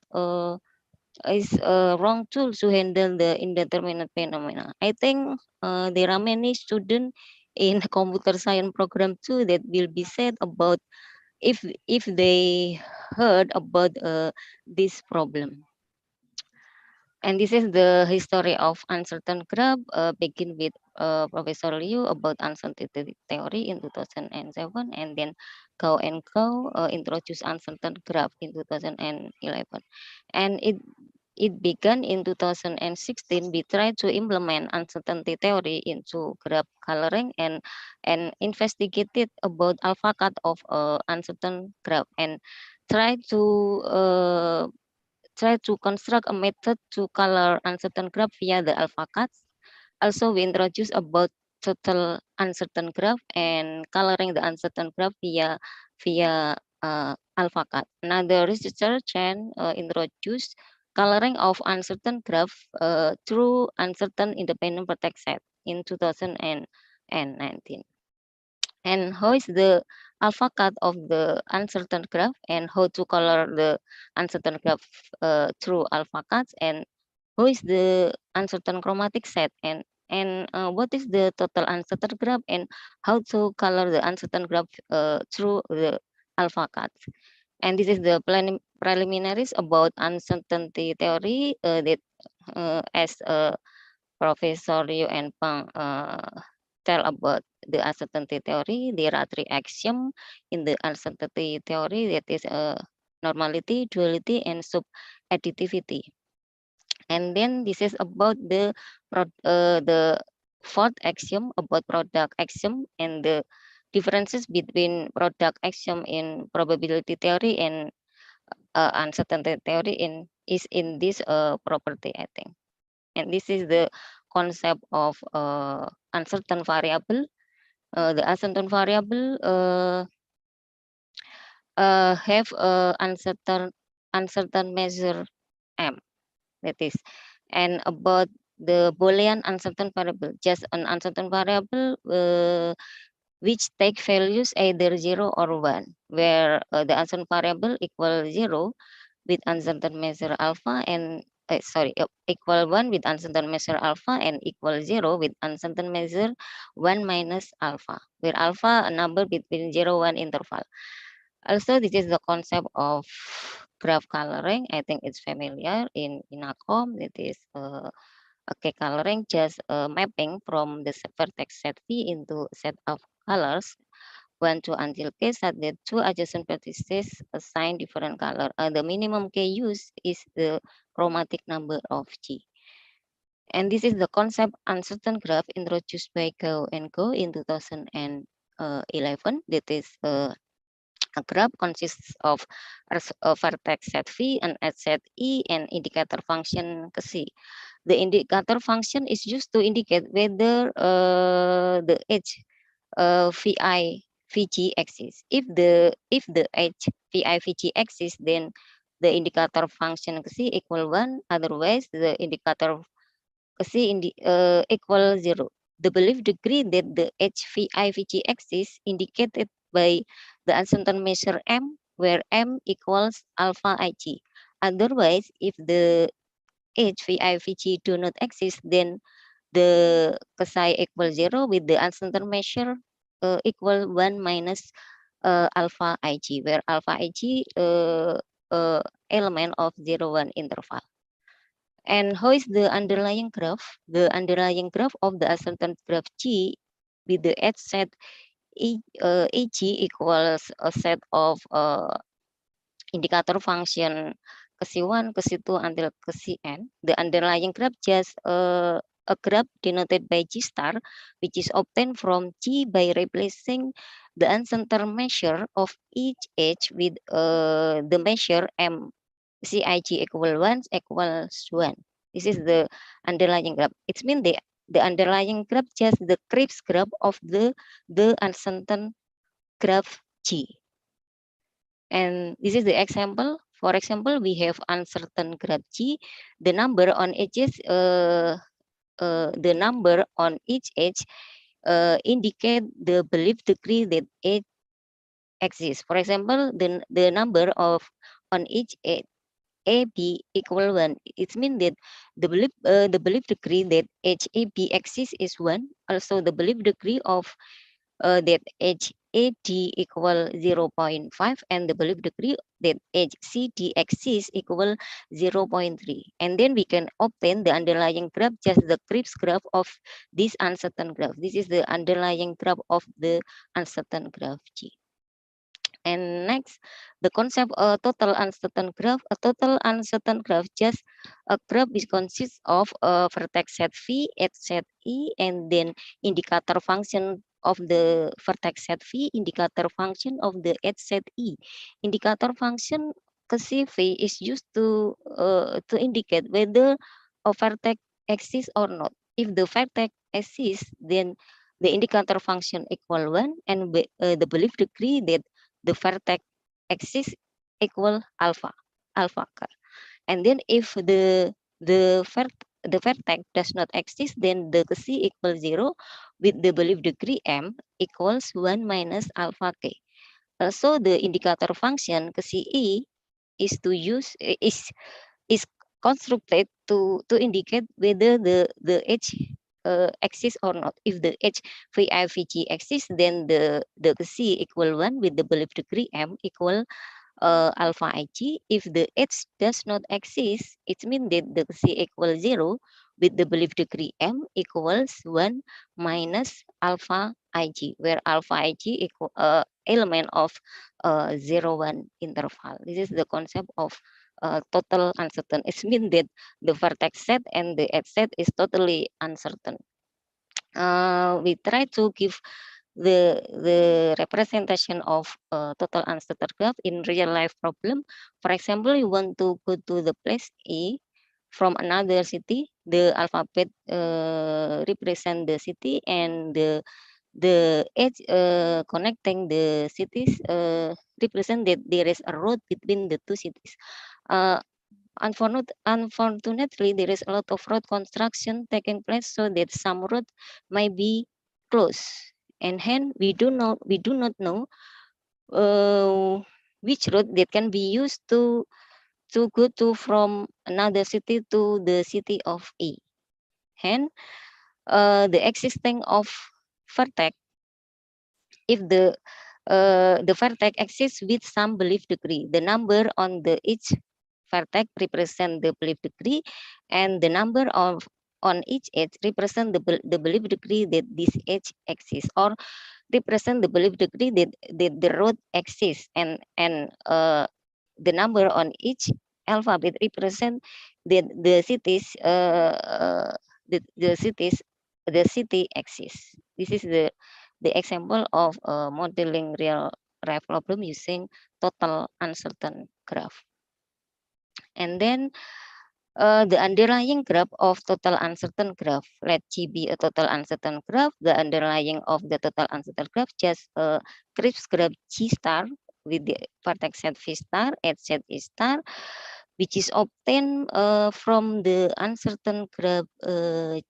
is a wrong tool to handle the indeterminate phenomena. I think there are many students in computer science program too that will be sad about if they heard about this problem. And this is the history of uncertain graph, begin with Professor Liu about uncertainty theory in 2007, and then Gao and Gao introduced uncertain graph in 2011. And it began in 2016. We tried to implement uncertainty theory into graph coloring and investigated about alpha cut of uncertain graph and try to construct a method to color uncertain graph via the alpha cuts. Also, we introduced about total uncertain graph and coloring the uncertain graph via alpha cut. Another researcher Chen introduced coloring of uncertain graph through uncertain independent vertex set in 2019. And how is the alpha cut of the uncertain graph and how to color the uncertain graph through alpha cuts, and who is the uncertain chromatic set, and what is the total uncertain graph and how to color the uncertain graph through the alpha cuts. And this is the preliminaries about uncertainty theory that as Professor Liu and Peng tell about the uncertainty theory. There are three axioms in the uncertainty theory, that is normality, duality, and subadditivity. And then this is about the fourth axiom about product axiom, and the differences between product axiom in probability theory and uncertainty theory is in this property, I think. And this is the concept of uncertain variable. The uncertain variable have uncertain measure m, that is, and about the Boolean uncertain variable, just an uncertain variable which take values either 0 or 1, where the uncertain variable equal 0 with uncertain measure alpha and equal 1 with uncertain measure alpha and equal 0 with uncertain measure 1 minus alpha, where alpha a number between 0 1 interval. Also, this is the concept of graph coloring. I think it's familiar in ACOM. It is okay, coloring just mapping from the vertex set V into a set of colors 1 to until k such that two adjacent vertices assign different color. The minimum k used is the chromatic number of G. And this is the concept uncertain graph introduced by Gao and Go in 2011. That is a graph consists of a vertex set V, an edge set E, and indicator function C. The indicator function is used to indicate whether the edge VI VG exists. If the edge VI VG exists, then the indicator function C equal 1. Otherwise, the indicator C equal 0. The belief degree that the edge VI VG exists indicated by the uncertain measure M, where M equals alpha Ig. Otherwise, if the edge VI VG do not exist, then the psi equal 0 with the uncertain measure equal 1 minus alpha Ig, where alpha Ig element of 0 1 interval. And how is the underlying graph? The underlying graph of the uncertain graph G with the edge set Eg equals a set of indicator function C1, C2 until Cn. The underlying graph just a graph denoted by G star, which is obtained from G by replacing the uncertain measure of each edge with the measure M. Cig equal 1 equals 1. This is the underlying graph. It means the underlying graph just the Krebs graph of the uncertain graph G. And this is the example. For example, we have uncertain graph G. The number on edges, the number on each edge indicate the belief degree that edge exists. For example, the number of on each edge AB equal 1. It means that the belief degree that edge AB exists is 1. Also, the belief degree of that edge AD equal 0.5 and the belief degree that edge CD exists equal 0.3. And then we can obtain the underlying graph, just the Krebs graph of this uncertain graph. This is the underlying graph of the uncertain graph G. And next, the concept of total uncertain graph. A total uncertain graph just a graph which consists of a vertex set V, edge set E, and then indicator function of the vertex set V, indicator function of the edge set E. Indicator function V is used to indicate whether a vertex exists or not. If the vertex exists, then the indicator function equal 1 and the belief degree that the vertex exists equal alpha k. And then if the vertex does not exist, then the C equals 0 with the belief degree M equals 1 minus alpha k. So the indicator function CE is to use is constructed to indicate whether the edge exists or not. If the edge VI VG exists, then the C equal 1 with the belief degree M equal alpha Ig. If the edge does not exist, it means that the C equals 0 with the belief degree M equals 1 minus alpha Ig, where alpha Ig equal element of 0 1 interval. This is the concept of total uncertain. It means that the vertex set and the edge set is totally uncertain. We try to give the representation of total uncertain graph in real life problem. For example, you want to go to the place A from another city. The alphabet represent the city, and the edge connecting the cities represent that there is a road between the two cities. Unfortunately, there is a lot of road construction taking place, so that some road might be closed, and hence we do not know which road that can be used to go to from another city to the city of A. Hence, the existing of vertex, if the vertex exists with some belief degree, the number on the each vertex represent the belief degree, and the number of on each edge represent the belief degree that this edge exists, or represent the belief degree that the road exists, and the number on each alphabet represent that the cities the cities the city exists. This is the example of modeling real life problem using total uncertain graph. And then the underlying graph of total uncertain graph, let G be a total uncertain graph. The underlying of the total uncertain graph just a crisp graph G star with the vertex set V star, edge set E star, which is obtained from the uncertain graph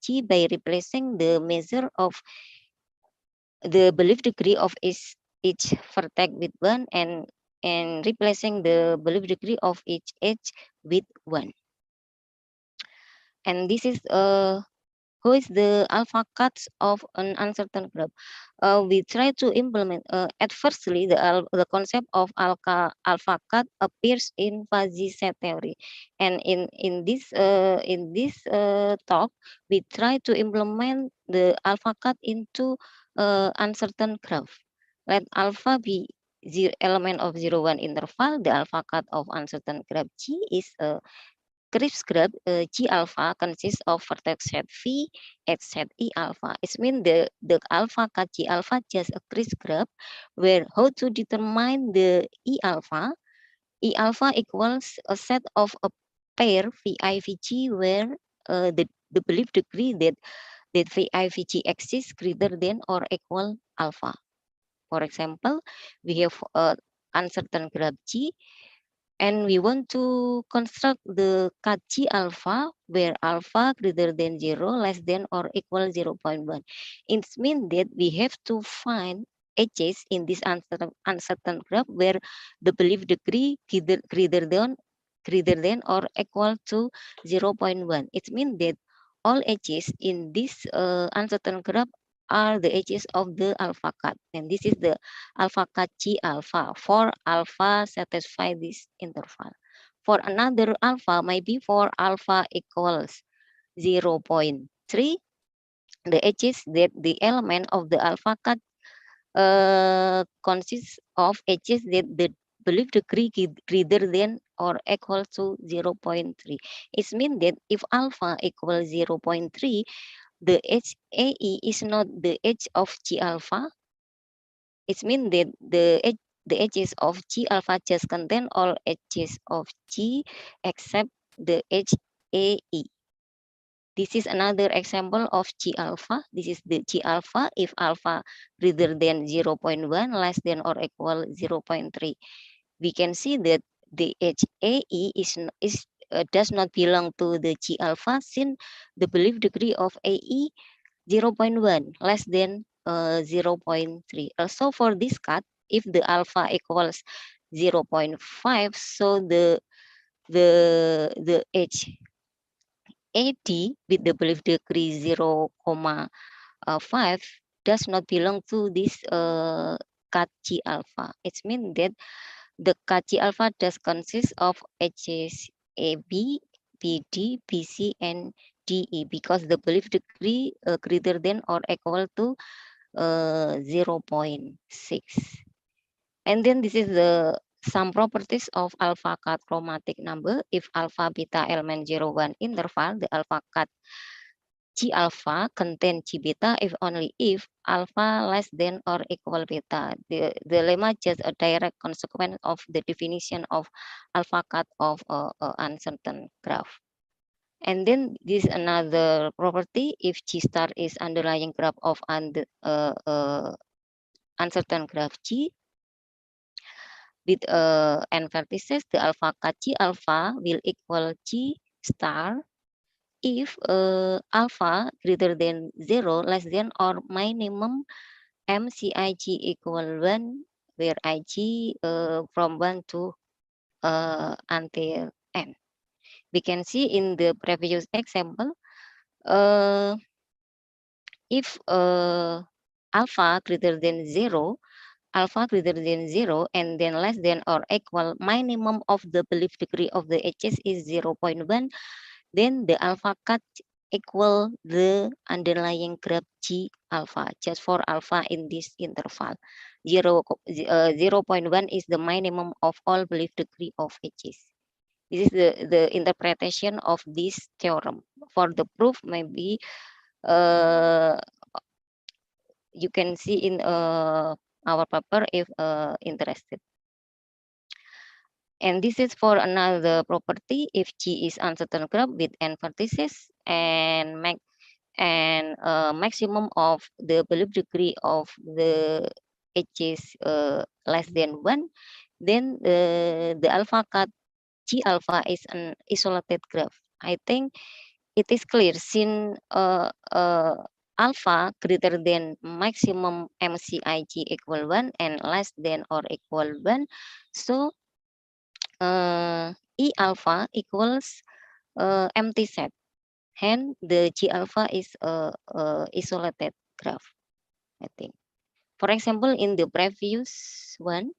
G by replacing the measure of the belief degree of each vertex with 1, and replacing the belief degree of each edge with 1. And this is who is the alpha cuts of an uncertain graph. We try to implement at firstly the concept of alpha cut appears in fuzzy set theory, and in this talk we try to implement the alpha cut into uncertain graph. Let alpha be element of 0, 1 interval. The alpha cut of uncertain graph G is a crisp graph G alpha consists of vertex set V, edge set E alpha. It means the alpha cut G alpha just a crisp graph, where how to determine the E alpha. E alpha equals a set of a pair VI VG, where the belief degree that VI VG exists greater than or equal alpha. For example, we have uncertain graph G, and we want to construct the cut G alpha where alpha greater than 0, less than or equal 0.1. It means that we have to find edges in this uncertain graph where the belief degree greater than or equal to 0.1. It means that all edges in this uncertain graph are the edges of the alpha cut, and this is the alpha cut G alpha. For alpha satisfy this interval. For another alpha, maybe for alpha equals 0.3, the edges that the element of the alpha cut consists of edges that the belief degree greater than or equal to 0.3. It means that if alpha equals 0.3, the edge AE is not the edge of G alpha. It means that the edges of G alpha just contain all edges of G except the edge AE. This is another example of G alpha. This is the G alpha if alpha greater than 0.1, less than or equal 0.3. We can see that the edge AE does not belong to the G alpha, since the belief degree of AE 0.1 less than 0.3. Also for this cut, if the alpha equals 0.5, so the edge AD with the belief degree 0.5 does not belong to this cut G alpha. It means that the cut G alpha does consist of edges AB, BD, BC, and DE, because the belief degree greater than or equal to 0.6. And then this is some properties of alpha cut chromatic number. If alpha beta element 0, 1 interval, the alpha cut G alpha contain G beta if only if alpha less than or equal beta. The lemma just a direct consequence of the definition of alpha cut of a uncertain graph. And then this another property, if G star is underlying graph of uncertain graph G with n vertices, the alpha cut G alpha will equal G star if alpha greater than 0, less than or minimum MCIG equal 1, where IG from 1 to until n. We can see in the previous example, if alpha greater than 0, and then less than or equal minimum of the belief degree of the edges is 0.1, then the alpha cut equal the underlying graph G alpha, just for alpha in this interval. 0.1 is the minimum of all belief degree of edges. This is the interpretation of this theorem. For the proof, maybe you can see in our paper if interested. And this is for another property if G is uncertain graph with n vertices and maximum of the belief degree of the edges less than 1, then the alpha cut G alpha is an isolated graph. I think it is clear since alpha greater than maximum MCIG equal 1 and less than or equal 1. So E alpha equals empty set. Hence, the G alpha is a isolated graph, I think. For example, in the previous one,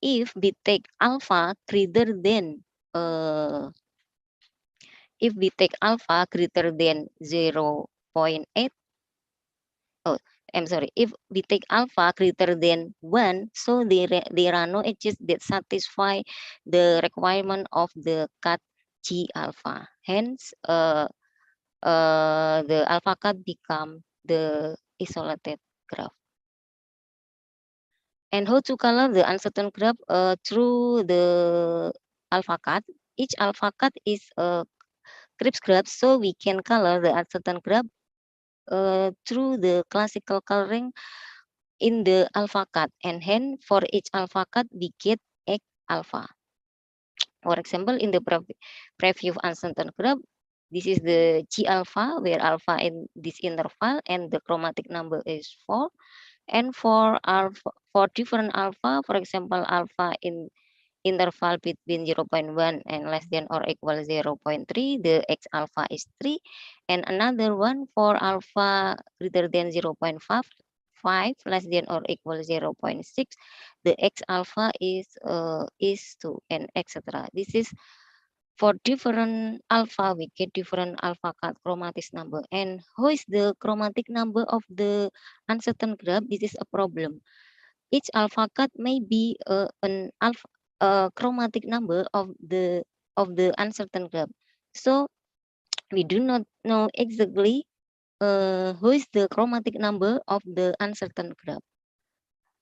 if we take alpha greater than 0.8, oh, I'm sorry, if we take alpha greater than 1, so there are no edges that satisfy the requirement of the cut G alpha. Hence, the alpha cut become the isolated graph. And how to color the uncertain graph through the alpha cut? Each alpha cut is a Krebs graph, so we can color the uncertain graph through the classical coloring in the alpha cut, and hence for each alpha cut we get X alpha. For example, in the preview uncertain graph, this is the G alpha, where alpha in this interval and the chromatic number is 4. And for different alpha, for example, alpha in interval between 0.1 and less than or equal 0.3, the X alpha is 3. And another one for alpha greater than 0.5, less than or equal 0.6, the X alpha is 2, and etc. This is for different alpha, we get different alpha cut chromatic number. And how is the chromatic number of the uncertain graph? This is a problem. Each alpha cut may be an alpha chromatic number of the uncertain graph. So we do not know exactly who is the chromatic number of the uncertain graph.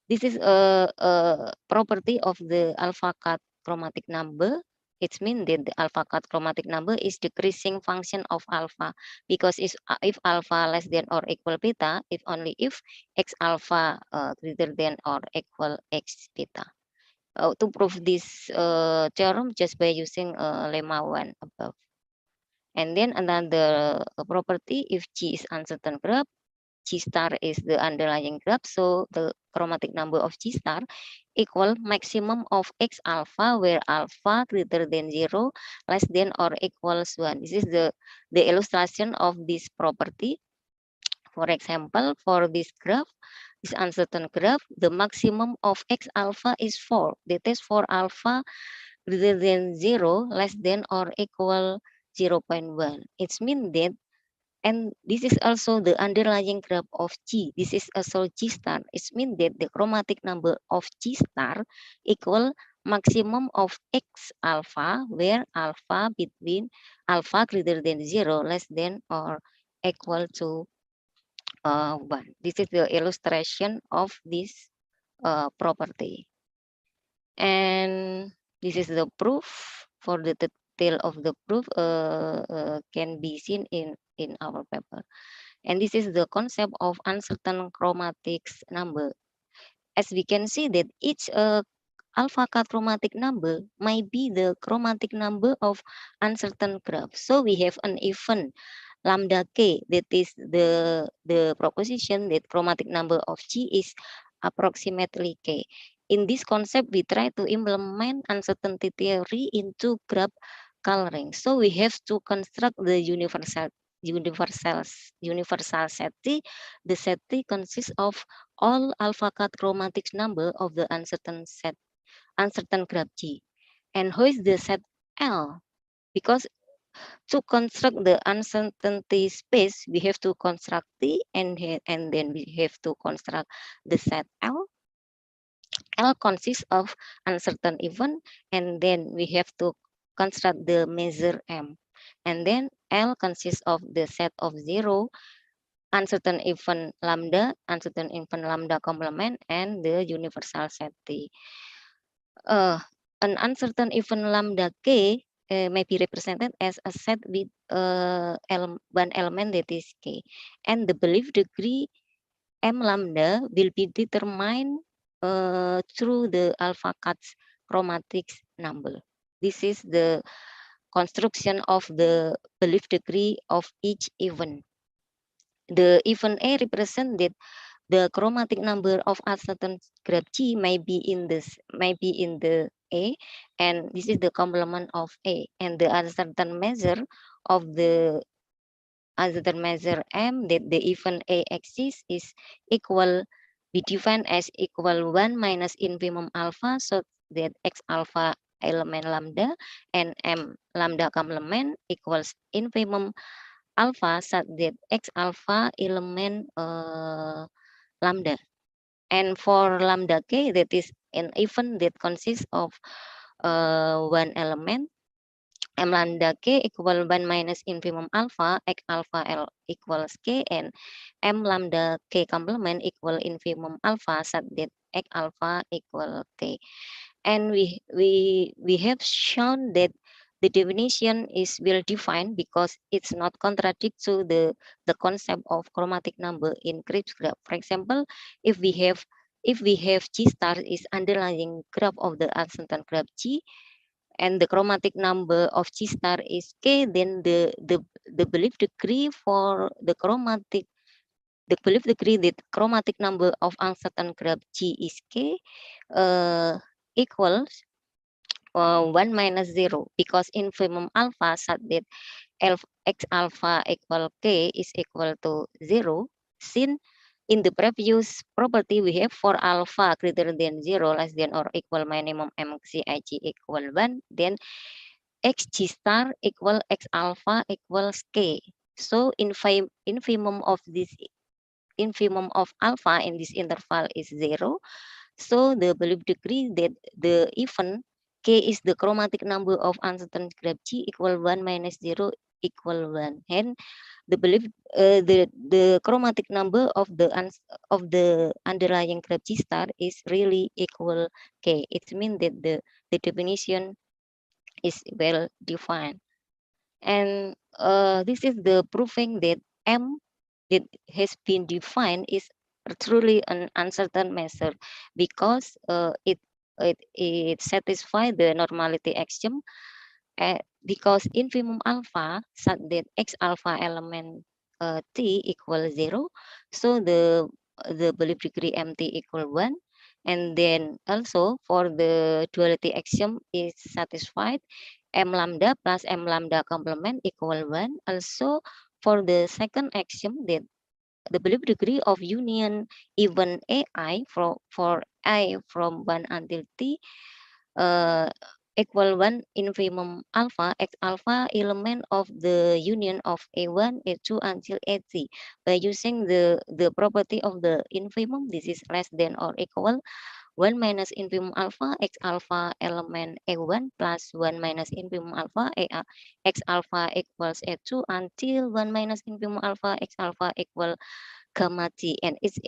This is a property of the alpha cut chromatic number. It means that the alpha cut chromatic number is decreasing function of alpha, because if alpha less than or equal beta, if only if X alpha greater than or equal X beta. To prove this theorem just by using lemma 1 above. And then another property, if G is uncertain graph, G star is the underlying graph, so the chromatic number of G star equal maximum of X alpha, where alpha greater than 0, less than or equals 1. This is the illustration of this property. For example, for this graph, this uncertain graph, the maximum of X alpha is 4. That is for alpha greater than 0, less than or equal 0.1. It means that, and this is also the underlying graph of G. This is also G star. It means that the chromatic number of G star equal maximum of X alpha, where alpha between alpha greater than 0, less than or equal to 1. This is the illustration of this property. And this is the proof. For the detail of the proof can be seen in our paper. And this is the concept of uncertain chromatics number. As we can see that each alpha cut chromatic number might be the chromatic number of uncertain graph. So we have an even lambda k, that is the proposition that chromatic number of G is approximately k. In this concept, we try to implement uncertainty theory into graph coloring. So we have to construct the universal set T. The set T consists of all alpha cut chromatic number of the uncertain graph G. And who is the set L? Because to construct the uncertainty space, we have to construct T, and then we have to construct the set L. L consists of uncertain event, and then we have to construct the measure M. And then L consists of the set of 0, uncertain event lambda, uncertain event lambda complement, and the universal set T. An uncertain event lambda k may be represented as a set with one element, that is k, and the belief degree m lambda will be determined through the alpha cuts chromatics number. This is the construction of the belief degree of each event. The event A represents that the chromatic number of uncertain graph G may be in the A, and this is the complement of A, and the uncertain measure of the uncertain measure M, that the event A exists, is equal, we define as equal 1 minus infimum alpha, so that X alpha element lambda and M lambda complement equals infimum alpha, such that X alpha element lambda. And for lambda k, that is an event that consists of one element, m lambda k equal 1 minus infimum alpha, X alpha L equals k, and m lambda k complement equal infimum alpha, such that X alpha equal k. And we have shown that the definition is well defined because it's not contradict to the concept of chromatic number in Krebs graph. For example, if we have G star is underlying graph of the uncertain graph G, and the chromatic number of G star is k, then the belief degree for the belief degree that chromatic number of uncertain graph G is k equals 1 minus 0, because infimum alpha such that X alpha equal k is equal to 0. Since in the previous property we have for alpha greater than 0, less than or equal minimum MCIG equal 1, then XG star equal X alpha equals k. So infimum of alpha in this interval is 0. So the belief degree that the event k is the chromatic number of uncertain graph G equal 1 minus 0 equal 1. And the belief the chromatic number of the underlying graph G star is really equal k. It means that the definition is well defined. And this is the proving that M that has been defined is truly an uncertain measure, because it satisfies the normality axiom, because infimum alpha such that X alpha element T equals 0, so the belief degree MT equal 1, and then also for the duality axiom is satisfied, M lambda plus M lambda complement equal 1. Also for the second axiom, that the belief degree of union even AI for I from 1 until T equal 1 infimum alpha, X alpha element of the union of A1, A2 until A3. By using the property of the infimum, this is less than or equal 1 minus infimum alpha x alpha element A1 plus 1 minus infimum alpha x alpha equals A2 until 1 minus infimum alpha x alpha equal gamma t, and it's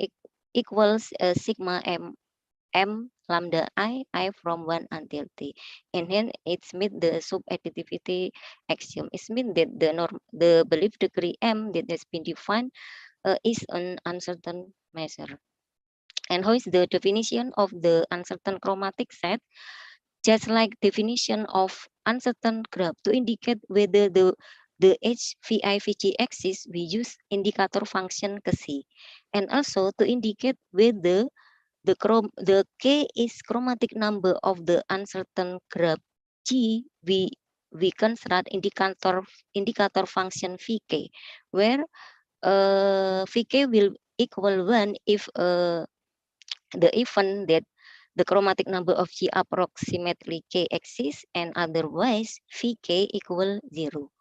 equals sigma m lambda I from 1 until t, and then it's meet the subadditivity axiom. It means that the belief degree m that has been defined is an uncertain measure. And how is the definition of the uncertain chromatic set? Just like definition of uncertain graph, to indicate whether the HVI-VG axis, we use indicator function K, and also to indicate whether the K is chromatic number of the uncertain graph G, we construct indicator function Vk, where Vk will equal 1 if the event that the chromatic number of G approximately K exists, and otherwise Vk equal 0.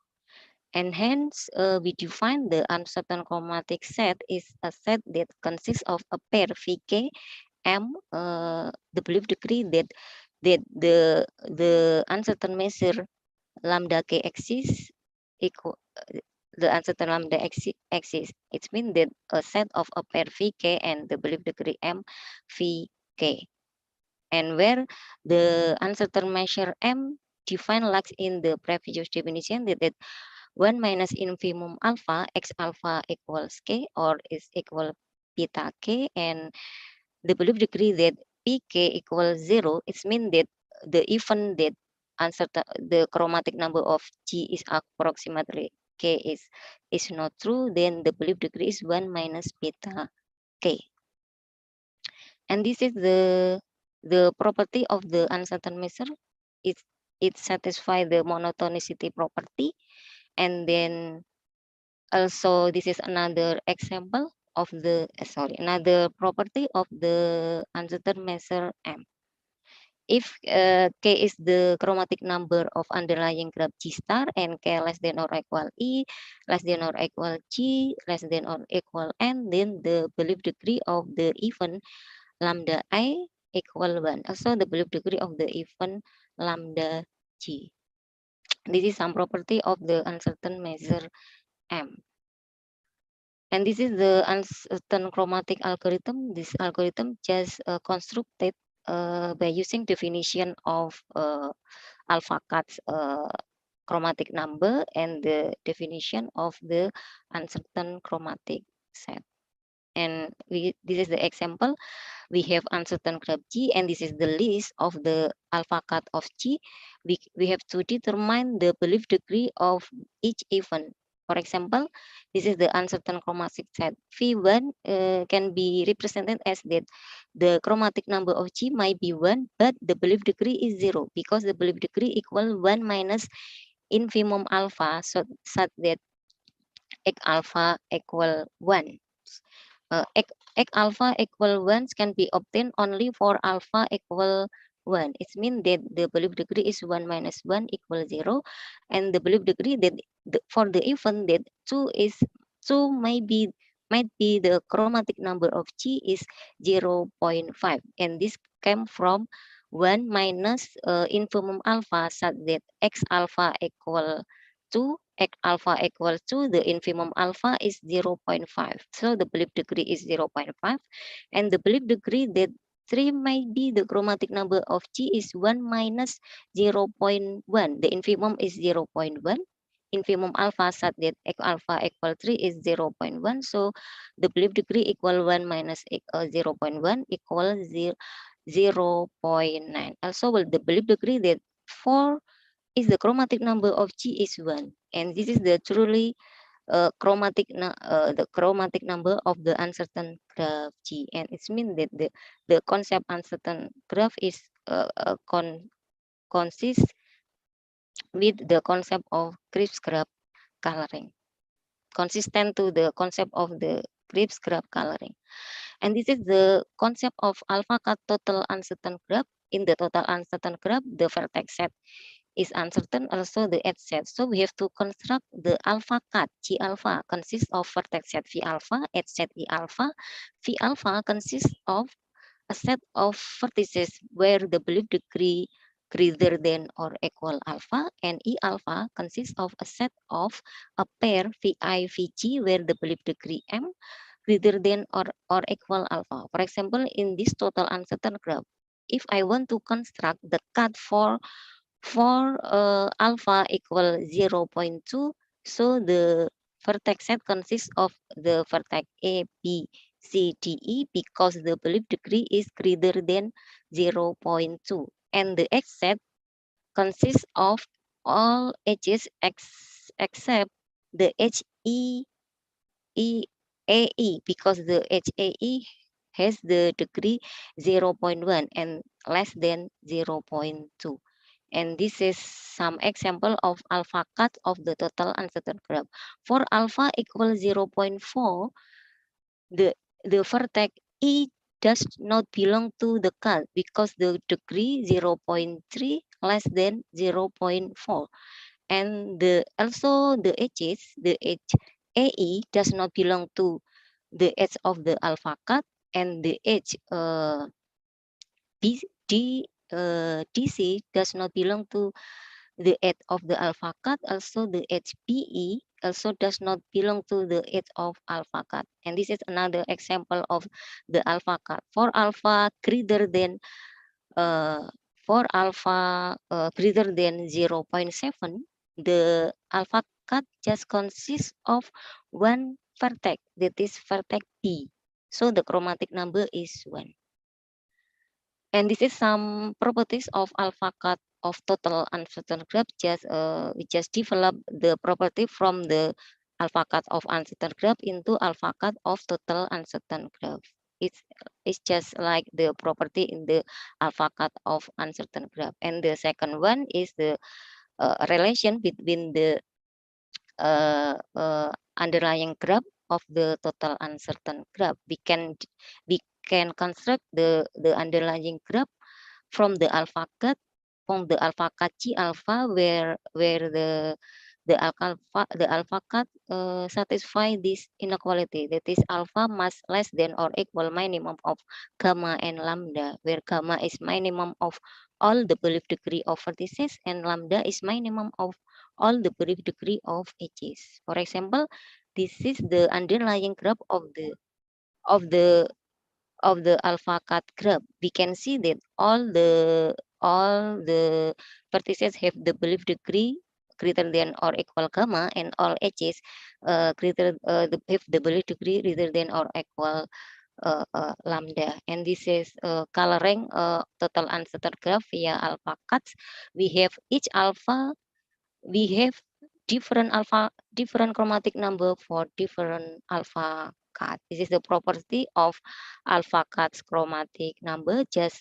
And hence, we define the uncertain chromatic set is a set that consists of a pair Vk M, the belief degree that the uncertain measure lambda K exists equal the uncertain lambda exists. It means that a set of a pair Vk and the belief degree M Vk, and where the uncertain measure M defined like in the previous definition that 1 minus infimum alpha x alpha equals K or is equal beta K, and the belief degree that Pk equals 0, it means that the event that uncertain the chromatic number of G is approximately K is not true, then the belief degree is 1 minus beta K. And this is the property of the uncertain measure. It satisfies the monotonicity property. And then also this is another example of the another property of the uncertain measure M. If K is the chromatic number of underlying graph G star and K less than or equal E, less than or equal G, less than or equal N, then the belief degree of the event lambda I equal 1. Also the belief degree of the event lambda G. This is some property of the uncertain measure M. And this is the uncertain chromatic algorithm. This algorithm just constructed by using definition of alpha cut's chromatic number and the definition of the uncertain chromatic set. And this is the example. We have uncertain graph G, and this is the list of the alpha cut of G. We have to determine the belief degree of each event. For example, this is the uncertain chromatic set. V1 can be represented as that the chromatic number of G might be 1, but the belief degree is 0 because the belief degree equal 1 minus infimum alpha, so such that x alpha equal 1. X alpha equal 1 can be obtained only for alpha equal 1. It means that the belief degree is 1 minus 1 equal 0, and the belief degree that for the event that 2 might be the chromatic number of G is 0.5, and this came from 1 minus infimum alpha such that x alpha equal 2, x alpha equals to the infimum alpha is 0.5. So the belief degree is 0.5, and the belief degree that 3 might be the chromatic number of G is 1 minus 0.1. The infimum is 0.1. Infimum alpha such that x alpha equal 3 is 0.1. So the belief degree equal 1 minus 0.1 equal 0.9. Also, the belief degree that 4 is the chromatic number of G is 1, and this is the truly the chromatic number of the uncertain graph G, and it means that the concept uncertain graph is consists with the concept of Cripps graph coloring, consistent to the concept of the Cripps graph coloring. And this is the concept of alpha cut total uncertain graph. In the total uncertain graph, the vertex set is uncertain, also the edge set. So we have to construct the alpha cut. G alpha consists of vertex set V alpha, edge set E alpha. V alpha consists of a set of vertices where the belief degree greater than or equal alpha, and E alpha consists of a set of a pair Vi Vg where the belief degree M greater than or equal alpha. For example, in this total uncertain graph, if I want to construct the cut for alpha equal 0.2, so the vertex set consists of the vertex A, B, C, D, E because the belief degree is greater than 0.2, and the X set consists of all edges except the HAE because the HAE has the degree 0.1 and less than 0.2. And this is some example of alpha cut of the total uncertain graph. For alpha equal 0.4, the vertex E does not belong to the cut because the degree 0.3 less than 0.4. And also the edges, the edge AE does not belong to the edge of the alpha cut, and the edge DC does not belong to the edge of the alpha cut. Also the edge PE also does not belong to the edge of alpha cut. And this is another example of the alpha cut. For alpha greater than 0.7, the alpha cut just consists of one vertex, that is vertex B. So the chromatic number is 1. And this is some properties of alpha cut of total uncertain graph. We just develop the property from the alpha cut of uncertain graph into alpha cut of total uncertain graph. It's just like the property in the alpha cut of uncertain graph. And the second one is the relation between the underlying graph of the total uncertain graph. We can construct the underlying graph from the alpha cut G alpha where the alpha cut satisfy this inequality, that is alpha must less than or equal minimum of gamma and lambda, where gamma is minimum of all the belief degree of vertices and lambda is minimum of all the belief degree of edges. For example, this is the underlying graph of the alpha cut graph. We can see that all the vertices have the belief degree greater than or equal gamma, and all edges have the belief degree greater than or equal lambda. And this is coloring total uncertain graph via alpha cuts. We have each alpha, we have different chromatic number for different alpha cut. This is the property of alpha cut's chromatic number. Just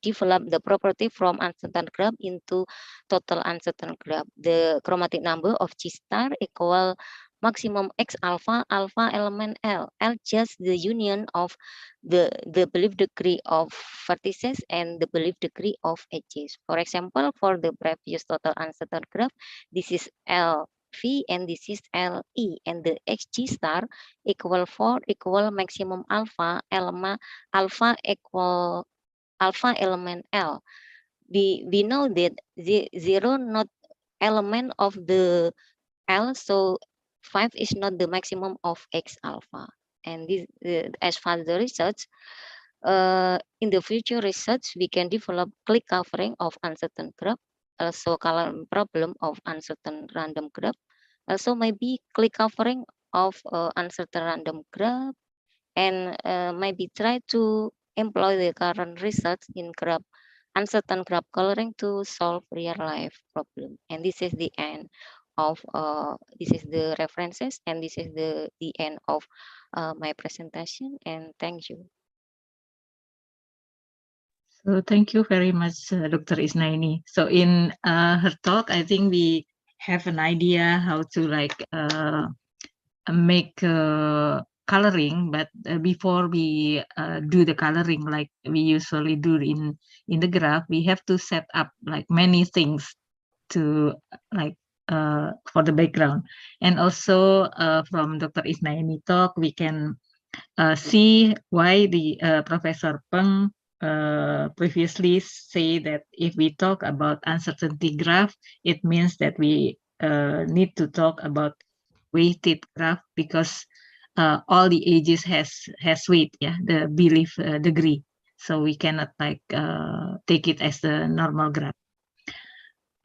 develop the property from uncertain graph into total uncertain graph. The chromatic number of G star equal maximum X alpha element L. L just the union of the belief degree of vertices and the belief degree of edges. For example, for the previous total uncertain graph, this is LV and this is LE, and the XG star equal 4 equal maximum alpha equal alpha element L. We know that the 0 not element of the L, so 5 is not the maximum of X alpha. And this, as far as the research, in the future research, we can develop click covering of uncertain graph, also color problem of uncertain random graph, also maybe click covering of uncertain random graph, and maybe try to employ the current research in uncertain graph coloring to solve real life problem. And this is the end of this is the references, and this is the end of my presentation, and thank you. So thank you very much, Dr. Isnaini. So in her talk, I think we have an idea how to make coloring, but before we do the coloring like we usually do in the graph, we have to set up like many things to for the background. And also from Dr. Isnaini talk, we can see why the Professor Peng previously say that if we talk about uncertainty graph, it means that we need to talk about weighted graph, because all the ages has weight, yeah, the belief degree. So we cannot like take it as the normal graph.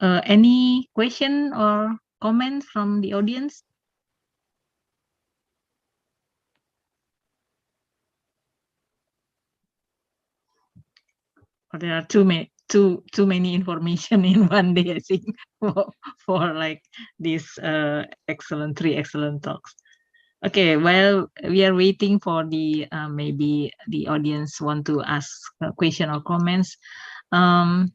Any question or comment from the audience? Or there are too many information in one day, I think, for like these three excellent talks. Okay, well, we are waiting for the maybe the audience want to ask a question or comments. Ibu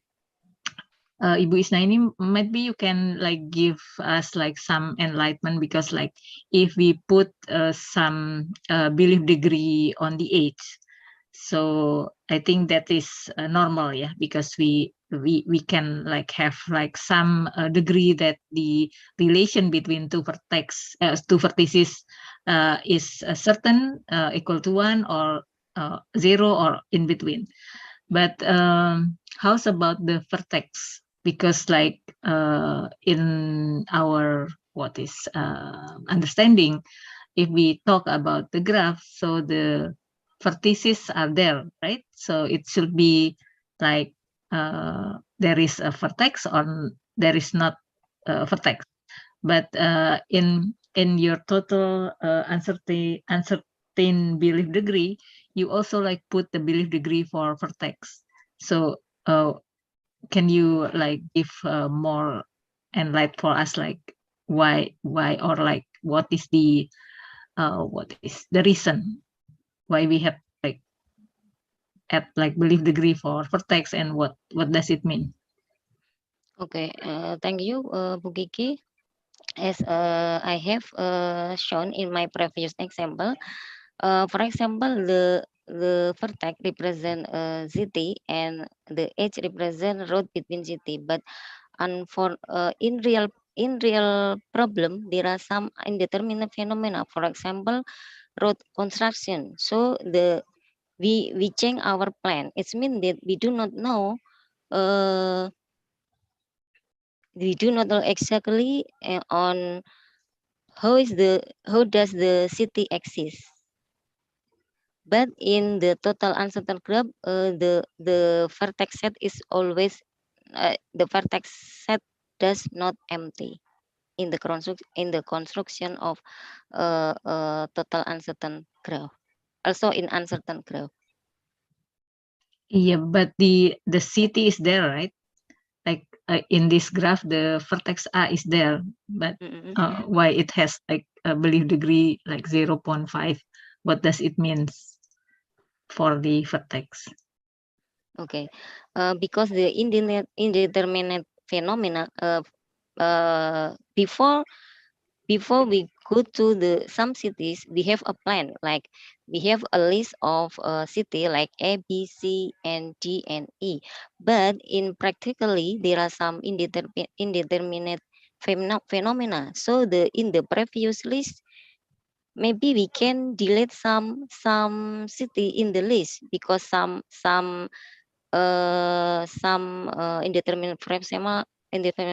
Isnaini, maybe you can like give us like some enlightenment, because like if we put some belief degree on the age, so I think that is normal, yeah, because we can like have like some degree that the relation between two vertices is a certain equal to 1 or 0 or in between. But how's about the vertex? Because like in our understanding, if we talk about the graph, so the vertices are there, right? So it should be like there is a vertex or there is not a vertex. But in your total uncertain belief degree, you also like put the belief degree for vertex. So can you like give more enlight for us, like why or like what is the reason why we have like add like belief degree for vertex, and what does it mean? Okay, thank you, Bu Kiki. As I have shown in my previous example, for example, the vertex represent city and the edge represent road between city. But for in real problem, there are some indeterminate phenomena. For example, road construction. So we change our plan. It means that we do not know. We do not know exactly on how does the city exist. But in the total uncertain graph, the vertex set is always the vertex set does not empty in the construction of total uncertain graph. Also in uncertain graph. Yeah, but the city is there, right? Like in this graph, the vertex A is there, but why it has like a belief degree like 0.5? What does it mean for the vertex? Okay, because the indeterminate phenomena before we go to some cities, we have a plan. Like we have a list of city like A, B, C, and D, and E. But in practically, there are some indeterminate phenomena. So in the previous list, maybe we can delete some city in the list because some indeterminate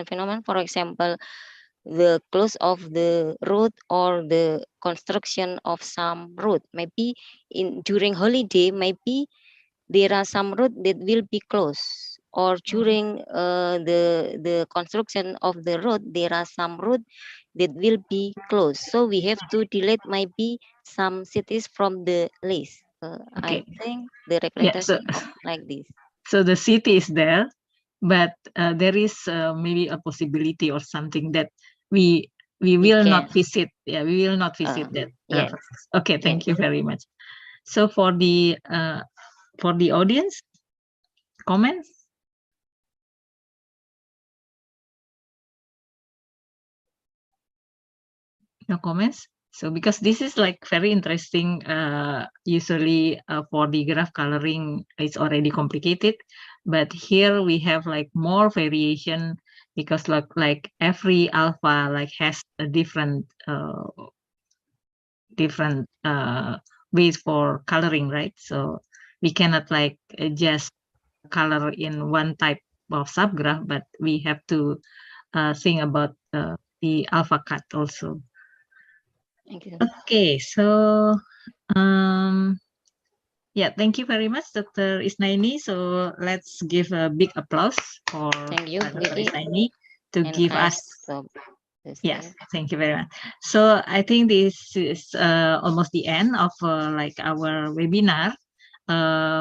phenomenon, for example, the close of the road or the construction of some road. Maybe during holiday, maybe there are some road that will be closed, or during the construction of the road, there are some road that will be closed. So we have to delete maybe some cities from the list. Okay. I think the Yeah, representation like this. So the city is there, but there is maybe a possibility or something that we will not visit. Yeah, we will not visit that. Yes. Okay, thank you very much. So for the audience, comments? No comments? So because this is like very interesting, usually for the graph coloring, it's already complicated, but here we have like more variation because like every alpha like has a different ways for coloring, right? So we cannot like just color in one type of subgraph, but we have to think about the alpha cut also. Thank you. Okay, so yeah, thank you very much, Dr. Isnaini. So let's give a big applause for Thank you, Dr. Vicky. Isnaini to And give I us. stop this Yes, thing. thank you very much. So I think this is almost the end of like our webinar.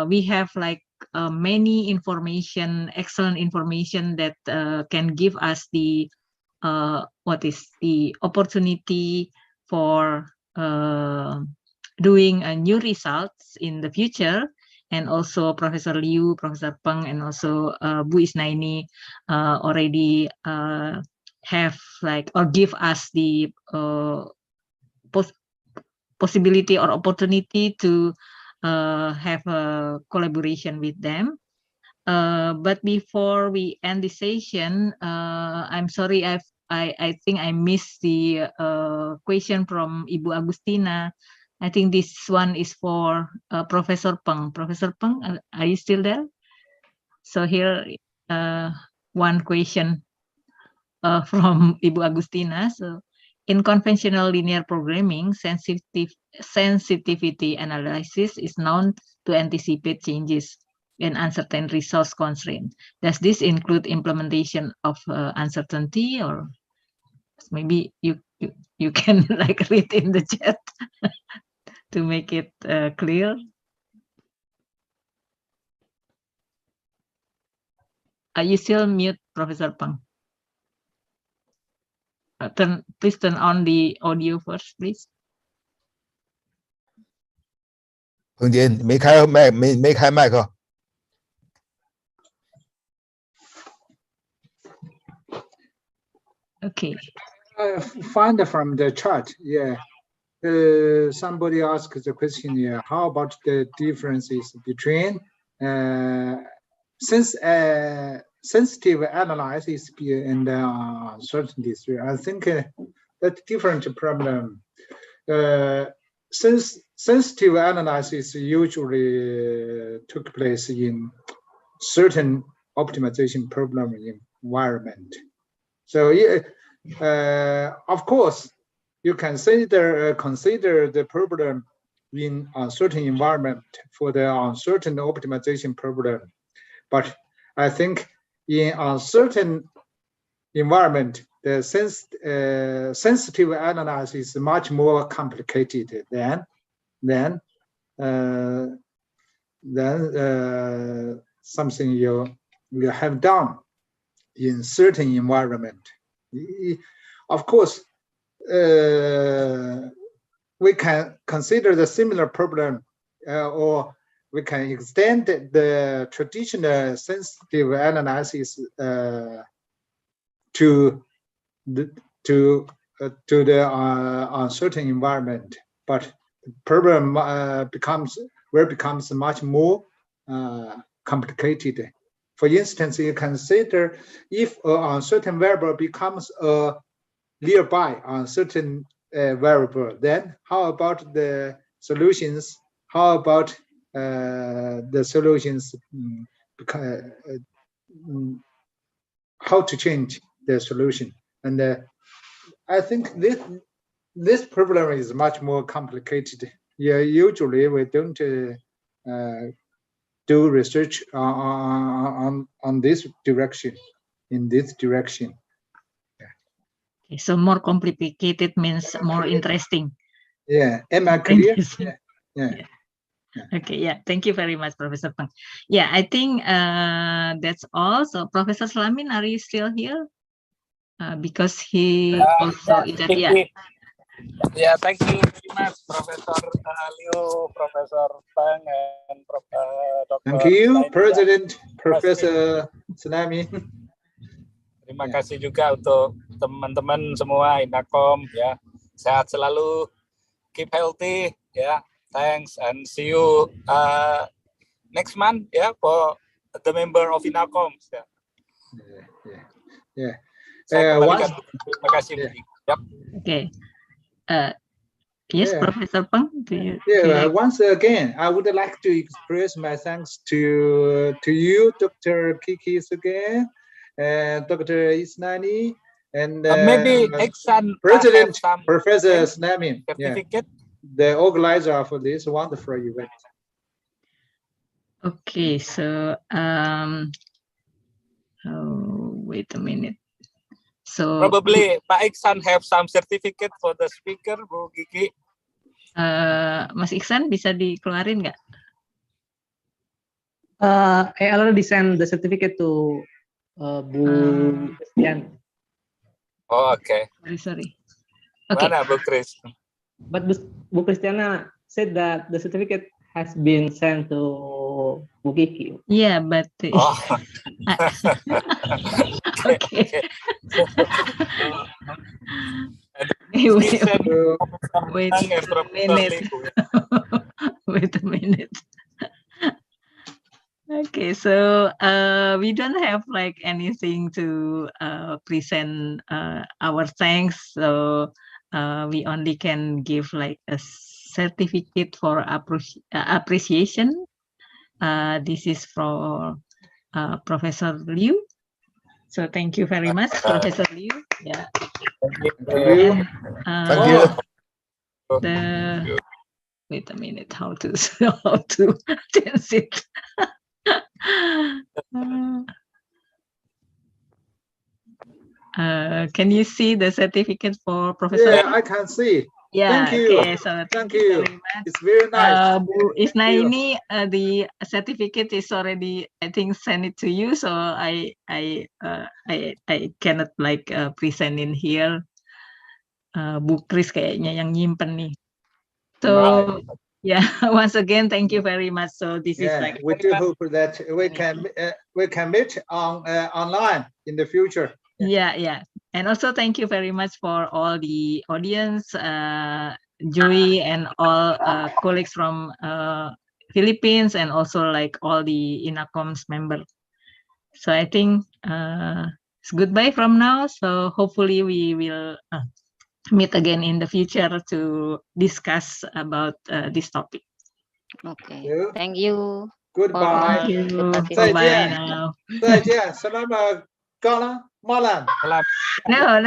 We have like many information, excellent information that can give us the what is the opportunity for doing new results in the future. And also Professor Liu, Professor Peng, and also Bu Isnaini already have like or give us the possibility or opportunity to have a collaboration with them. But before we end the session, I'm sorry, I think I missed the question from Ibu Agustina. I think this one is for Professor Peng. Professor Peng, are you still there? So here, one question from Ibu Agustina. So, in conventional linear programming, sensitivity analysis is known to anticipate changes in uncertain resource constraint. Does this include implementation of uncertainty, or maybe you can like read in the chat to make it clear? Are you still mute, Professor Peng? Please turn on the audio first, please. 彭杰，你没开麦，没开麦克。Okay. Find from the chat. Yeah. Somebody asked the question here. How about the differences between sensitive analysis and uncertainties? I think that different problem. Since sensitive analysis usually took place in certain optimization problem environment. So of course, you can consider the problem in a certain environment for the uncertain optimization problem. But I think in a certain environment, the sensitive analysis is much more complicated than something you have done in certain environment. Of course, we can consider the similar problem, or we can extend the traditional sensitive analysis to the uncertain environment, but the problem becomes much more complicated. For instance, you consider if an uncertain variable becomes a nearby uncertain variable, then how about the solutions? How about the solutions? How to change the solution? And I think this problem is much more complicated. Yeah, usually we don't do research on this direction, in this direction. Yeah. Okay, so more complicated means more interesting. Yeah, am I clear? Yeah. Yeah. Okay, yeah, thank you very much, Professor Peng. Yeah, I think that's all. So, Professor Slamin, are you still here? Because he also is at, yeah. Yeah, thank you very much, Professor Liu, Professor Peng, and Dr. Thank you, Isnaini. President Professor Slamin. Terima kasih juga untuk teman-teman semua Inakom, ya. Sehat selalu, keep healthy, ya. Thanks and see you next month, ya, for the member of Inakom. Yeah. Saya kembalikan. Terima kasih. Yeah. Yep. Okay. Yes, Yeah. Professor Peng, do you? Once again, I would like to express my thanks to you, Dr. Kiki Suge, Dr. Isnani, and maybe Iksan President have some Professor Snamin, certificate. the organizer for this wonderful event. Okay, so wait a minute. So Probably Pak Iksan have some certificate for the speaker, Bu Kiki. Mas Iksan bisa dikeluarin nggak? I already sent the certificate to Bu Christian. Oh, okay. Sorry. Okay. Mana Bu Chris? But Bu Christiana said that the certificate has been sent to Bu Kiki. Yeah, but Oh. okay. Wait a minute. Wait a minute. Okay, so we don't have like anything to present our thanks, so we only can give like a certificate for appreciation. This is for Professor Liu. So thank you very much, Professor Liu. Yeah. Thank you. Wait a minute, how to change it? Can you see the certificate for Professor? Yeah, I can see. Yeah. Thank you. Okay. So thank you. Very much. It's very nice. Bu Isnaini, the certificate is already, I think, sent it to you. So I cannot like present in here. Bu Kris kayaknya yang nyimpen nih. So yeah, once again, thank you very much. So this is like we do hope that we can meet on online in the future. Yeah. And also thank you very much for all the audience, Joey and all colleagues from Philippines, and also like all the INACOMS members. So I think it's goodbye from now. So hopefully we will meet again in the future to discuss about this topic. Okay. Thank you. Goodbye. Thank you. Bye now. 再见. Selamat malam. No,